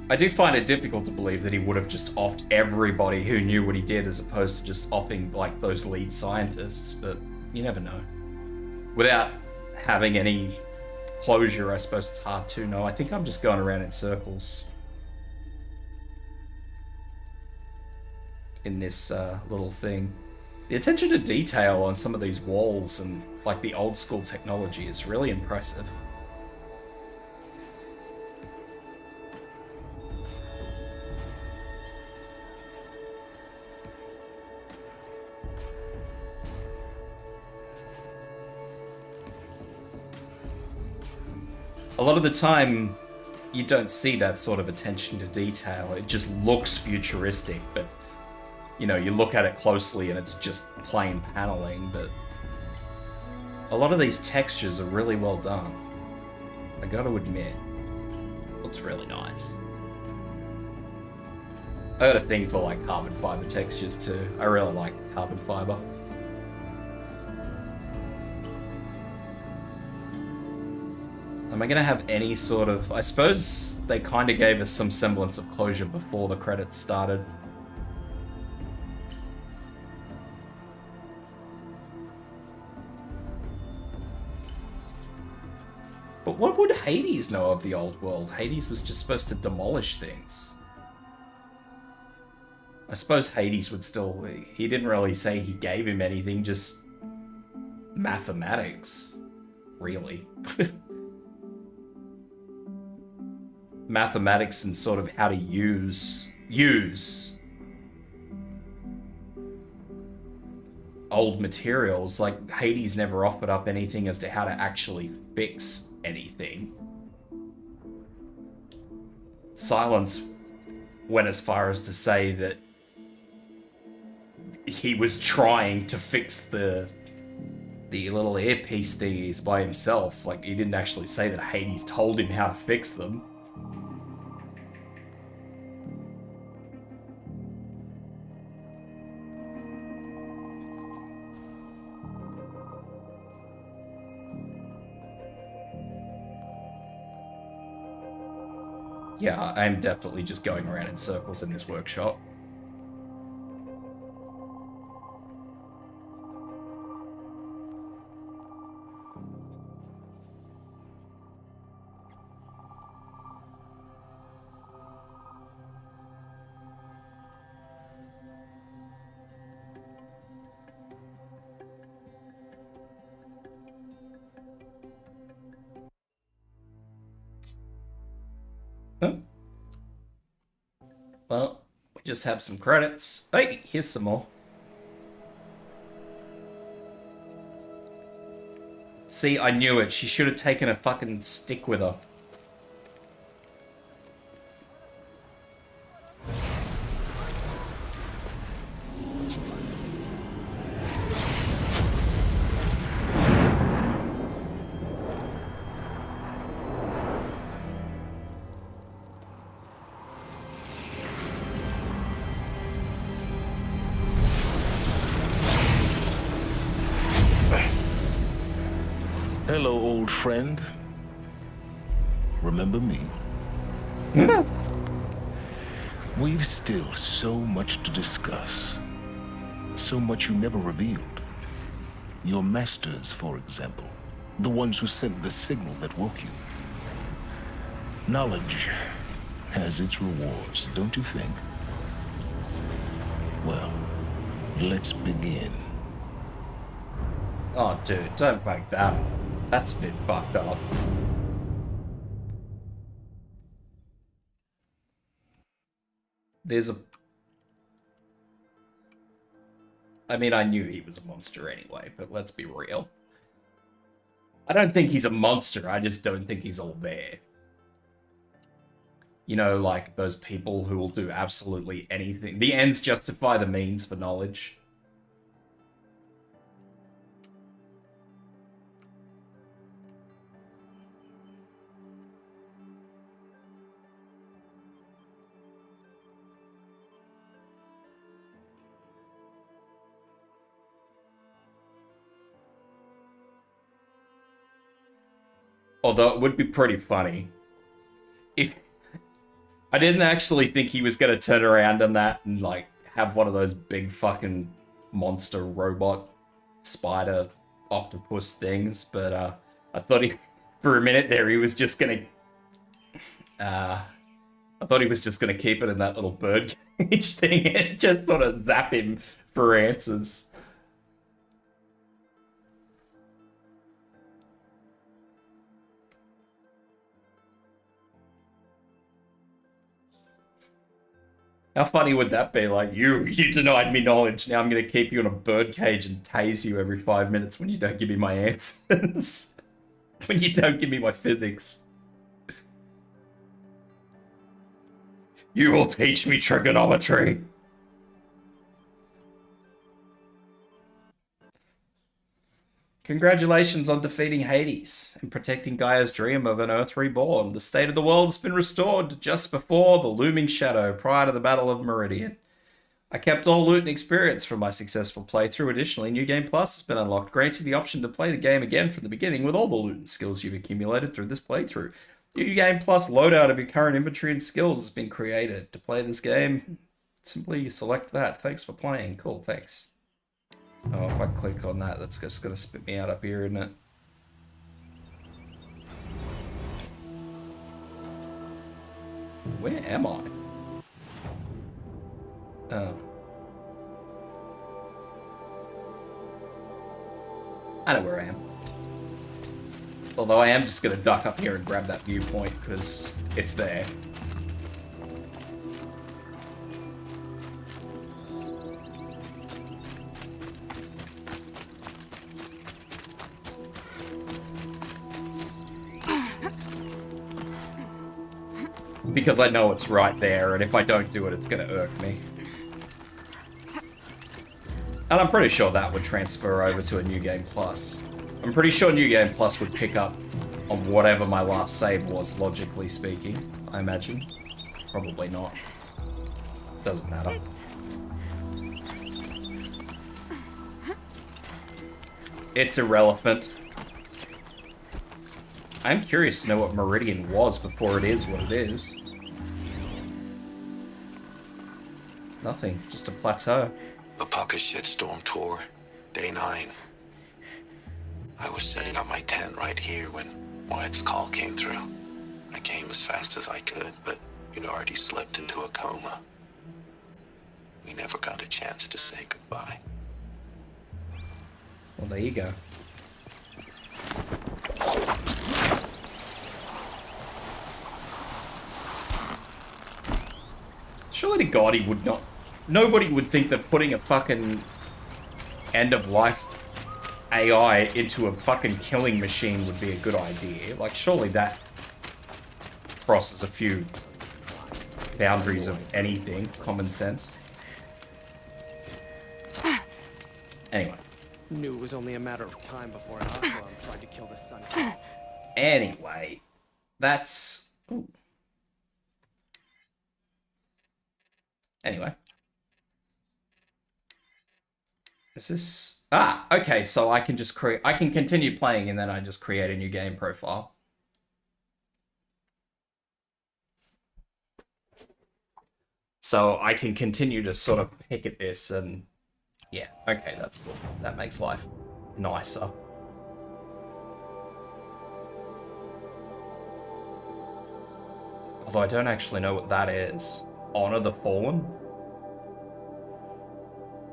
I do find it difficult to believe that he would have just offed everybody who knew what he did, as opposed to just offing, like, those lead scientists, but you never know. Without having any closure, I suppose it's hard to know. I think I'm just going around in circles in this little thing. The attention to detail on some of these walls and like the old school technology is really impressive. A lot of the time, you don't see that sort of attention to detail. It just looks futuristic, but you know, you look at it closely and it's just plain paneling, but a lot of these textures are really well done. I gotta admit, looks really nice. I got a thing for like carbon fiber textures too. I really like the carbon fiber. Am I gonna have any sort of... I suppose they kind of gave us some semblance of closure before the credits started. But what would Hades know of the old world? Hades was just supposed to demolish things. I suppose Hades would still... He didn't really say he gave him anything, just mathematics. Really. Mathematics and sort of how to use old materials. Like Hades never offered up anything as to how to actually fix anything. Silence went as far as to say that he was trying to fix the little earpiece thingies by himself. Like he didn't actually say that Hades told him how to fix them. Yeah, I'm definitely just going around in circles in this workshop. Well, we just have some credits. Hey, here's some more. See, I knew it. She should have taken a fucking stick with her. Hello, old friend. Remember me? We've still so much to discuss. So much you never revealed. Your masters, for example. The ones who sent the signal that woke you. Knowledge has its rewards, don't you think? Well, let's begin. Oh, dude, don't break that up. That's a bit fucked up. There's a... I mean, I knew he was a monster anyway, but let's be real. I don't think he's a monster, I just don't think he's all there. You know, like those people who will do absolutely anything. The ends justify the means for knowledge. Although it would be pretty funny if... I didn't actually think he was going to turn around on that and, like, have one of those big fucking monster robot spider octopus things, but I thought For a minute there, he was just gonna... I thought he was just gonna keep it in that little bird cage thing and just sort of zap him for answers. How funny would that be? Like, you denied me knowledge, now I'm gonna keep you in a bird cage and tase you every 5 minutes when you don't give me my answers. When you don't give me my physics. You will teach me trigonometry. Congratulations on defeating Hades and protecting Gaia's dream of an Earth reborn. The state of the world has been restored just before the looming shadow prior to the Battle of Meridian. I kept all loot and experience from my successful playthrough. Additionally, New Game Plus has been unlocked, granting the option to play the game again from the beginning with all the loot and skills you've accumulated through this playthrough. New Game Plus loadout of your current inventory and skills has been created. To play this game, simply select that. Thanks for playing. Cool, thanks. Oh, if I click on that, that's just going to spit me out up here, isn't it? Where am I? Oh. I know where I am. Although I am just going to duck up here and grab that viewpoint, because it's there. Because I know it's right there, and if I don't do it, it's going to irk me. And I'm pretty sure that would transfer over to a New Game Plus. I'm pretty sure New Game Plus would pick up on whatever my last save was, logically speaking, I imagine. Probably not. Doesn't matter. It's irrelevant. I'm curious to know what Meridian was before it is what it is. Nothing, just a plateau. Apaka Shitstorm Tour, Day 9. I was setting up my tent right here when Wyatt's call came through. I came as fast as I could, but you'd already slipped into a coma. We never got a chance to say goodbye. Well, there you go. Surely to God he would not... Nobody would think that putting a fucking end-of-life AI into a fucking killing machine would be a good idea. Like, surely that crosses a few boundaries of anything, common sense. Anyway. Knew it was only a matter of time before an Osborn tried to kill the sun. Anyway, that's... Ooh. Anyway. Is this... Ah, okay, so I can just create... I can continue playing and then I just create a new game profile. So I can continue to sort of pick at this and... Yeah, okay, that's cool. That makes life nicer. Although I don't actually know what that is. Honor the Fallen?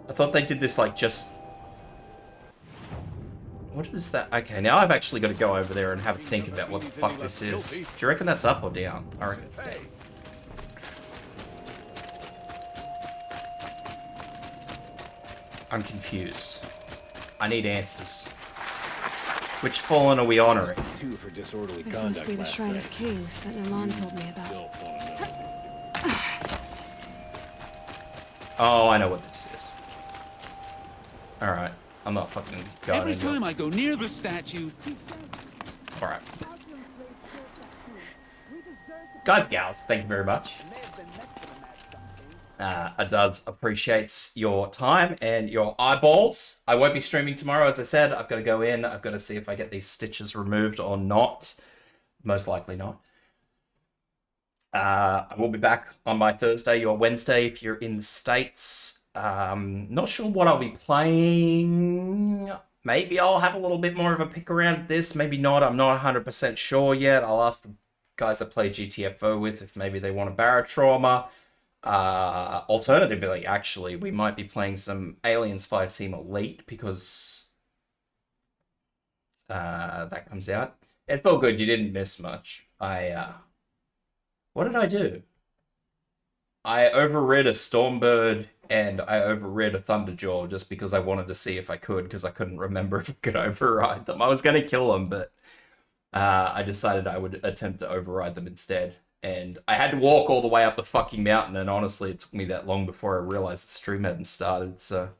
I thought they did this like just... What is that? Okay, now I've actually got to go over there and have a think about what the fuck this is. Do you reckon that's up or down? I reckon it's down. I'm confused. I need answers. Which Fallen are we honoring? For disorderly This must be the Shrine of Kings that Naman told me about. Oh, I know what this is. Alright. I'm not fucking going Every time I go near the statue... Alright. Guys, gals, thank you very much. Aduz appreciates your time and your eyeballs. I won't be streaming tomorrow, as I said. I've got to go in. I've got to see if I get these stitches removed or not. Most likely not. I will be back on my Thursday or Wednesday if you're in the States. Not sure what I'll be playing. maybe I'll have a little bit more of a pick around this. Maybe not. I'm not 100% sure yet. I'll ask the guys I play GTFO with if maybe they want a Barotrauma. Alternatively, actually, we might be playing some Aliens 5 Team Elite because that comes out. It's all good. You didn't miss much. What did I do? I overrid a Stormbird and I overrid a Thunderjaw just because I wanted to see if I could, because I couldn't remember if I could override them. I was going to kill them, but I decided I would attempt to override them instead. And I had to walk all the way up the fucking mountain, and honestly, it took me that long before I realized the stream hadn't started, so...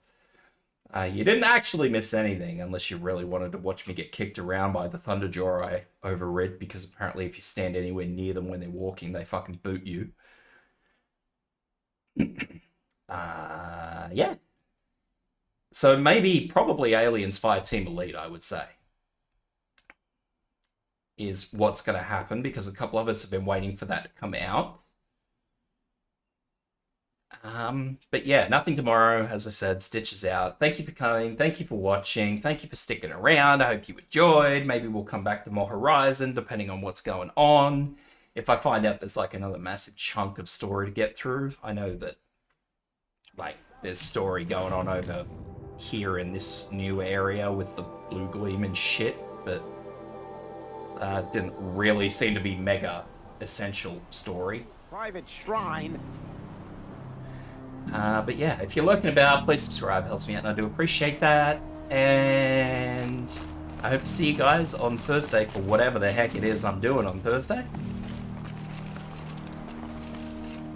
you didn't actually miss anything, unless you really wanted to watch me get kicked around by the Thunderjaw I overrid, because apparently if you stand anywhere near them when they're walking, they fucking boot you. Yeah. So maybe, probably Aliens 5 Team Elite, I would say, is what's going to happen, because a couple of us have been waiting for that to come out. But yeah, nothing tomorrow. As I said, Stitch is out. Thank you for coming. Thank you for watching. Thank you for sticking around. I hope you enjoyed. Maybe we'll come back to more Horizon, depending on what's going on. If I find out there's like another massive chunk of story to get through, I know that like there's story going on over here in this new area with the Blue Gleam and shit, but didn't really seem to be mega essential story. Private shrine. But yeah, if you're lurking about, please subscribe, helps me out, and I do appreciate that. And I hope to see you guys on Thursday for whatever the heck it is I'm doing on Thursday.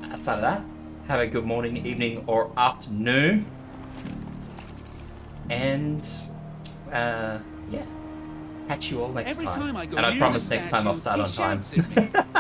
Outside of that, have a good morning, evening, or afternoon. And, yeah, catch you all next time. And I promise next time I'll start on time.